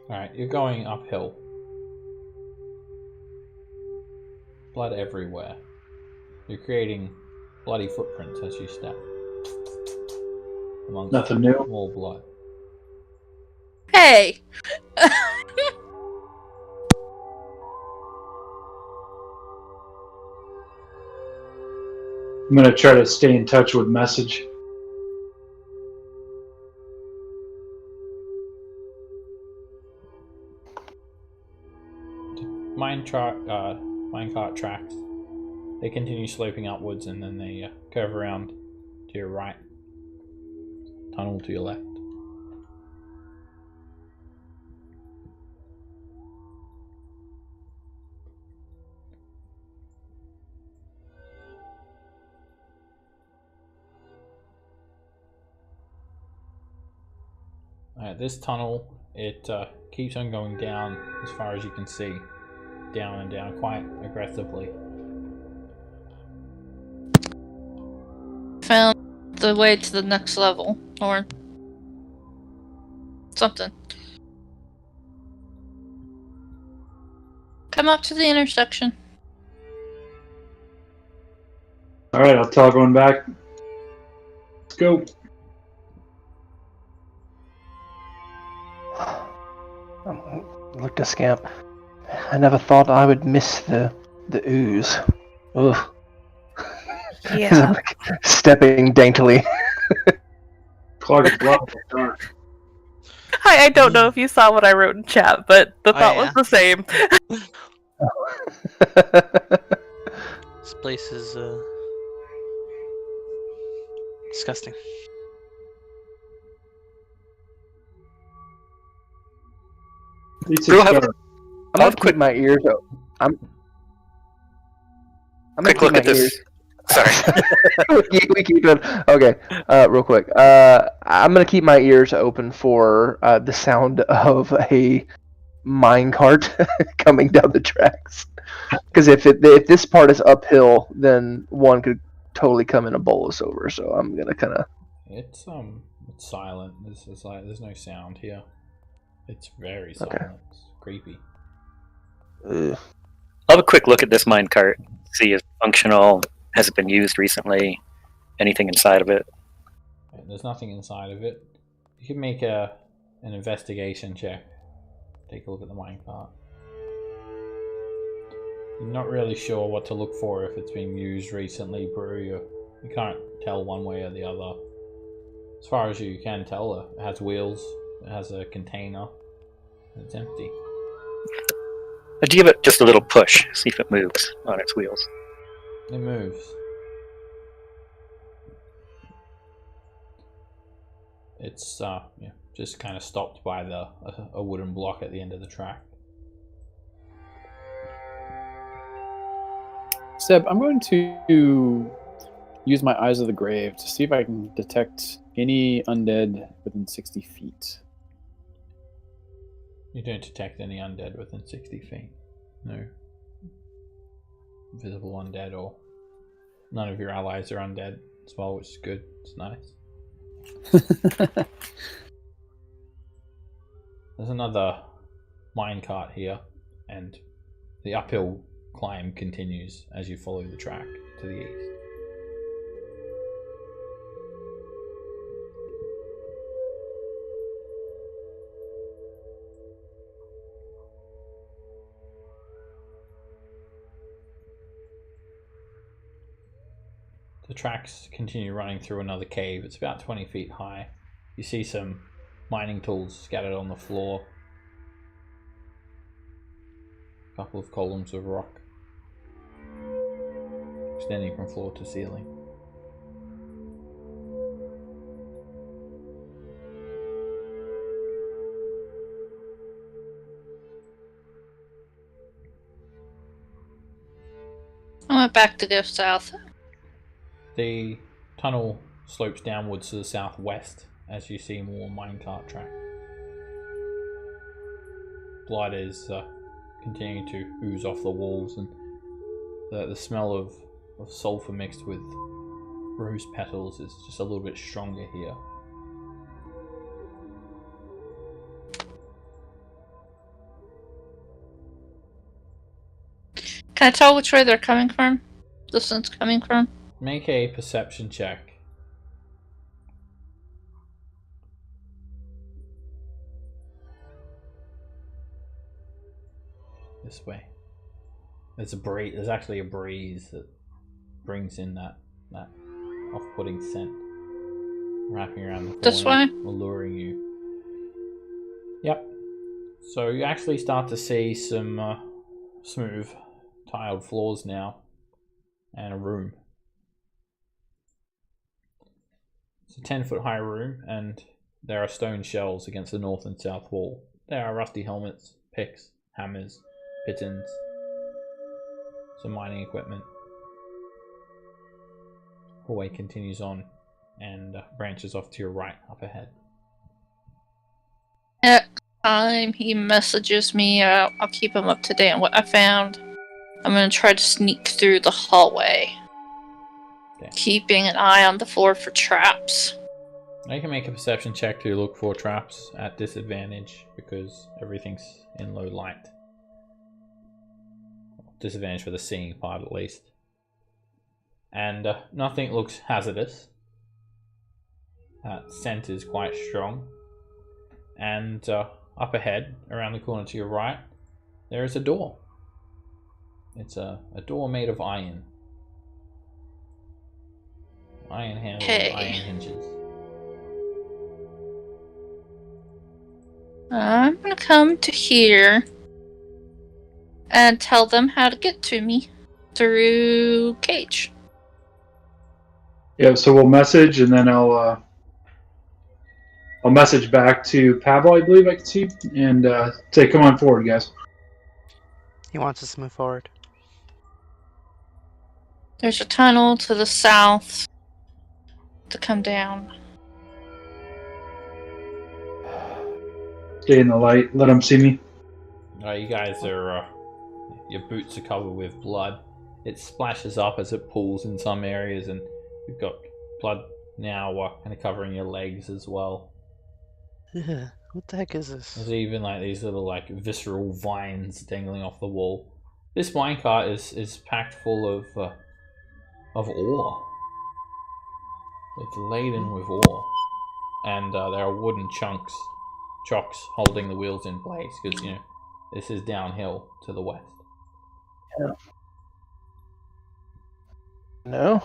Alright, you're going uphill. Blood everywhere. You're creating bloody footprints as you step. Amongst Nothing new. more blood. Hey! I'm gonna try to stay in touch with message. Minecart tracks. They continue sloping upwards and then they curve around to your right. Tunnel to your left. This tunnel, it keeps on going down as far as you can see. Down and down quite aggressively. Found the way to the next level, or something. Come up to the intersection. Alright, I'll tell everyone back. Let's go. Look, scamp. I never thought I would miss the ooze. Ugh. Yeah. Stepping daintily. Clark blood in the dark. I don't know if you saw what I wrote in chat, but the thought was the same. This place is disgusting. I'm gonna keep my ears open. I'm gonna Quick look at this. Sorry. we keep it. Okay, real quick. I'm gonna keep my ears open for the sound of a minecart coming down the tracks. Because if this part is uphill, then one could totally come in a bolus over. So I'm gonna kind of. It's silent. There's no sound here. It's very silent. Okay. It's creepy. Ugh. I'll have a quick look at this minecart. See if it's functional. Has it been used recently? Anything inside of it? There's nothing inside of it. You can make an investigation check. Take a look at the minecart. You're not really sure what to look for if it's been used recently, Brew. You can't tell one way or the other. As far as you can tell, it has wheels, it has a container, and it's empty. But give it just a little push, see if it moves on its wheels. It moves. It's just kind of stopped by a wooden block at the end of the track. Seb, I'm going to use my Eyes of the Grave to see if I can detect any undead within 60 feet. You don't detect any undead within 60 feet. No. Visible undead, or none of your allies are undead as well, which is good. It's nice. There's another minecart here, and the uphill climb continues as you follow the track to the east. The tracks continue running through another cave. It's about 20 feet high. You see some mining tools scattered on the floor. A couple of columns of rock extending from floor to ceiling. I went back to go south. The tunnel slopes downwards to the southwest as you see more minecart track. Blood is continuing to ooze off the walls, and the smell of sulfur mixed with rose petals is just a little bit stronger here. Can I tell which way they're coming from? This one's coming from? Make a perception check. This way. There's a breeze. There's actually a breeze that brings in that off-putting scent, wrapping around the corner, this way, alluring you. Yep. So you actually start to see some smooth tiled floors now, and a room. It's a 10-foot high room, and there are stone shelves against the north and south wall. There are rusty helmets, picks, hammers, pitons, some mining equipment. Hallway continues on and branches off to your right, up ahead. Next time he messages me, I'll keep him up to date on what I found. I'm gonna try to sneak through the hallway, keeping an eye on the floor for traps. I can make a perception check to look for traps at disadvantage because everything's in low light. Disadvantage for the seeing part at least. And nothing looks hazardous. That scent is quite strong. And up ahead, around the corner to your right, there is a door. It's a door made of iron. Iron handles, iron hinges. I'm gonna come to here and tell them how to get to me through Cage. Yeah, so we'll message, and then I'll message back to Pavel, I believe I can see, and say, come on forward, guys. He wants us to move forward. There's a tunnel to the south to come down. Stay in the light. Let them see me. You guys are... your boots are covered with blood. It splashes up as it pulls in some areas, and you've got blood now kind of covering your legs as well. Yeah, what the heck is this? There's even like these little like visceral vines dangling off the wall. This minecart is packed full of ore. It's laden with ore, and there are wooden chocks holding the wheels in place because this is downhill to the west. Yeah. No.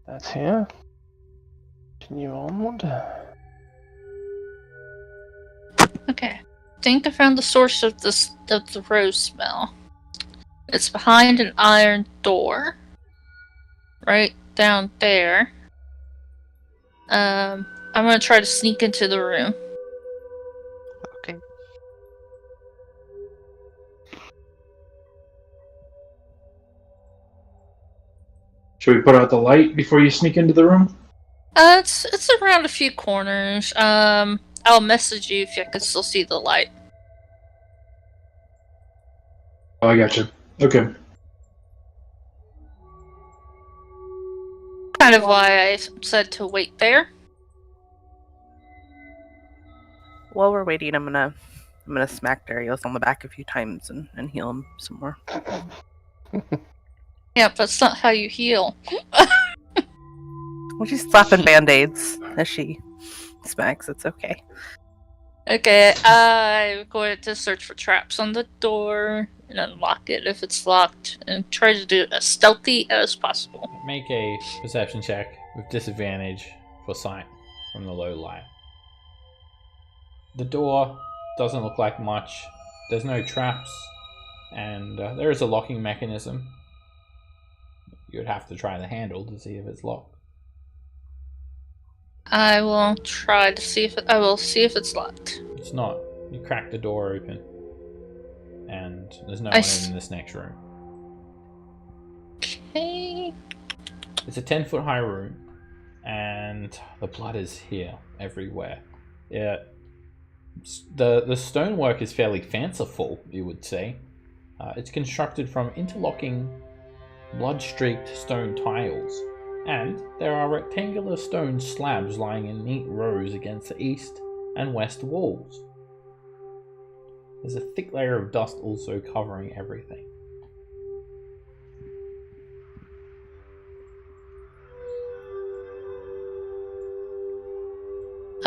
That's here. Continue onward. Okay. I think I found the source of the rose smell. It's behind an iron door. Right down there. I'm gonna try to sneak into the room. Okay. Should we put out the light before you sneak into the room? It's around a few corners. I'll message you if I can still see the light. Oh, I gotcha. Okay. Kind of why I said to wait there. While we're waiting, I'm gonna smack Darius on the back a few times and heal him some more. Yeah, but that's not how you heal. Well, she's slapping band-aids as she smacks. It's okay. Okay, I'm going to search for traps on the door and unlock it if it's locked and try to do it as stealthy as possible. Make a perception check with disadvantage for sight from the low light. The door doesn't look like much. There's no traps, and there is a locking mechanism. You'd have to try the handle to see if it's locked. I will try to see if see if it's locked. It's not. You crack the door open, and there's no one in this next room. Okay. It's a 10-foot high room, and the blood is here everywhere. Yeah. The stonework is fairly fanciful, you would say. It's constructed from interlocking blood-streaked stone tiles, and there are rectangular stone slabs lying in neat rows against the east and west walls. There's a thick layer of dust also covering everything.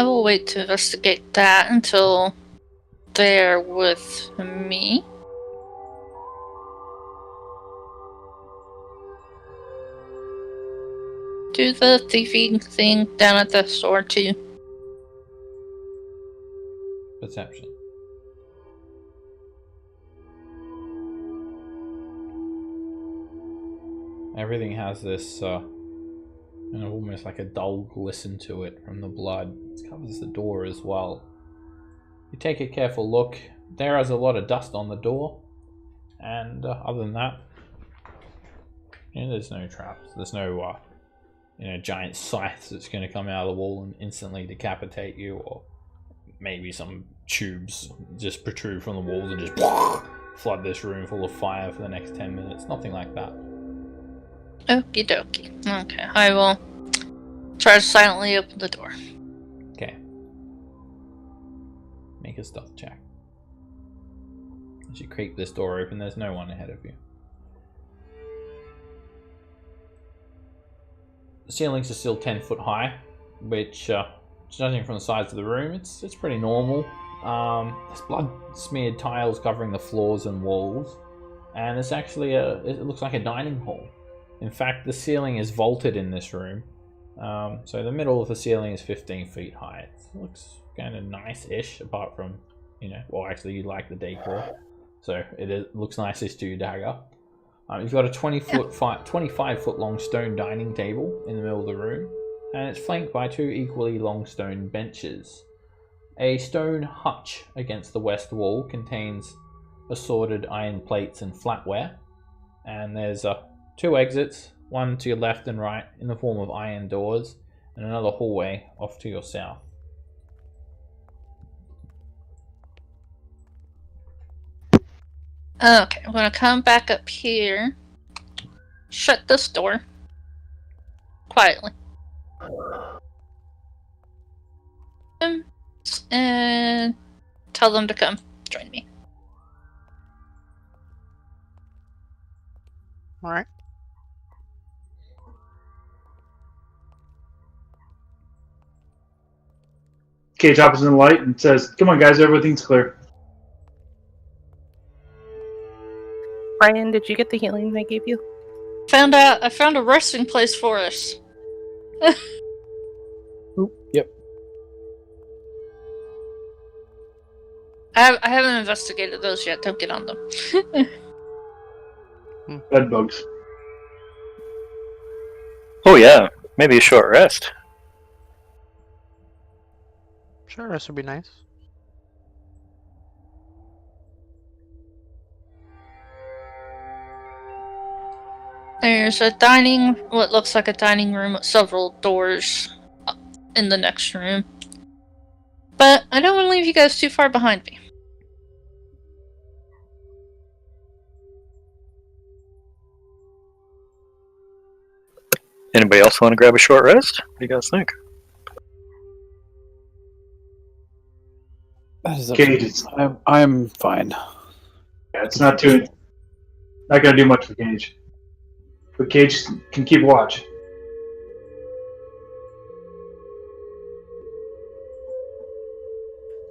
I will wait to investigate that until they're with me. Do the thieving thing down at the store too. Perception. Everything has this almost like a dull glisten to it from the blood. It covers the door as well. You take a careful look. There is a lot of dust on the door, and other than that, there's no traps. There's no giant scythe that's going to come out of the wall and instantly decapitate you, or maybe some tubes just protrude from the walls and just flood this room full of fire for the next 10 minutes. Nothing like that. Okie dokie. Okay, I will try to silently open the door. Okay. Make a stealth check. As you creep this door open, there's no one ahead of you. The ceilings are still 10 foot high, which, judging from the size of the room, it's pretty normal. There's blood-smeared tiles covering the floors and walls, and there's actually it looks like a dining hall. In fact, the ceiling is vaulted in this room, so the middle of the ceiling is 15 feet high. It looks kind of nice-ish, apart from, well, actually, you like the decor, so it looks nice-ish to you, Dagger. You've got a 25-foot long stone dining table in the middle of the room, and it's flanked by two equally long stone benches. A stone hutch against the west wall contains assorted iron plates and flatware, and there's two exits, one to your left and right in the form of iron doors, and another hallway off to your south. Okay, I'm gonna come back up here, shut this door quietly, and tell them to come join me. Alright. Cage hops in the light and says, "Come on, guys, everything's clear." Brian, did you get the healing I gave you? I found a resting place for us. Yep. I haven't investigated those yet. Don't get on them. Bed bugs. Oh yeah, maybe a short rest. Sure, this would be nice. There's what looks like a dining room with several doors in the next room. But I don't want to leave you guys too far behind me. Anybody else want to grab a short rest? What do you guys think? Cage, I'm fine. yeah, it's not gonna do much for Cage. But Cage can keep watch.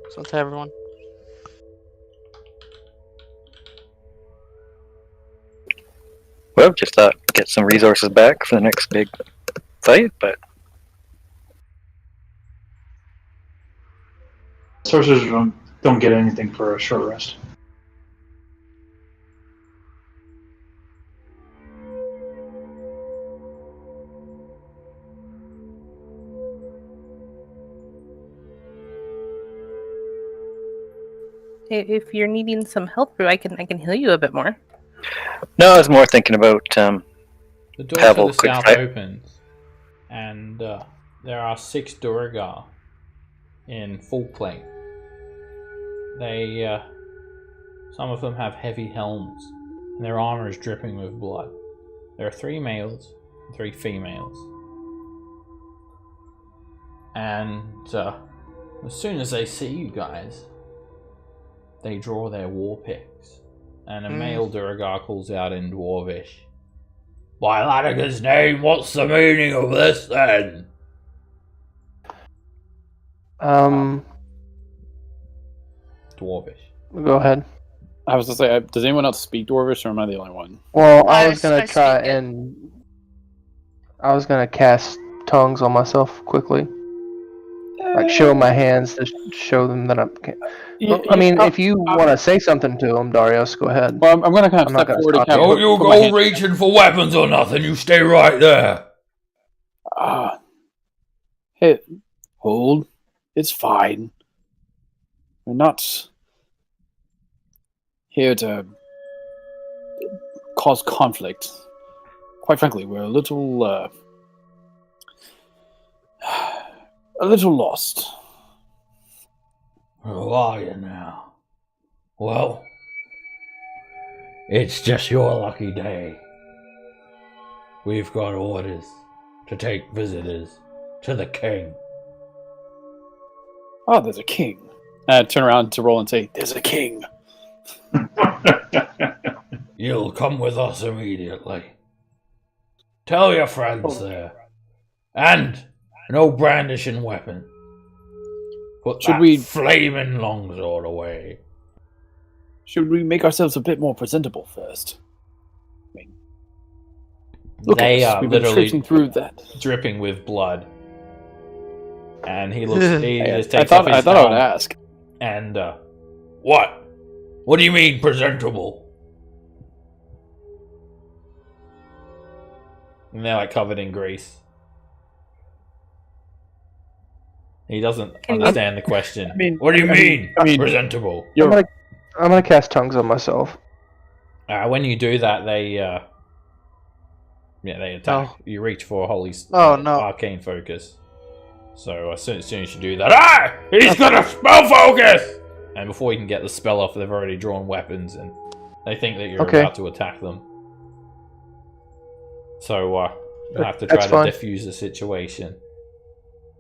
So to everyone. Well, just thought get some resources back for the next big fight, but Sorcerers don't get anything for a short rest. If you're needing some help, I can heal you a bit more. no, I was more thinking about The door Pavel, to the quick south fight. opens, and there are 6 Duragar in full plate. They, some of them have heavy helms, and their armor is dripping with blood. There are 3 males and 3 females. And as soon as they see you guys, they draw their war picks, and a male Duragar calls out in Dwarvish, "By Latiger's name, what's the meaning of this then?" Dwarvish. Go ahead. I was to say, does anyone else speak Dwarvish, or am I the only one? Well, I was gonna I try speak it. and I was gonna cast tongues on myself quickly, like show my hands to show them that I'm. I mean, if you want to say something to them, Darius, go ahead. Well, I'm going to kind of I'm not step gonna forward and stop kind of you. put my hand- reaching for weapons or nothing. You stay right there. Hey, hold. It's fine. We're not here to cause conflict. Quite frankly, we're a little lost. Who are you now? Well, it's just your lucky day. We've got orders to take visitors to the king. Oh, there's a king. I turn around to roll and say, "There's a king." You'll come with us immediately. Tell your friends there. And no brandishing weapon. Put Should that we- flaming longsword away. Should we make ourselves a bit more presentable first? I mean, look They at us. are We've been literally traipsing through that. dripping with blood. And he looks. He just I takes thought off his I would helm. ask. And what? What do you mean presentable? And they're like covered in grease. He doesn't understand the question. What do you mean? Presentable. I'm gonna cast tongues on myself. When you do that, they attack. Oh. You reach for a holy Oh, no. arcane focus. So as soon as you do that, he's got a spell focus. And before you can get the spell off, they've already drawn weapons, and they think that you're about to attack them. So you'll have to try to defuse the situation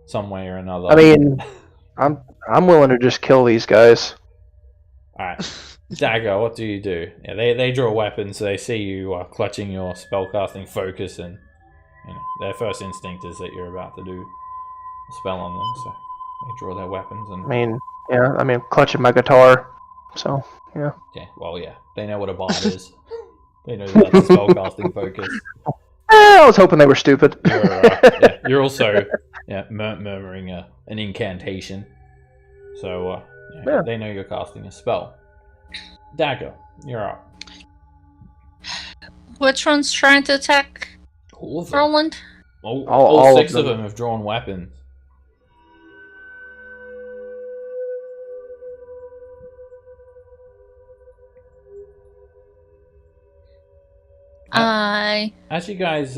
some way or another. I mean, I'm willing to just kill these guys. Alright. Dagger, what do you do? Yeah, they draw weapons, so they see you clutching your spellcasting focus, and their first instinct is that you're about to do a spell on them, so they draw their weapons and Clutching my guitar. So, yeah. Yeah, they know what a bard is. They know that's a spellcasting focus. I was hoping they were stupid. You're also murmuring an incantation. So they know you're casting a spell. Dagger, you're up. Which one's trying to attack All of them. Roland? All six of them have drawn weapons. As you guys,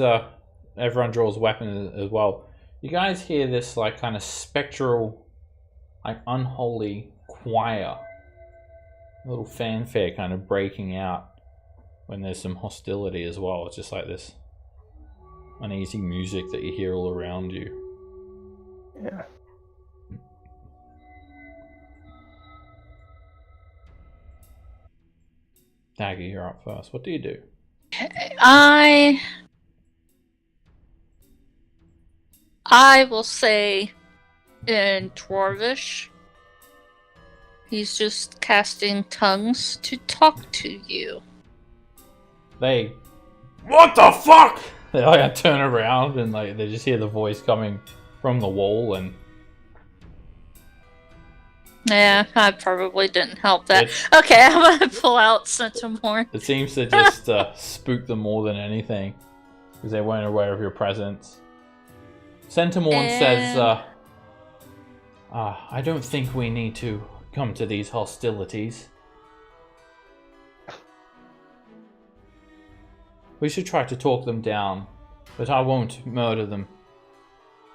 everyone draws weapons as well. You guys hear this like kind of spectral, like unholy choir, a little fanfare kind of breaking out when there's some hostility as well. It's just like this uneasy music that you hear all around you. Yeah. Dagger, you're up first. What do you do? I will say in Dwarvish, he's just casting tongues to talk to you. What the fuck? They like turn around and like they just hear the voice coming from the wall, and yeah, I probably didn't help that. Okay, I'm gonna pull out Centimore. It seems to just spook them more than anything, because they weren't aware of your presence. Centimore says, I don't think we need to come to these hostilities. We should try to talk them down, but I won't murder them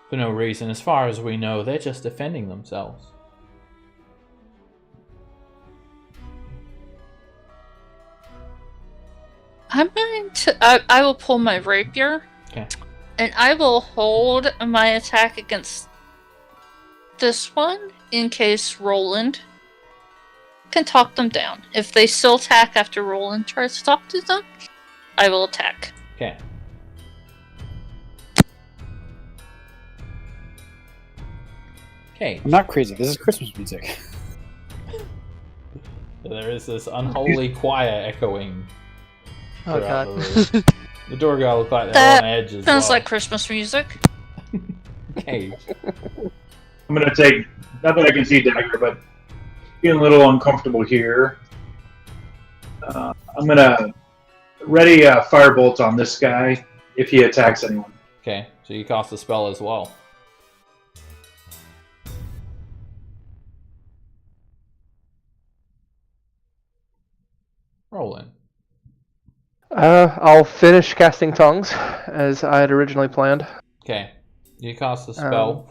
for no reason. As far as we know, they're just defending themselves. I'm going to. I will pull my rapier. Okay. And I will hold my attack against this one in case Roland can talk them down. If they still attack after Roland tries to talk to them, I will attack. Okay. Okay. I'm not crazy. This is Christmas music. There is this unholy choir echoing Oh throughout god. the room. The door guy look like they're on edge as Sounds well. like Christmas music. Okay. I'm gonna take, not that I can see Dagger, but feeling a little uncomfortable here. I'm gonna ready a firebolt on this guy if he attacks anyone. Okay, so you cast the spell as well. Rolling. I'll finish casting tongues as I had originally planned. Okay, you cast the spell.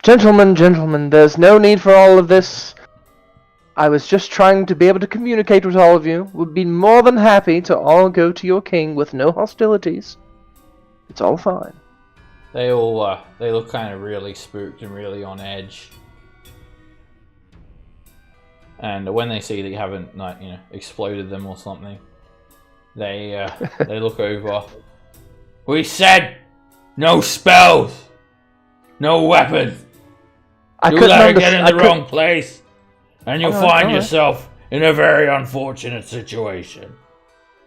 Gentlemen, there's no need for all of this. I was just trying to be able to communicate with all of you. Would be more than happy to all go to your king with no hostilities. It's all fine. They all they look kind of really spooked and really on edge. And when they see that you haven't, like, exploded them or something, they they look over. We said no spells, no weapons. You let her get in the wrong place, and you'll find yourself in a very unfortunate situation.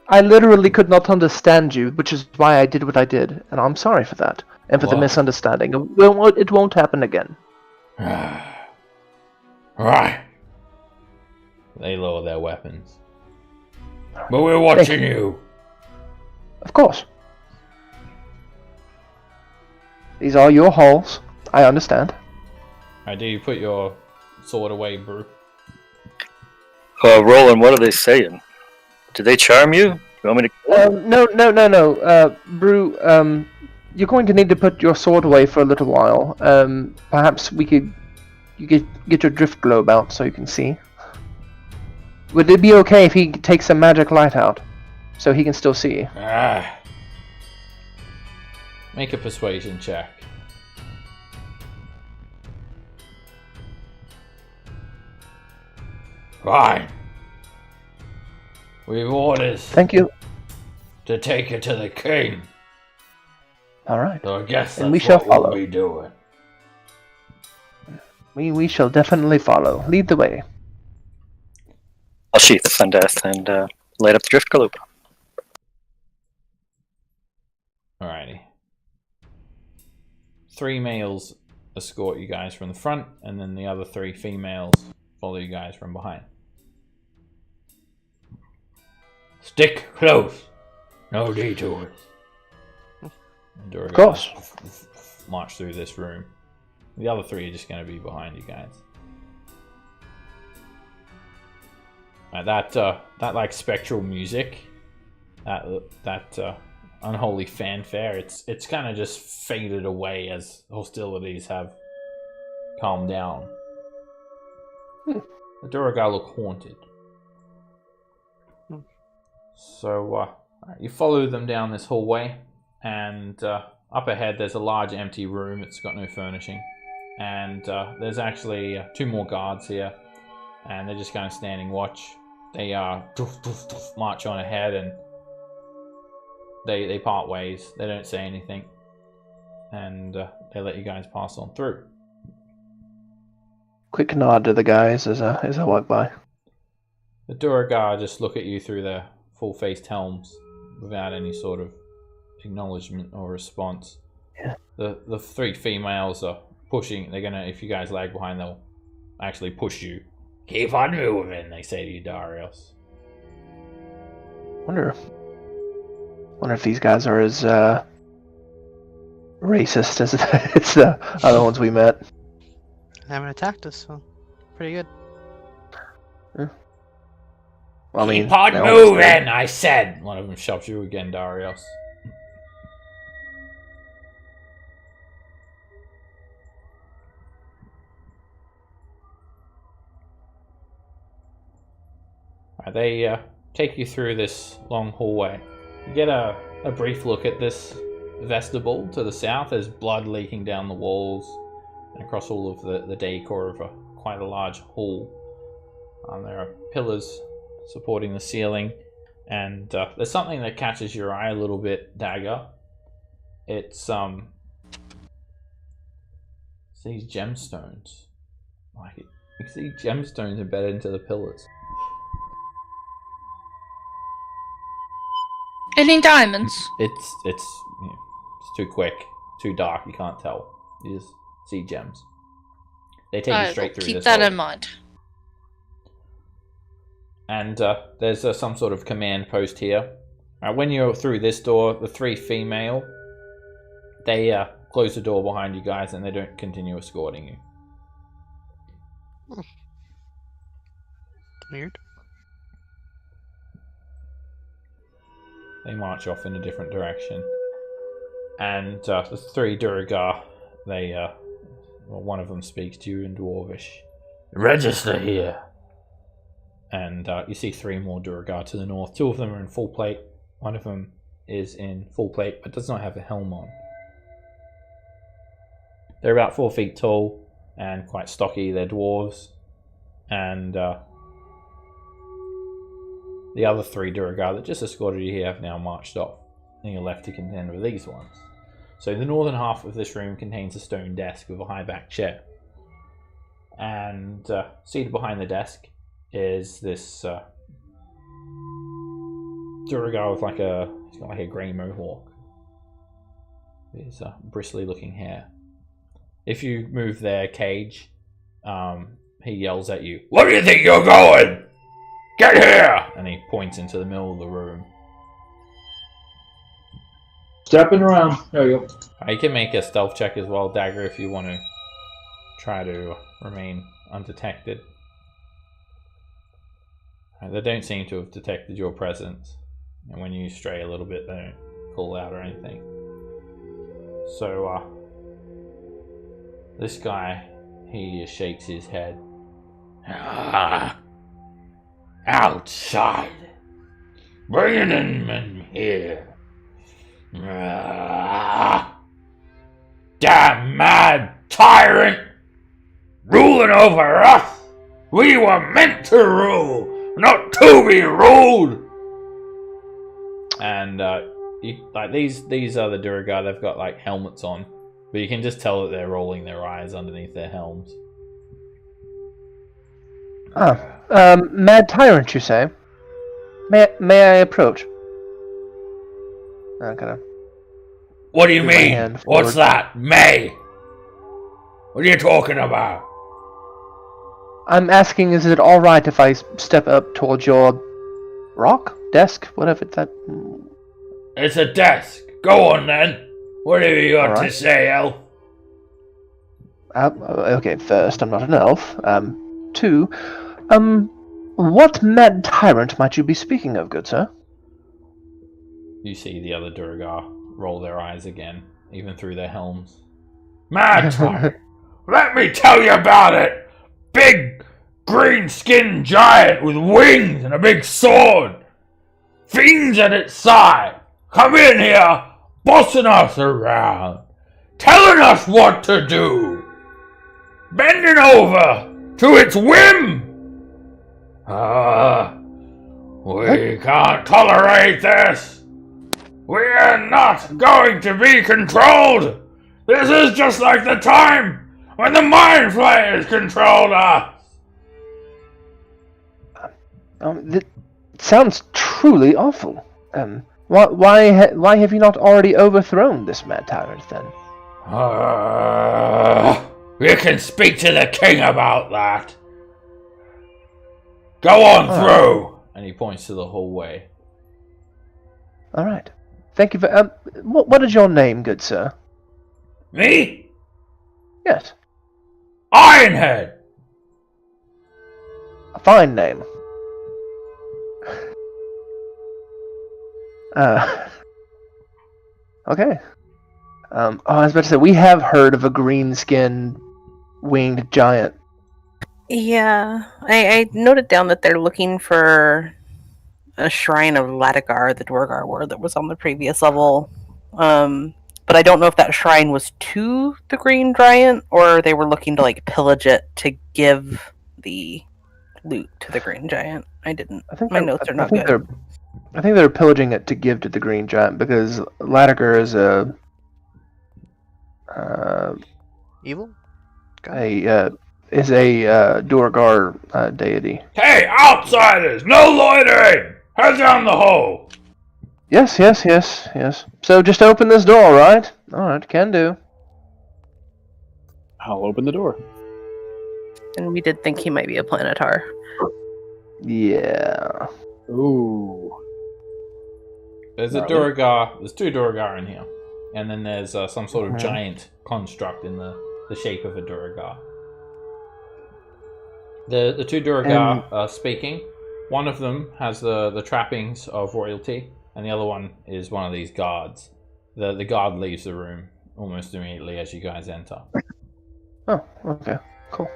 I literally could not understand you, which is why I did what I did, and I'm sorry for that, and for the misunderstanding. It won't happen again. Right. They lower their weapons. But we're watching you. Of course. These are your halls. I understand. Alright, do you put your sword away, Brew? Roland, what are they saying? Did they charm you? You want me to? No. Brew, you're going to need to put your sword away for a little while. Perhaps you could get your drift globe out so you can see. Would it be okay if he takes some magic light out, so he can still see? Make a persuasion check. Fine. We've orders. Thank you. To take it to the king. All right. So I guess and that's we shall what follow. we'll be doing. We shall definitely follow. Lead the way. I'll sheath the Sundeath and light up the drift globe. Alrighty. 3 males escort you guys from the front, and then the other 3 females follow you guys from behind. Stick close. No detours. Of course. March through this room. The other 3 are just going to be behind you guys. That like spectral music, that unholy fanfare, it's kind of just faded away as hostilities have calmed down. The Duragar look haunted. So you follow them down this hallway, and up ahead there's a large empty room. It's got no furnishing, and there's actually 2 more guards here, and they're just kind of standing watch. They march on ahead, and they part ways. They don't say anything, and they let you guys pass on through. Quick nod to the guys as I walk by. The Duragar just look at you through their full-faced helms without any sort of acknowledgement or response. Yeah. The 3 females are pushing. They're gonna, if you guys lag behind, they'll actually push you. Keep on moving, they say to you, Darius. Wonder if these guys are as racist as it's the other ones we met. They haven't attacked us, so pretty good. Yeah. Well, Keep on moving, I said. One of them shoves you again, Darius. They take you through this long hallway. You get a brief look at this vestibule to the south. There's blood leaking down the walls and across all of the decor of quite a large hall. There are pillars supporting the ceiling, and there's something that catches your eye a little bit, Dagger. It's these gemstones. Like you see gemstones embedded into the pillars. Any diamonds? It's too quick, too dark. You can't tell. You just see gems. They take you straight through. Keep this that hole. in mind. And there's some sort of command post here. When you're through this door, the 3 female, they close the door behind you guys and they don't continue escorting you. Weird. They march off in a different direction. And the 3 Duragar, they, one of them speaks to you in Dwarvish. Register here! And you see 3 more Duragar to the north. 2 of them are in full plate. One of them is in full plate, but does not have a helm on. They're about 4 feet tall and quite stocky. They're dwarves. And the other 3 Duragar that just escorted you here have now marched off. And you're left to contend with these ones. So the northern half of this room contains a stone desk with a high-backed chair. And seated behind the desk is this Duragar with he's got like a grey mohawk. His bristly-looking hair. If you move their cage, he yells at you, "Where do you think you're going? Get here!" And he points into the middle of the room. Stepping around. There you go. You can make a stealth check as well, Dagger, if you want to try to remain undetected. They don't seem to have detected your presence. And when you stray a little bit, they don't call out or anything. So, this guy, he shakes his head. Outside. Bring him in here. Damn mad tyrant! Ruling over us! We were meant to rule, not to be ruled! And these are the Duragar. They've got like helmets on, but you can just tell that they're rolling their eyes underneath their helms. Mad tyrant, you say? May I approach? What do you mean? What's that? May? What are you talking about? I'm asking, is it alright if I step up towards your rock? Desk? Whatever that... It's a desk. Go on then. Whatever you got to say, elf. Okay, first, I'm not an elf. 2, what mad tyrant might you be speaking of, good sir? You see the other Duragar roll their eyes again, even through their helms. Mad tyrant! Let me tell you about it! Big, green-skinned giant with wings and a big sword! Fiends at its side! Come in here, bossing us around! Telling us what to do! Bending over to its whim! We can't tolerate this! We are not going to be controlled! This is just like the time when the Mind Flayers controlled us! That sounds truly awful. Why have you not already overthrown this mad tyrant, then? You can speak to the king about that. Go on through! And he points to the hallway. Alright. Thank you for... what is your name, good sir? Me? Yes. Ironhead! A fine name. Okay. I was about to say, we have heard of a green-skinned winged giant. Yeah, I noted down that they're looking for a shrine of Latigar, the Dwargar were that was on the previous level. But I don't know if that shrine was to the green giant, or they were looking to like pillage it to give the loot to the green giant. I think my notes are not good. I think they're pillaging it to give to the green giant because Latigar is a Evil? Is a Durgar deity. Hey, outsiders! No loitering! Head down the hole! Yes. So just open this door, right? Alright, can do. I'll open the door. And we did think he might be a planetar. Yeah. Ooh. There's a Duragar. There's 2 Duragar in here. And then there's some sort of giant construct in the shape of a Duragar. The 2 Duragar are speaking. One of them has the trappings of royalty, and the other one is one of these guards. The guard leaves the room almost immediately as you guys enter. Oh, okay. Cool.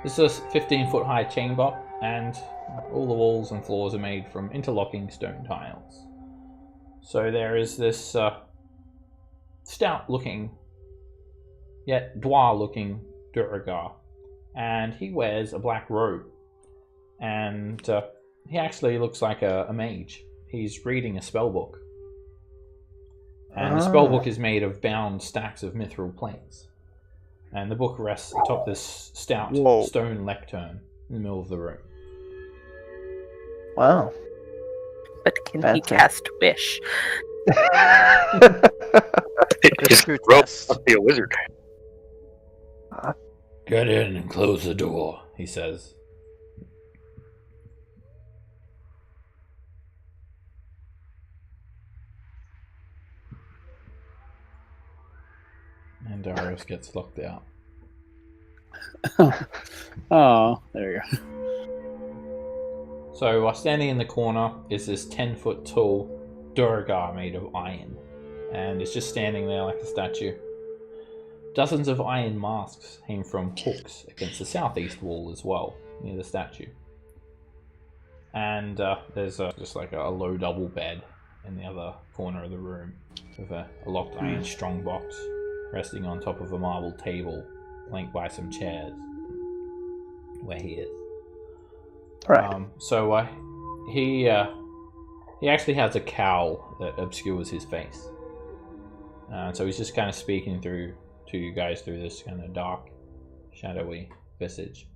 This is a 15-foot high chamber, and all the walls and floors are made from interlocking stone tiles. So there is this stout-looking, yet dwarf-looking Duragar, and he wears a black robe, and he actually looks like a mage. He's reading a spellbook, and the spellbook is made of bound stacks of mithril plates, and the book rests atop this stout stone lectern in the middle of the room. Wow. But can he cast Wish? His rope must be a wizard. Get in and close the door, he says. And Darius gets locked out. Oh, there you go. So, standing in the corner is this 10-foot tall Duragar made of iron, and it's just standing there like a statue. Dozens of iron masks hang from hooks against the southeast wall as well, near the statue. And there's just like a low double bed in the other corner of the room, with a locked iron strongbox resting on top of a marble table, flanked by some chairs, where he is. Right. So he actually has a cowl that obscures his face. So he's just kind of speaking to you guys through this kind of dark, shadowy visage.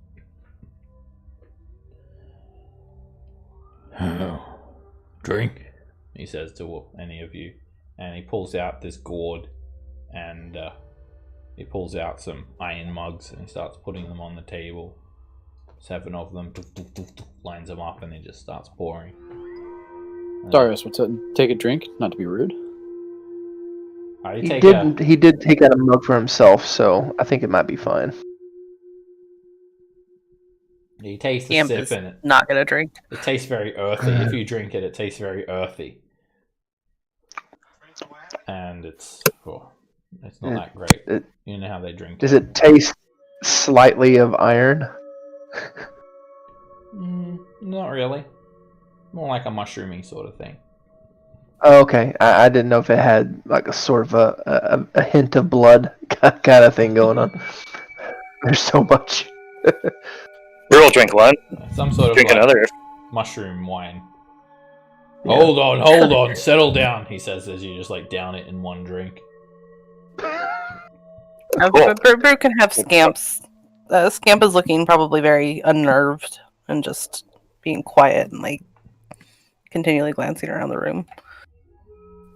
Drink, he says to any of you, and he pulls out this gourd, and he pulls out some iron mugs, and he starts putting them on the table. 7 of them, lines them up, and he just starts pouring. Darius, what's that? Take a drink, not to be rude. He did take out a mug for himself, so I think it might be fine. He tastes a sip in it. Not gonna drink. It tastes very earthy. If you drink it, it tastes very earthy. And it's not that great. You know how they drink. Does it taste slightly of iron? Not really. More like a mushroomy sort of thing. Oh, okay. I didn't know if it had like a sort of a hint of blood kind of thing going on. There's so much. We'll drink one. Some sort of drink another. Mushroom wine. Yeah. Hold on, settle down, he says as you just like down it in one drink. Brew can have Scamps. Scamp is looking probably very unnerved and just being quiet and like continually glancing around the room.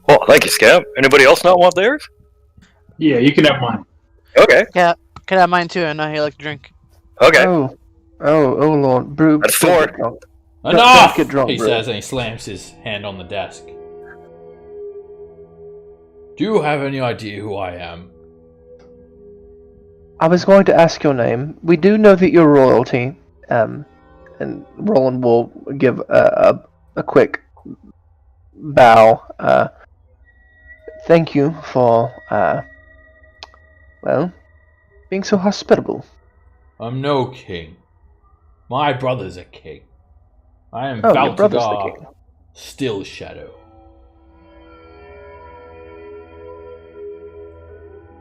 Oh, thank you, Scamp. Anybody else not want theirs? Yeah, you can have mine. Okay. Yeah, can I have mine too? I know you like to drink. Okay. Oh, Lord. Brew. That's 4. Enough! Get drunk, he bro. says, and he slams his hand on the desk. Do you have any idea who I am? I was going to ask your name. We do know that you're royalty. And Roland will give a quick bow. Thank you for, being so hospitable. I'm no king. My brother's a king. I am your brother's the Valtigar, king. Still Shadow.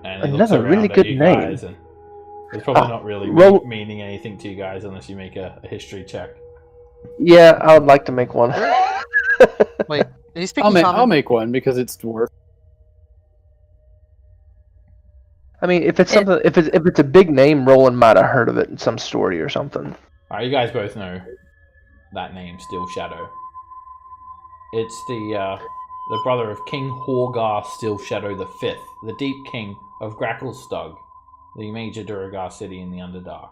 And he looks Another around really at good you name. guys, and it's probably not really meaning anything to you guys unless you make a history check. Yeah, I would like to make one. Wait, he's speaking I'll make one because it's dwarf. I mean, if it's something, if it's a big name, Roland might have heard of it in some story or something. Alright, you guys both know that name, Steel Shadow. It's the brother of King Horgar Steel Shadow the Fifth, the Deep King of Gracklestug, the major Duragar city in the Underdark.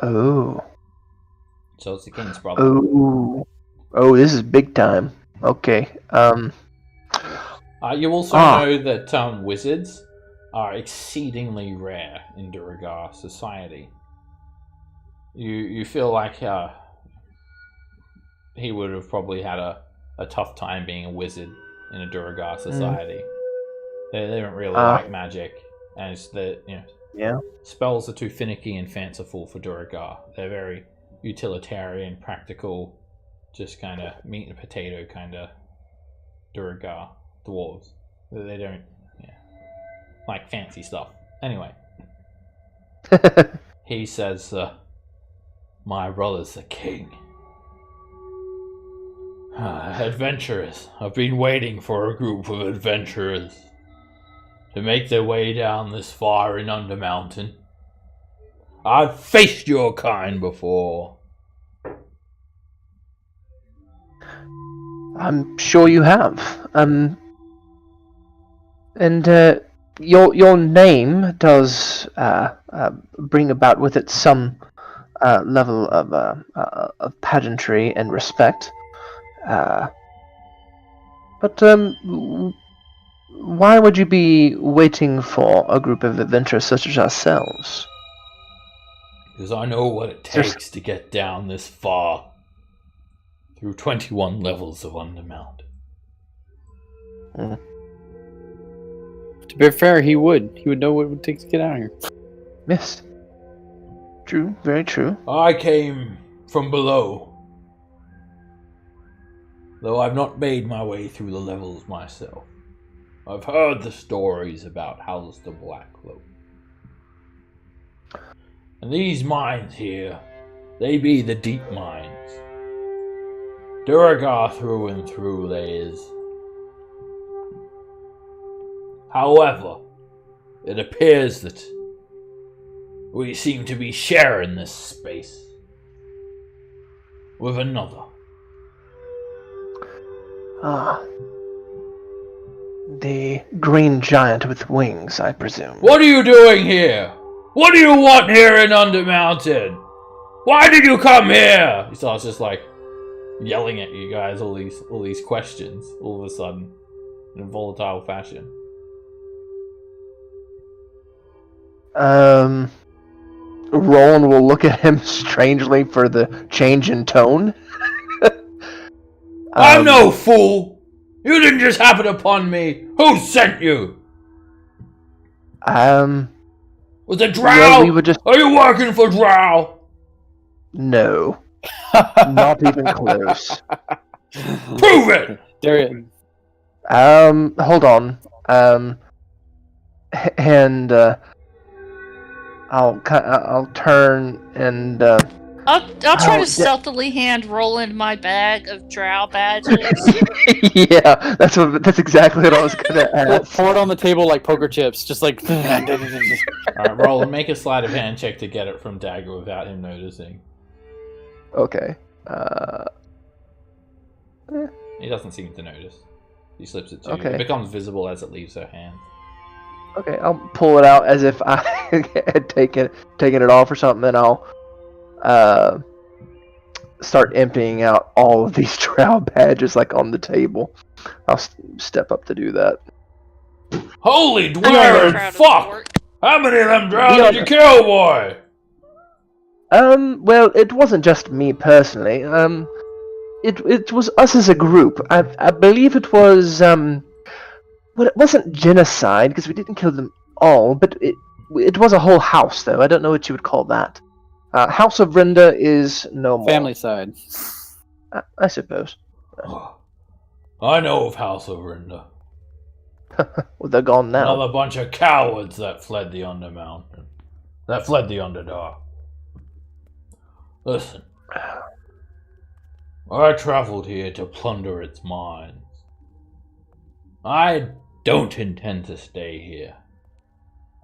Oh. So it's the king's brother. Oh, this is big time. Okay. You also know that wizards are exceedingly rare in Duragar society. You feel like he would have probably had a tough time being a wizard in a Duragar society. They don't really like magic, and it's spells are too finicky and fanciful for Duragar. They're very utilitarian, practical, just kind of meat and potato kind of Duragar dwarves. They don't like fancy stuff. Anyway, he says, "My brother's the king. Adventurers. I've been waiting for a group of adventurers to make their way down this far in Undermountain. I've faced your kind before." I'm sure you have. And your name does bring about with it some level of pageantry and respect. But why would you be waiting for a group of adventurers such as ourselves? Because I know what it takes to get down this far through 21 levels of Undermountain. To be fair, he would know what it would take to get out of here. Yes. True, very true. I came from below, though I've not made my way through the levels myself. I've heard the stories about House the Blackcloak. And these mines here, they be the deep mines. Duragar through and through they is. However, it appears that we seem to be sharing this space with another. The green giant with wings, I presume. What are you doing here? What do you want here in Undermountain? Why did you come here? He starts just like yelling at you guys all these questions all of a sudden in a volatile fashion. Roland will look at him strangely for the change in tone. I'm no fool! You didn't just happen upon me! Who sent you? Was it Drow? Well, we were just... Are you working for Drow? No. Not even close. Prove it! Darian. Hold on. And I'll turn and I'll try to stealthily hand Roland my bag of drow badges. Yeah, that's exactly what I was gonna ask. Pour it on the table like poker chips, just like. Alright, Roland, make a sleight of hand check to get it from Dagger without him noticing. Okay. He doesn't seem to notice. He slips it to Okay. you. It becomes visible as it leaves her hand. Okay, I'll pull it out as if I had taken it off or something, and I'll start emptying out all of these drow badges like on the table. I'll step up to do that. Holy dwarf! Fuck! How many of them drow did you kill, boy? Well, it wasn't just me personally. It was us as a group. I believe it was well, it wasn't genocide because we didn't kill them all, but it was a whole house though. I don't know what you would call that. House of Rinda is no more. Family side. I suppose. I know of House of Rinda. Well, they're gone now. Another bunch of cowards that fled the Undermountain. That fled the Underdark. Listen. I traveled here to plunder its mines. I don't intend to stay here.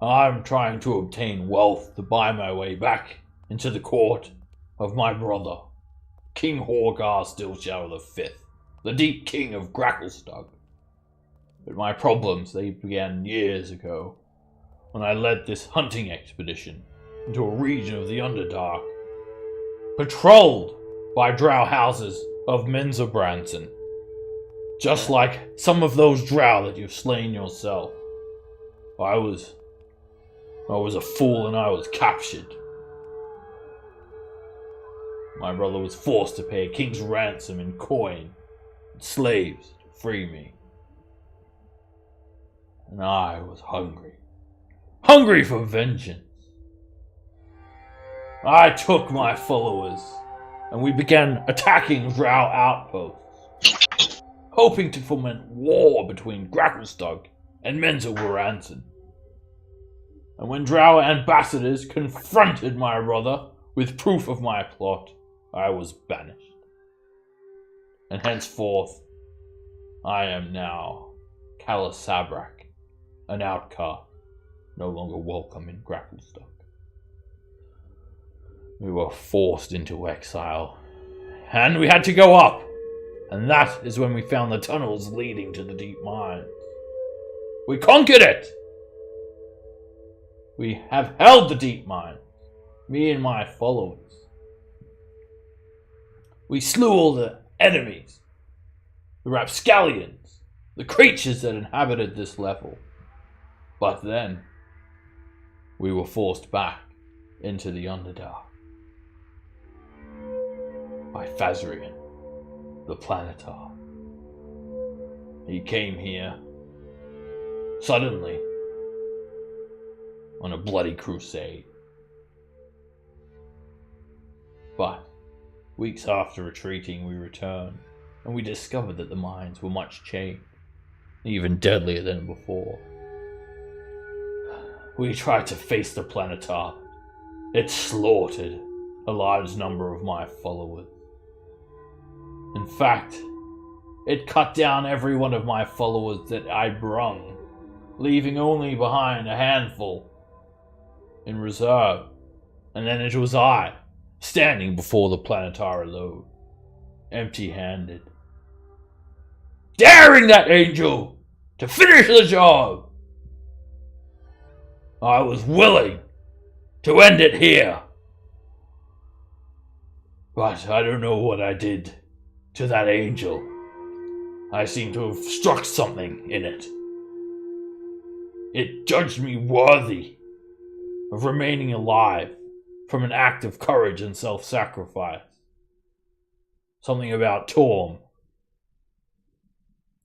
I'm trying to obtain wealth to buy my way back into the court of my brother, King Horgar Stillshadow V, the Deep King of Gracklestug. But my problems, they began years ago, when I led this hunting expedition into a region of the Underdark, patrolled by drow houses of Menzabranson, just like some of those drow that you've slain yourself. I was a fool and I was captured. My brother was forced to pay a king's ransom in coin and slaves to free me. And I was hungry. Hungry for vengeance. I took my followers and we began attacking drow outposts, hoping to foment war between Gracklestug and Menzabranson. And when drow ambassadors confronted my brother with proof of my plot, I was banished. And henceforth, I am now Calasabrak, an outcast, no longer welcome in Gracklestug. We were forced into exile, and we had to go up, and that is when we found the tunnels leading to the deep mines. We conquered it! We have held the deep mines, me and my followers. We slew all the enemies, the rapscallions, the creatures that inhabited this level. But then, we were forced back into the Underdark by Phasrian, the Planetar. He came here suddenly on a bloody crusade. But weeks after retreating, we returned, and we discovered that the mines were much changed, even deadlier than before. We tried to face the Planetar. It slaughtered a large number of my followers. In fact, it cut down every one of my followers that I brung, leaving only behind a handful in reserve. And then it was I, standing before the Planetar alone, empty-handed, daring that angel to finish the job. I was willing to end it here. But I don't know what I did to that angel. I seem to have struck something in it. It judged me worthy of remaining alive from an act of courage and self-sacrifice. Something about Torm.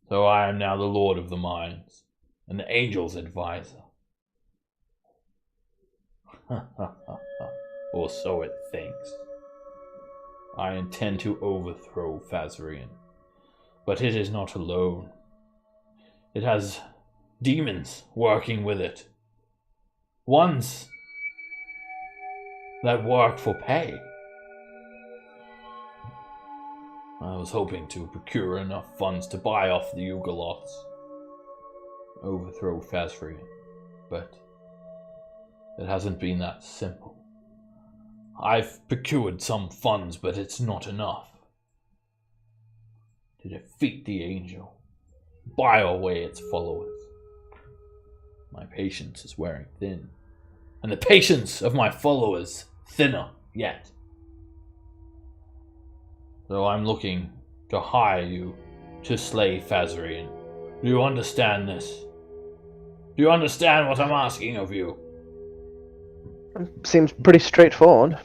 So I am now the Lord of the Mines and the Angel's advisor. Or so it thinks. I intend to overthrow Phasrian, but it is not alone. It has demons working with it. Ones that work for pay. I was hoping to procure enough funds to buy off the Ugoloths, overthrow Phasrian, but it hasn't been that simple. I've procured some funds, but it's not enough to defeat the angel, buy away its followers. My patience is wearing thin, and the patience of my followers thinner yet. So I'm looking to hire you to slay Phasrian. Do you understand this? Do you understand what I'm asking of you? Seems pretty straightforward.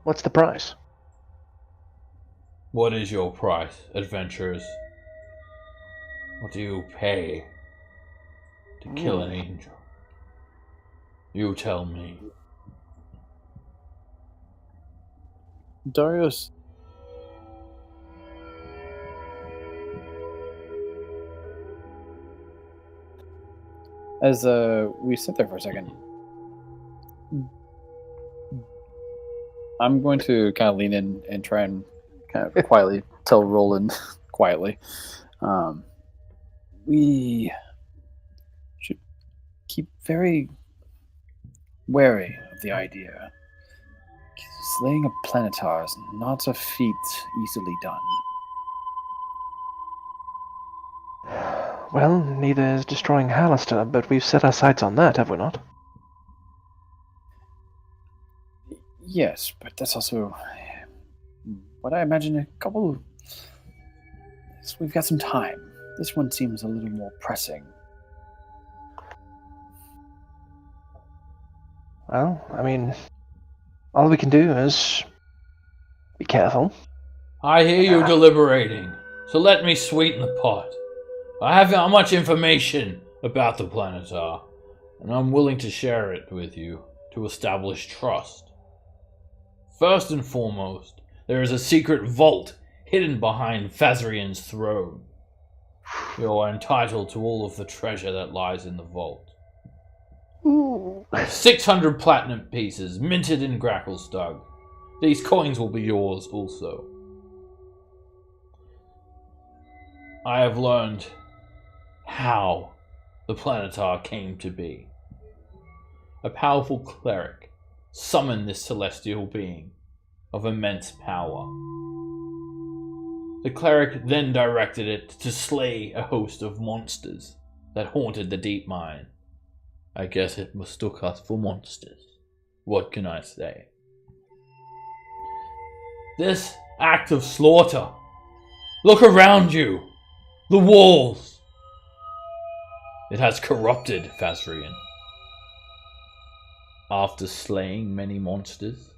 What's the price? What is your price, adventurers? What do you pay to kill an angel? You tell me. Darius. As we sit there for a second, I'm going to kind of lean in and try and kind of quietly tell Roland quietly. we should keep very wary of the idea. Slaying a planetar is not a feat easily done. Well, neither is destroying Hallister, but we've set our sights on that, have we not? Yes, but that's also what I imagine a couple. We've got some time. This one seems a little more pressing. Well, I mean, all we can do is be careful. I hear you deliberating, so let me sweeten the pot. I have not much information about the planetar, and I'm willing to share it with you to establish trust. First and foremost, there is a secret vault hidden behind Fazrian's throne. You are entitled to all of the treasure that lies in the vault. 600 platinum pieces minted in Gracklestug. These coins will be yours also. I have learned how the planetar came to be. A powerful cleric summoned this celestial being of immense power. The cleric then directed it to slay a host of monsters that haunted the deep mine. I guess it mistook us for monsters. What can I say? This act of slaughter. Look around you. The walls. It has corrupted Fazrian. After slaying many monsters,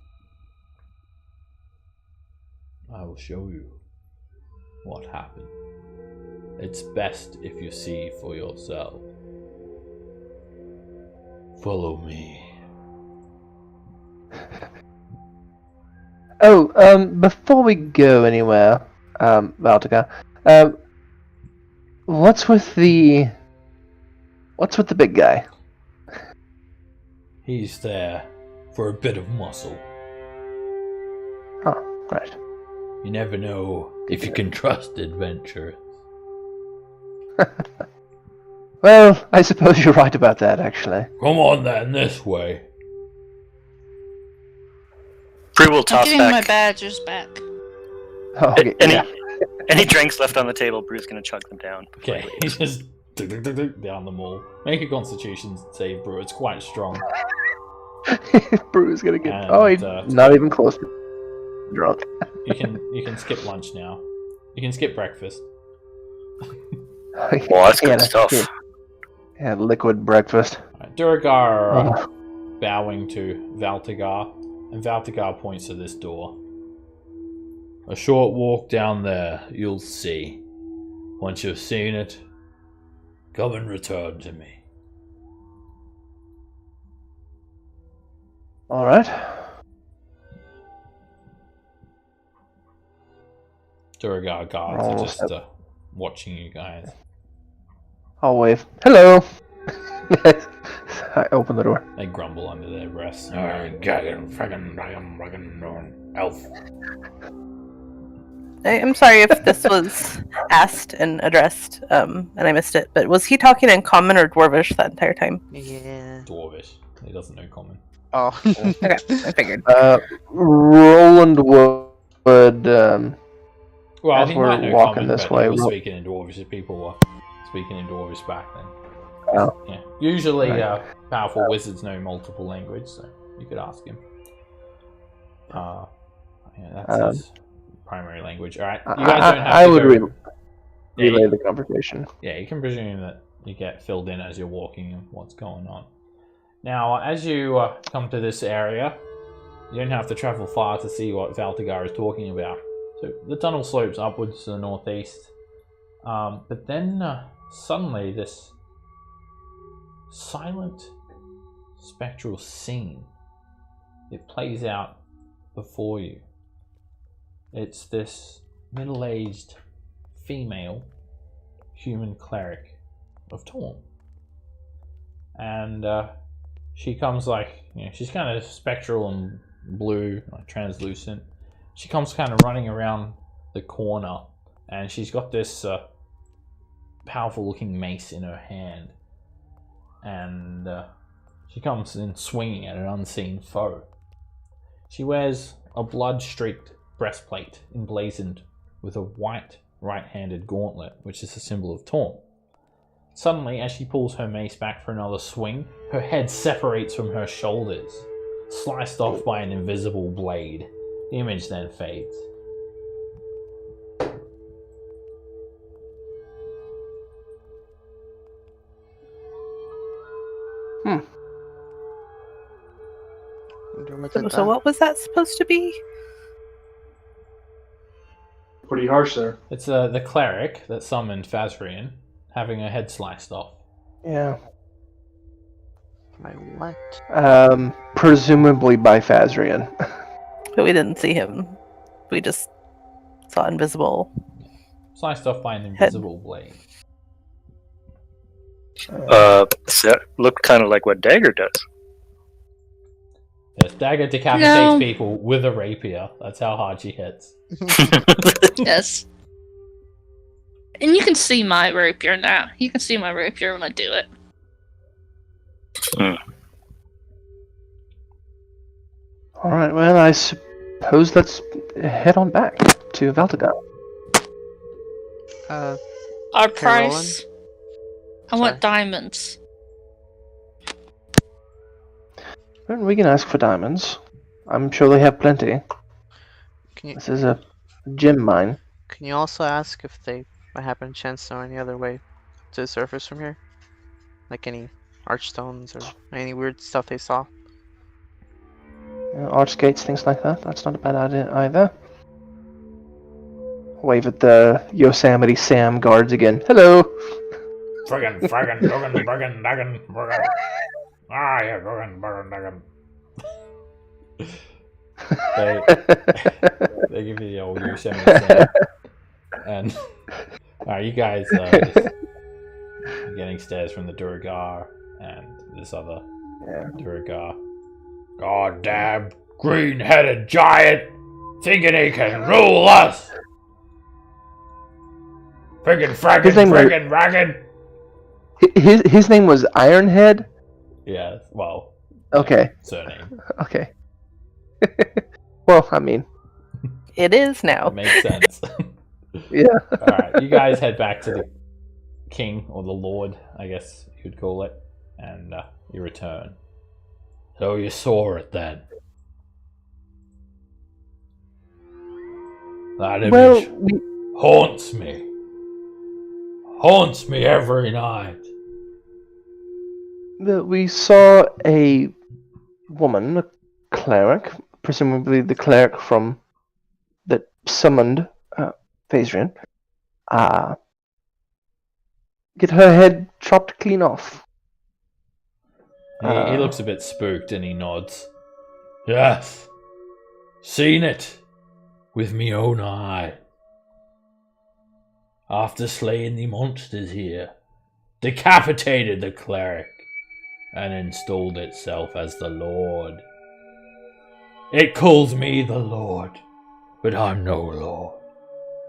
I will show you what happened. It's best if you see for yourself. Follow me. Before we go anywhere, Valtica, what's with the big guy? He's there for a bit of muscle. Oh, right. You never know if you can trust adventurers. Well, I suppose you're right about that, actually. Come on then, this way. Prue will I'm toss getting my back badges back. Oh, okay, any drinks left on the table. Bruce's gonna chug them down. Okay, he's just down them all. Make a Constitution save, bro. It's quite strong. Brew's gonna get. And, he's not even close to drunk. You can skip lunch now. You can skip breakfast. Well, that's good stuff. Yeah, liquid breakfast. Right, Duragar bowing to Valtigar, and Valtigar points to this door. A short walk down there, you'll see. Once you've seen it, come and return to me. All right. Duragar guards are just watching you guys. I'll wave. Hello. I open the door. They grumble under their breaths. Elf. I'm sorry if this was asked and addressed, and I missed it, but was he talking in Common or Dwarvish that entire time? Yeah. Dwarvish. He doesn't know Common. Oh. Okay, I figured. Roland would. Well, as he we're might know walking Common, this but way, he was we'll- speaking in Dwarvish if people were speaking in Dwarvish back then. Oh. Yeah. Usually, Right. powerful wizards know multiple languages, so you could ask him. Yeah, that's his primary language. All right, you guys don't have I to would go. relay the conversation. Yeah, you can presume that you get filled in as you're walking and what's going on. Now, as you come to this area, you don't have to travel far to see what Valtigar is talking about. So the tunnel slopes upwards to the northeast, but then suddenly this silent spectral scene, it plays out before you. It's this middle-aged female human cleric of Torm, and she comes she's kind of spectral and blue, like translucent. She comes kind of running around the corner, and she's got this powerful-looking mace in her hand, and she comes in swinging at an unseen foe. She wears a blood-streaked breastplate emblazoned with a white right-handed gauntlet, which is a symbol of Torm. Suddenly, as she pulls her mace back for another swing, her head separates from her shoulders, sliced off by an invisible blade. The image then fades. So what was that supposed to be? Pretty harsh there. It's the cleric that summoned Fazrian, having her head sliced off. Yeah. By what? Presumably by Fazrian. But we didn't see him. We just saw invisible. Sliced off by an invisible blade. That looked kind of like what Dagger does. Yes, Dagger decapitates people with a rapier. That's how hard she hits. Yes. And you can see my rapier now. You can see my rapier when I do it. Alright, well, I suppose let's head on back to Valtagar. Our price? I want diamonds. Well, we can ask for diamonds. I'm sure they have plenty. This is a gem mine. Can you also ask if they, by happen chance, know any other way to the surface from here? Like any archstones or any weird stuff they saw? Arch gates, things like that. That's not a bad idea either. Wave at the Yosemite Sam guards again. Hello! Friggin', friggin'. Ah, yeah, friggin'. They give you the old Yosemite Sam. And you guys just getting stares from the Duergar and this other Duergar. Goddamn green-headed giant thinking he can rule us! Friggin' fraggin' raggin'! His name was Ironhead? Yeah, well. Okay. Surname. Okay. Well, I mean. It is now. It makes sense. Yeah. Alright, you guys head back to the king, or the lord, I guess you'd call it, and you return. So you saw it then? That image haunts me. Haunts me every night. We saw a woman, a cleric, presumably the cleric from that summoned Phasrian, get her head chopped clean off. He looks a bit spooked and he nods. Yes, seen it with me own eye. After slaying the monsters here, decapitated the cleric and installed itself as the Lord. It calls me the Lord, but I'm no Lord.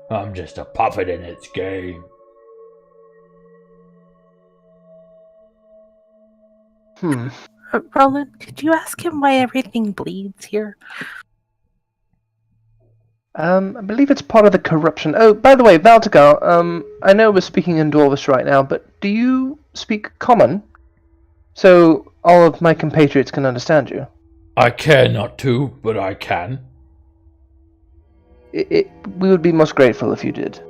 I'm just a puppet in its game. Roland, could you ask him why everything bleeds here? I believe it's part of the corruption. Oh, by the way, Valtagar, I know we're speaking in Dwarvish right now, but do you speak Common? So all of my compatriots can understand you. I care not to, but I can. We would be most grateful if you did.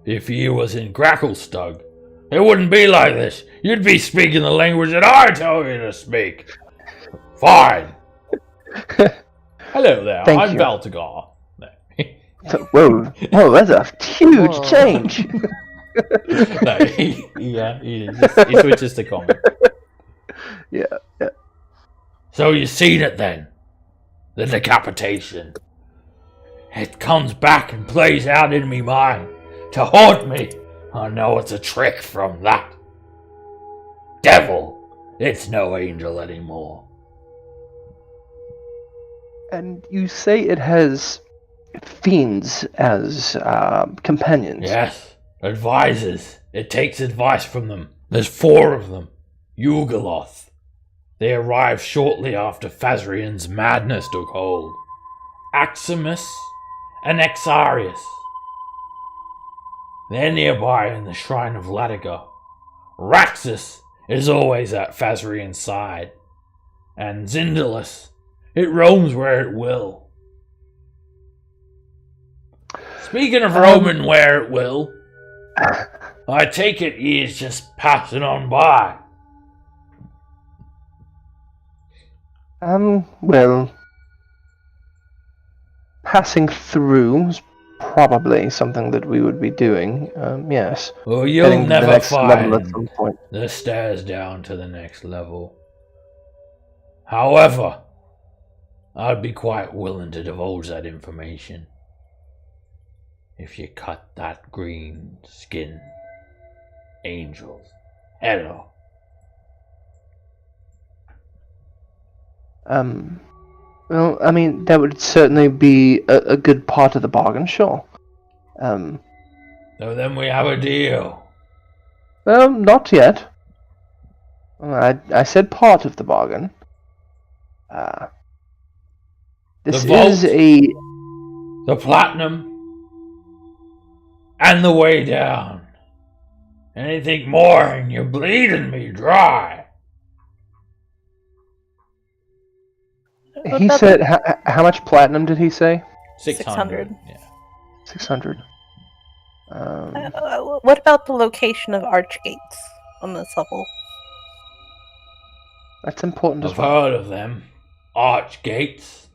If you was in Gracklestug, it wouldn't be like this. You'd be speaking the language that I tell you to speak. Fine. Hello there, Thank I'm you. Valtagar. Whoa, that's a huge change. No, he switches to common. Yeah. So you seen it then? The decapitation. It comes back and plays out in me mind to haunt me. I know it's a trick from that devil. It's no angel anymore. And you say it has fiends as companions? Yes, Advisors. It takes advice from them. There's 4 of them. Yugoloth. They arrived shortly after Phasrian's madness took hold. Aximus and Exarius. They're nearby in the Shrine of Latigar. Raxus is always at Phasrian's side. And Zindalus, it roams where it will. Speaking of roaming where it will, I take it he is just passing on by. Well, passing through is probably something that we would be doing, yes. Well, you'll never find the stairs down to the next level. However, I'd be quite willing to divulge that information if you cut that green skin angel's head off. Well, I mean, that would certainly be a good part of the bargain, sure. So then we have a deal. Well, not yet. I said part of the bargain. This The vault, is a... the platinum, and the way down. Anything more and you're bleeding me dry. He said, how much platinum did he say? 600. Yeah. 600. What about the location of archgates on this level? That's important as I've well. heard of them. Archgates.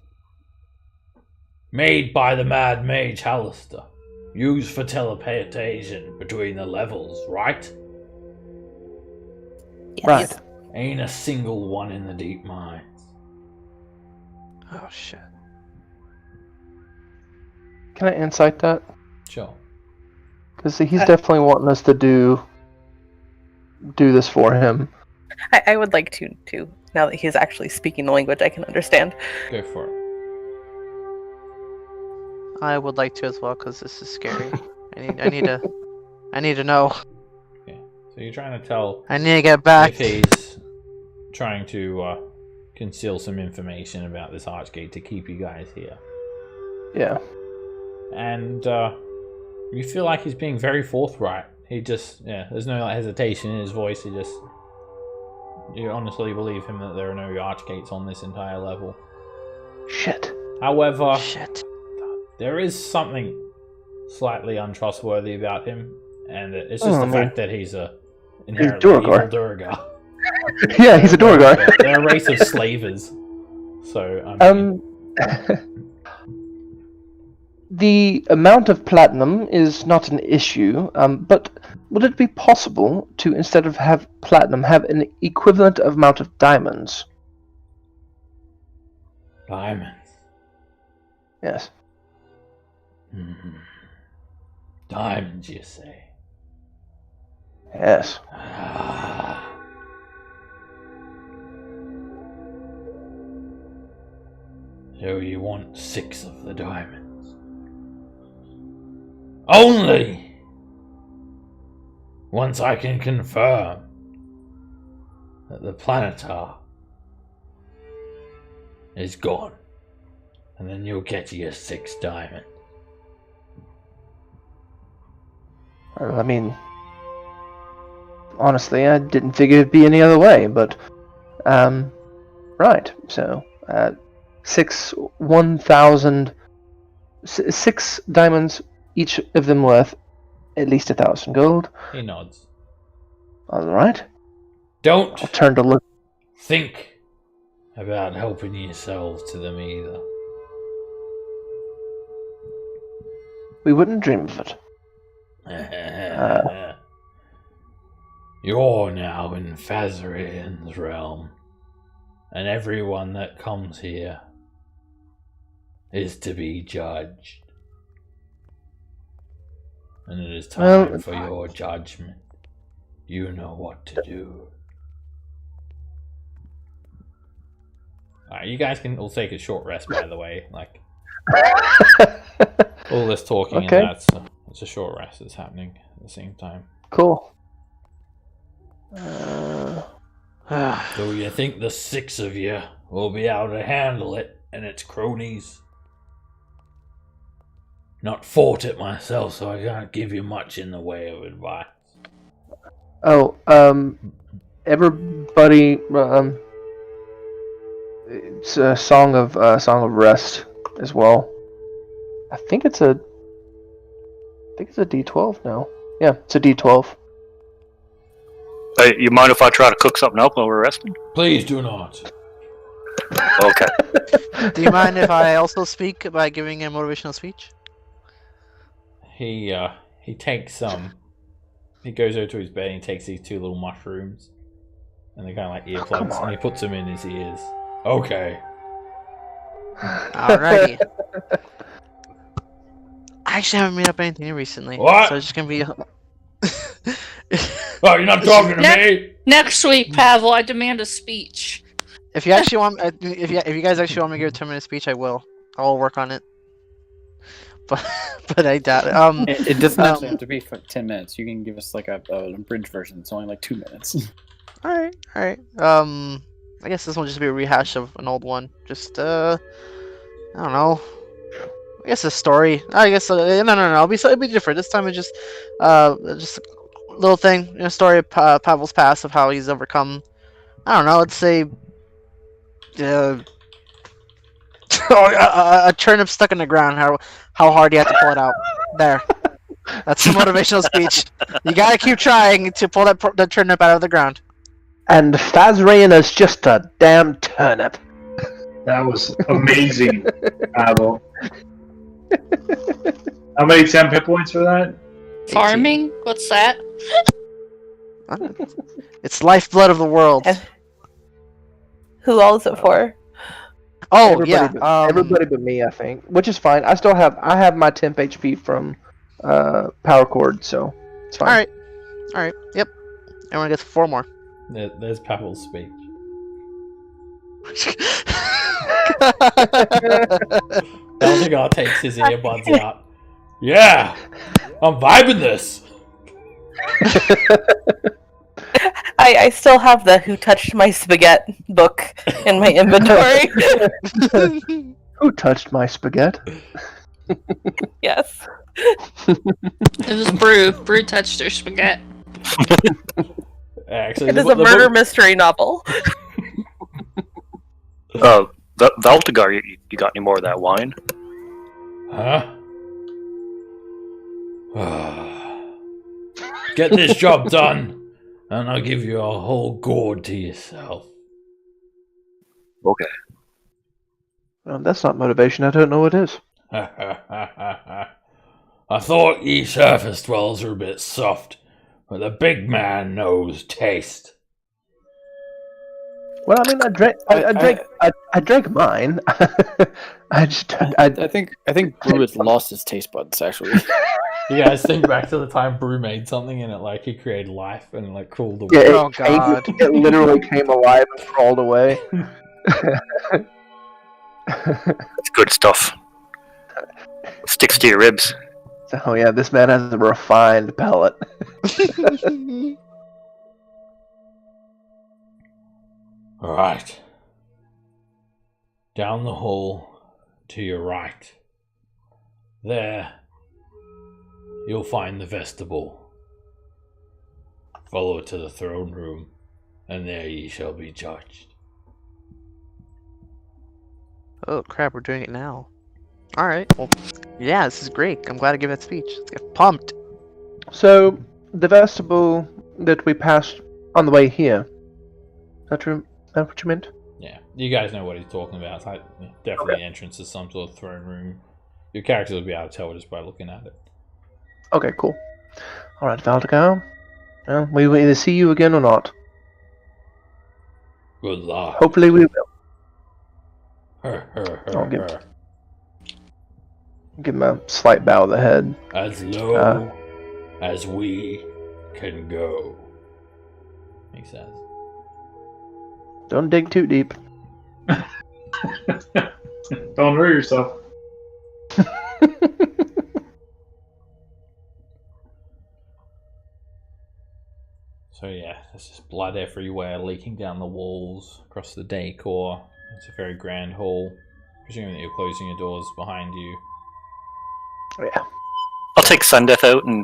Made by the Mad Mage Hallister. Used for teleportation between the levels, right? Yes. Right. Ain't a single one in the deep mines. Oh shit. Can I insight that? Sure. Because he's definitely wanting us to do this for him. I would like to, too. Now that he's actually speaking the language I can understand. Go for it. I would like to as well, because this is scary. I need to know. Okay. So you're trying to tell I need to get back. if he's trying to conceal some information about this archgate to keep you guys here. Yeah. And you feel like he's being very forthright. He just, there's no hesitation in his voice. You honestly believe him that there are no archgates on this entire level. Shit. However, There is something slightly untrustworthy about him, and it's just the fact that he's a inherently evil Durgar. Yeah, he's a Durgar. They're a race of slavers. So, the amount of platinum is not an issue, but would it be possible to, instead of have platinum, have an equivalent amount of diamonds? Diamonds. Yes. Mm-hmm. Diamonds, you say? Yes. So you want 6 of the diamonds? Only! Once I can confirm that the Planetar is gone. And then you'll get your 6 diamonds. I mean, honestly, I didn't figure it'd be any other way, but, right, so, 6 diamonds, each of them worth at least 1,000 gold. He nods. Alright. Don't I'll turn to look. think about helping yourselves to them either. We wouldn't dream of it. You're now in Phasrian's realm, and everyone that comes here is to be judged. And it is time for your judgment. You know what to do. Alright, you guys can all take a short rest, by the way. Like, all this talking and that's It's a short rest that's happening at the same time. Cool. Do you think the 6 of you will be able to handle it and its cronies? Not fought it myself, so I can't give you much in the way of advice. Oh, everybody, it's a song of rest as well. I think it's a D12 now. Yeah, it's a D12. You mind if I try to cook something up while we're resting? Please do not. Okay. Do you mind if I also speak by giving a motivational speech? He takes he goes over to his bed and he takes these 2 little mushrooms and they're kind of like earplugs and he puts them in his ears. Okay. Alrighty. I actually haven't made up anything new recently. What? So it's just gonna be. Oh, you're not talking to me. Next week, Pavel, I demand a speech. If you actually want, if you guys actually want me to give a 10-minute speech, I will. I'll work on it. But I doubt it. It doesn't actually have to be for 10 minutes. You can give us like an abridged version. It's only like 2 minutes. All right. I guess this will just be a rehash of an old one. Just I don't know. I guess a story. I guess no. It'll be different. This time it's just a little thing. Story of Pavel's past, of how he's overcome. I don't know. Let's say a turnip stuck in the ground. How hard you have to pull it out. There. That's a motivational speech. You gotta keep trying to pull that turnip out of the ground. And Fazrain is just a damn turnip. That was amazing, Pavel. How many temp hit points for that? Farming? What's that? It's lifeblood of the world. Who all is it for? Oh, everybody everybody but me, I think. Which is fine. I have my temp HP from power cord, so it's fine. Alright. Yep. Everyone gets 4 more. There's Pavel's speech. Eldegar takes his earbuds out. Yeah, I'm vibing this. I still have the Who Touched My Spaghetti book in my inventory. Who touched my spaghetti? Yes. It was Brew. Brew touched her spaghetti. Actually, It is a murder mystery novel. Valtigar, you got any more of that wine? Huh? Get this job done, and I'll give you a whole gourd to yourself. Okay. Well, that's not motivation. I don't know what is. I thought ye surface dwellers were a bit soft, but the big man knows taste. Well, I mean, I drank mine. I think Brew has lost his taste buds. Actually, you guys think back to the time Brew made something and it created life and crawled away. Yeah, oh god! It literally came alive and crawled away. It's good stuff. Sticks to your ribs. Oh yeah, this man has a refined palate. Alright. Down the hall to your right. There, you'll find the vestibule. Follow it to the throne room, and there ye shall be judged. Oh crap, we're doing it now. Alright, well, yeah, this is great. I'm glad I gave that speech. Let's get pumped. So, the vestibule that we passed on the way here. Is that what you meant? Yeah, you guys know what he's talking about. It's definitely the entrance to some sort of throne room. Your character will be able to tell just by looking at it. Okay, cool. Alright, Valdegar. Well, we will either see you again or not. Good luck. Hopefully we will. I'll give him a slight bow of the head. As low as we can go. Makes sense. Don't dig too deep. Don't hurt yourself. There's just blood everywhere, leaking down the walls, across the decor. It's a very grand hall. Presuming that you're closing your doors behind you. Yeah. I'll take Sundeath out and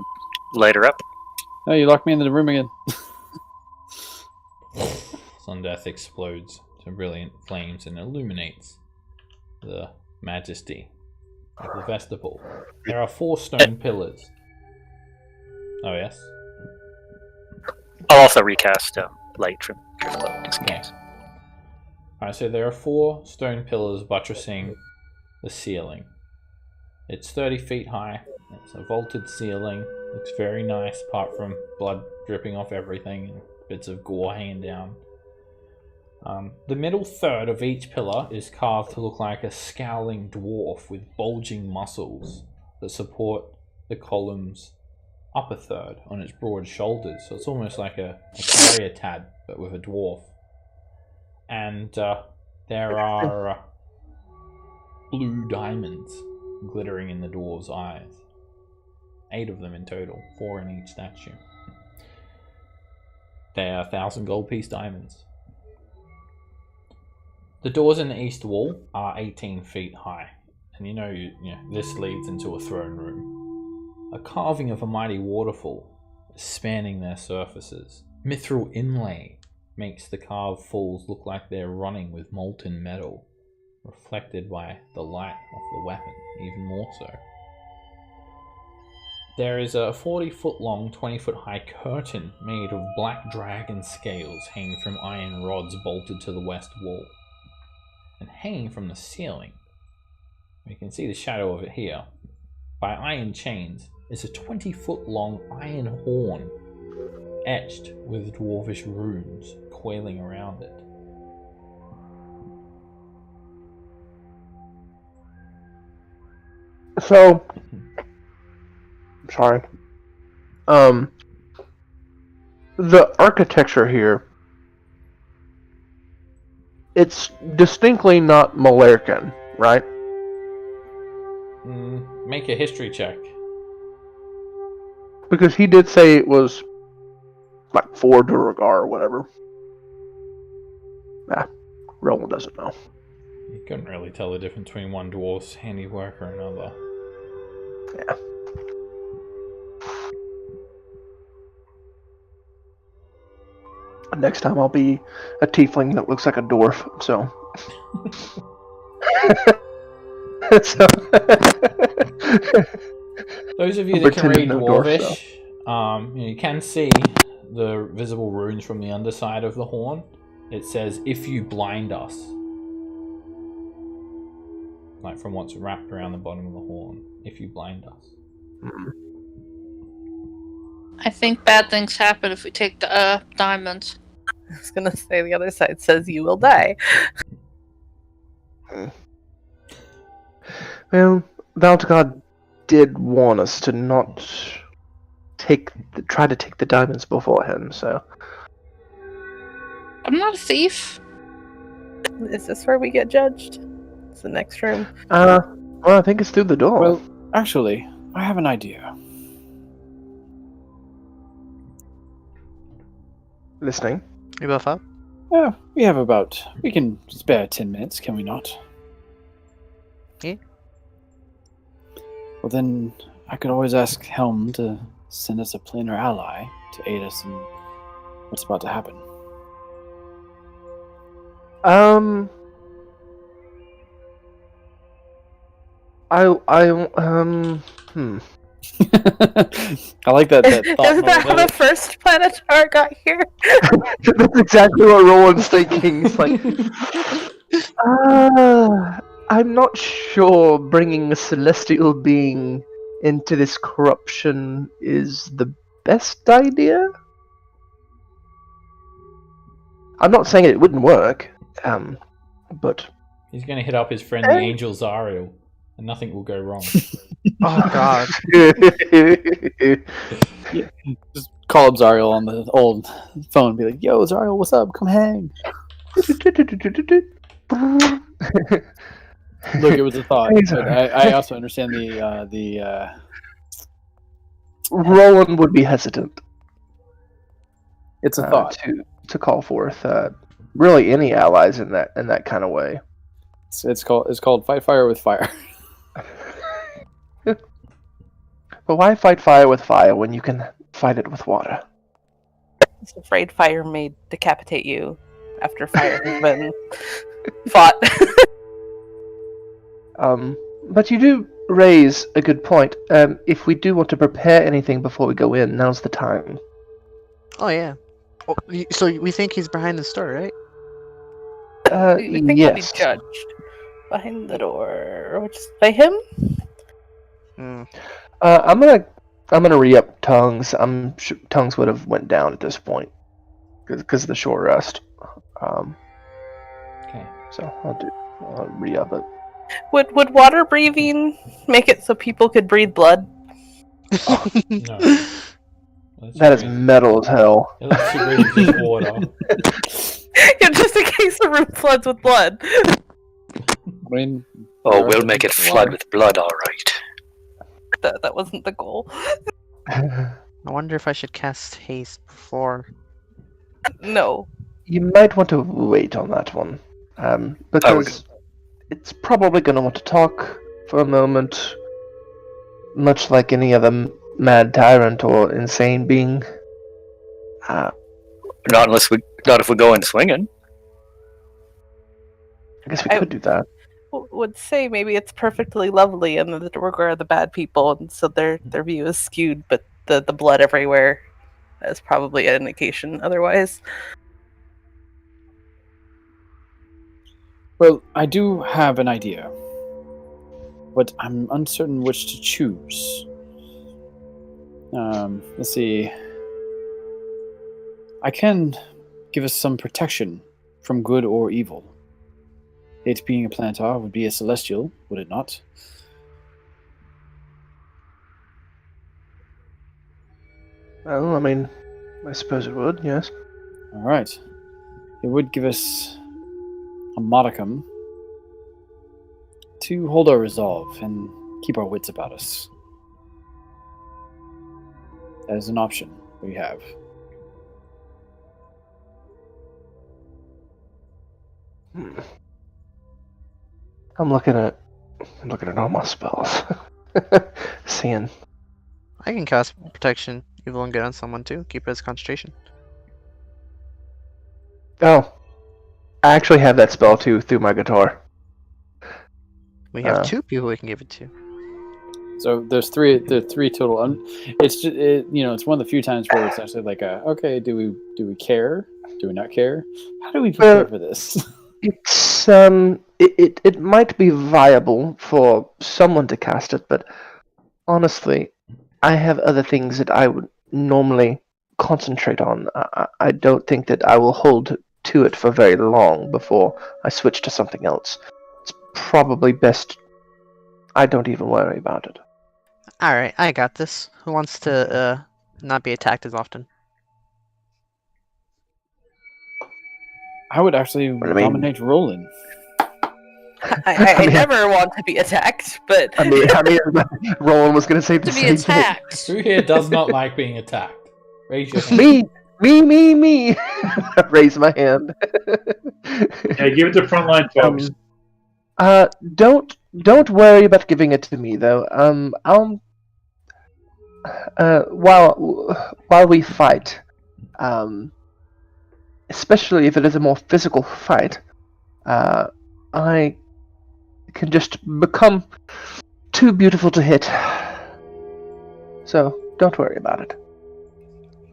light her up. No, you locked me into the room again. Sundeath explodes to brilliant flames and illuminates the majesty of the vestibule. There are 4 stone pillars. Oh, yes? I'll also recast light from Cloak, just in case. Alright, so there are 4 stone pillars buttressing the ceiling. It's 30 feet high. It's a vaulted ceiling. Looks very nice, apart from blood dripping off everything and bits of gore hanging down. The middle third of each pillar is carved to look like a scowling dwarf with bulging muscles that support the column's upper third on its broad shoulders. So it's almost like a carrier tad, but with a dwarf. And there are blue diamonds glittering in the dwarves' eyes. 8 of them in total, 4 in each statue. They are 1,000 gold piece diamonds. The doors in the east wall are 18 feet high, and you know this leads into a throne room. A carving of a mighty waterfall is spanning their surfaces. Mithril inlay makes the carved falls look like they're running with molten metal, reflected by the light of the weapon, even more so. There is a 40-foot long, 20-foot high curtain made of black dragon scales hanging from iron rods bolted to the west wall. And hanging from the ceiling, you can see the shadow of it here, by iron chains, is a 20-foot long iron horn etched with dwarvish runes coiling around it. So, sorry. The architecture here, it's distinctly not Malercan, right? Make a history check. Because he did say it was like 4 Duragar or whatever. Roland doesn't know. You couldn't really tell the difference between one dwarf's handiwork or another. Yeah. Next time I'll be a tiefling that looks like a dwarf, so... Those of you that can read Dwarvish, you can see the visible runes from the underside of the horn. It says, "If you blind us." Like from what's wrapped around the bottom of the horn. If you blind us. I think bad things happen if we take the diamonds. I was gonna say the other side says you will die. Well, Valtgard did warn us to not try to take the diamonds beforehand, so... I'm not a thief. Is this where we get judged? It's the next room. Well, I think it's through the door. Well, actually, I have an idea. Listening. You both up? Yeah, we can spare 10 minutes, can we not? Yeah. Well then, I could always ask Helm to send us a planar ally to aid us in what's about to happen. I like that thought. Isn't that how the first Planetar got here? That's exactly what Roland's thinking. It's like, I'm not sure bringing a celestial being into this corruption is the best idea. I'm not saying it wouldn't work, but... He's going to hit up his friend the Angel Zariel, and nothing will go wrong. Oh, God. Yeah, just call up Zariel on the old phone and be like, "Yo, Zariel, what's up? Come hang." Look, it was a thought. But I also understand the Roland would be hesitant. It's a thought. To call forth really any allies in that kind of way. It's called fight fire with fire. But why fight fire with fire when you can fight it with water? He's afraid fire may decapitate you after fire has been fought. But you do raise a good point. If we do want to prepare anything before we go in, now's the time. Oh yeah. Oh, so we think he's behind the store, right? We think he'll be judged behind the door, which is by him. I'm gonna re-up tongues. I'm sure tongues would have went down at this point because of the short rest. Okay. So I'll re-up it. Would water breathing make it so people could breathe blood? No. That is metal as hell. It lets you breathe just water. Yeah, just in case the room floods with blood. We'll make it flood with blood, all right. That wasn't the goal. I wonder if I should cast haste before. No. You might want to wait on that one, because it's probably going to want to talk for a moment, much like any other mad tyrant or insane being. Not if we go in swinging. I guess we could do that. Would say maybe it's perfectly lovely and the Dorgar are the bad people, and so their view is skewed, but the blood everywhere is probably an indication otherwise. Well, I do have an idea, but I'm uncertain which to choose. Let's see. I can give us some protection from good or evil. It being a planetar would be a celestial, would it not? Well, I mean, I suppose it would, yes. Alright. It would give us a modicum to hold our resolve and keep our wits about us. That is an option we have. I'm looking at all my spells. Seeing. I can cast protection, evil and good on someone too. Keep it as concentration. Oh, I actually have that spell too through my guitar. We have two people we can give it to. So there's three total. It's just it's one of the few times where it's actually like okay, do we care? Do we not care? How do we prepare for this? It's it might be viable for someone to cast it, but honestly, I have other things that I would normally concentrate on. I don't think that I will hold to it for very long before I switch to something else. It's probably best I don't even worry about it. Alright, I got this. Who wants to not be attacked as often? I would actually nominate Roland. I never want to be attacked, but I mean, Roland was going to say the to be same attacked. Who here does not like being attacked? Raise your hand. Me. Raise my hand. Yeah, give it to frontline folks. Don't worry about giving it to me though. While we fight, especially if it is a more physical fight, I can just become too beautiful to hit. So don't worry about it.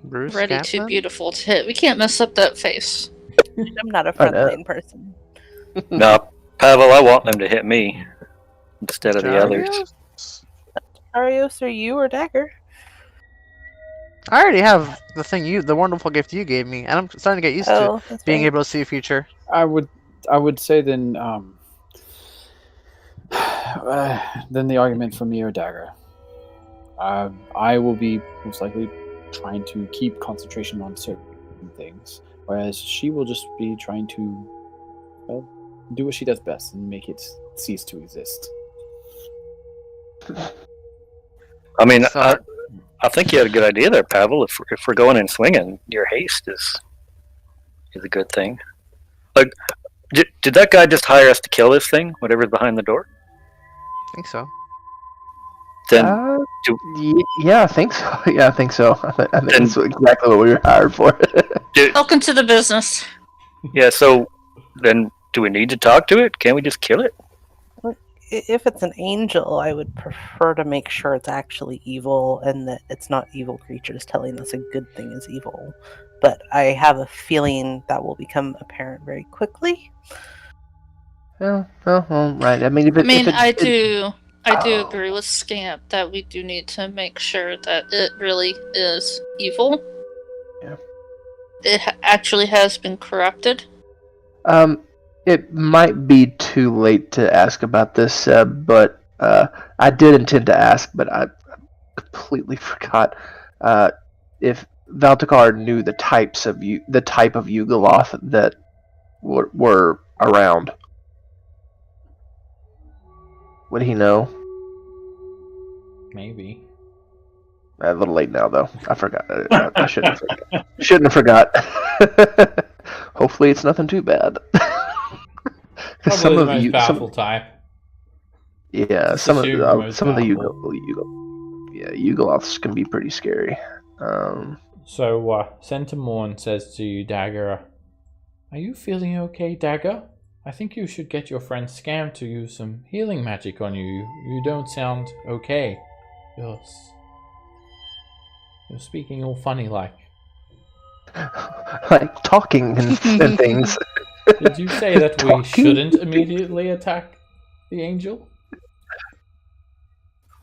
Bruce, Ready Catherine? too beautiful to hit. We can't mess up that face. I'm not a frontline person. No, Pavel, I want them to hit me instead of the others. Arios, or you, or Dagger? I already have the wonderful gift you gave me, and I'm starting to get used to being able to see the future. I would say then the argument for me or Dagger. I will be most likely trying to keep concentration on certain things, whereas she will just be trying to do what she does best and make it cease to exist. I mean, I think you had a good idea there, Pavel. If we're going and swinging, your haste is a good thing. Like, did that guy just hire us to kill this thing, whatever's behind the door? I think so. Then, yeah, I think so. Yeah, I think so. I think that's exactly what we were hired for. Welcome to the business. Yeah. So then, do we need to talk to it? Can't we just kill it? If it's an angel, I would prefer to make sure it's actually evil and that it's not evil creatures telling us a good thing is evil. But I have a feeling that will become apparent very quickly. Well, right. I mean, I do agree with Scamp that we do need to make sure that it really is evil. Yeah. It actually has been corrupted. It might be too late to ask about this, but I did intend to ask, but I completely forgot if Valtakar knew the type of Yugoloth that were around. Would he know? Maybe. A little late now, though. I forgot. I shouldn't have forgot. Hopefully, it's nothing too bad. Probably some the of most powerful type. Yeah, some of the Yugoloths can be pretty scary. So Centimorn says to you, Dagger, "Are you feeling okay, Dagger? I think you should get your friend Scam to use some healing magic on you. You don't sound okay. You're speaking all funny like." Like talking and things. Did you say that we shouldn't immediately attack the angel?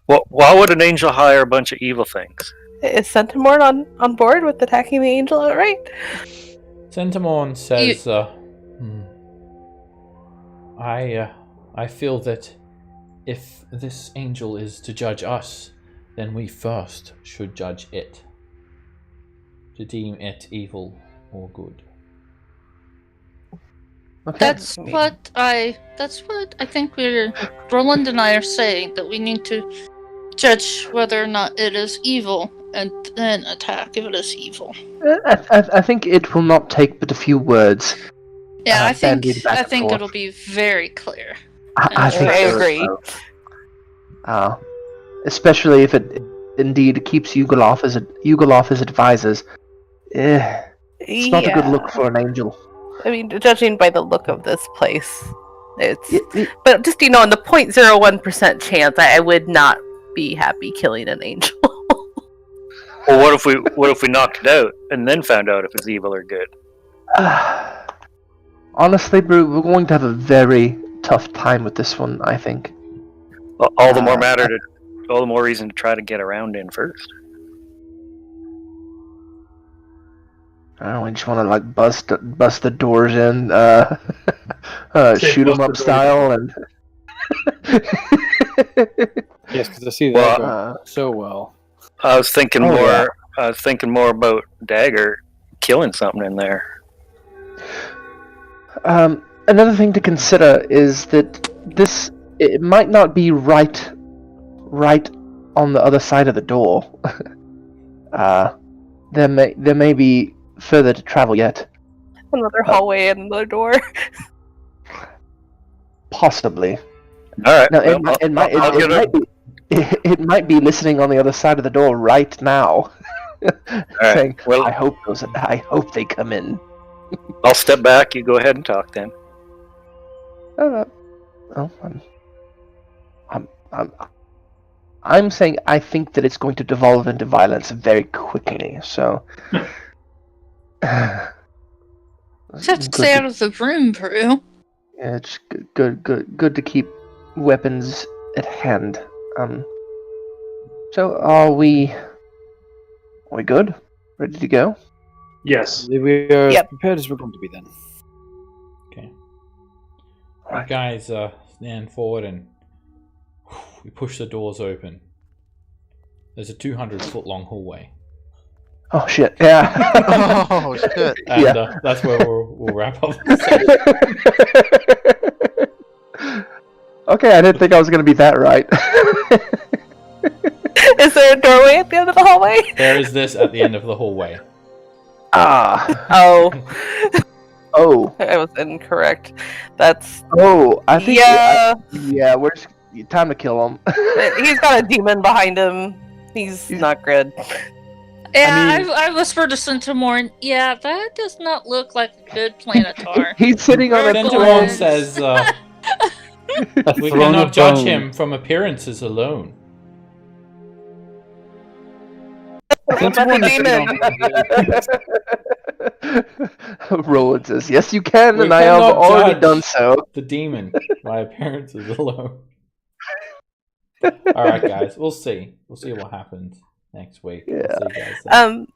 Well, why would an angel hire a bunch of evil things? Is Centimorn on board with attacking the angel outright? Centimorn says, I feel that if this angel is to judge us, then we first should judge it, to deem it evil or good. Okay. That's what I think Roland and I are saying, that we need to judge whether or not it is evil and then attack if it is evil. I think it will not take but a few words. Yeah, I think it'll be very clear. I think I agree. Especially if it indeed keeps Yugoloth as advisors. It's not a good look for an angel. I mean, judging by the look of this place, but just on the 0.01% chance, I would not be happy killing an angel. Well, what if we knocked it out and then found out if it's evil or good? Honestly, Brew, we're going to have a very tough time with this one, I think. Well, all the more reason to try to get around in first. I don't know, we just want to like bust the doors in, shoot them up style, and yes, because I see that going so well. I was thinking more about Dagger killing something in there. Another thing to consider is that it might not be right on the other side of the door. There may be further to travel yet. Another hallway and another door. Possibly. All right. Now, it might be listening on the other side of the door right now, saying, well, I hope they come in. I'll step back. You go ahead and talk then. I'm saying I think that it's going to devolve into violence very quickly. So, just have to stay out of the room, Brew. Yeah, it's good to keep weapons at hand. So are we good? Ready to go? Yes. We are as prepared as we're going to be then. Okay. You guys stand forward and we push the doors open. There's a 200-foot long hallway. Oh shit! Yeah. Oh shit! And that's where we'll wrap up. Okay, I didn't think I was gonna be that right. Is Is there a doorway at the end of the hallway? There is this at the end of the hallway. Ah. Oh. Oh. I was incorrect. That's. Oh, I think. Yeah. Yeah, we're just, time to kill him. He's got a demon behind him. He's not good. Yeah, I whispered to Centimorn, yeah, that does not look like a good planetar. He's sitting on a Centimorn says, we cannot judge him from appearances alone. Roland says, yes, you can, We and I have cannot already judge done so. The demon by appearances alone. Alright, guys, we'll see. We'll see what happens next week. Yeah. We'll see you guys then.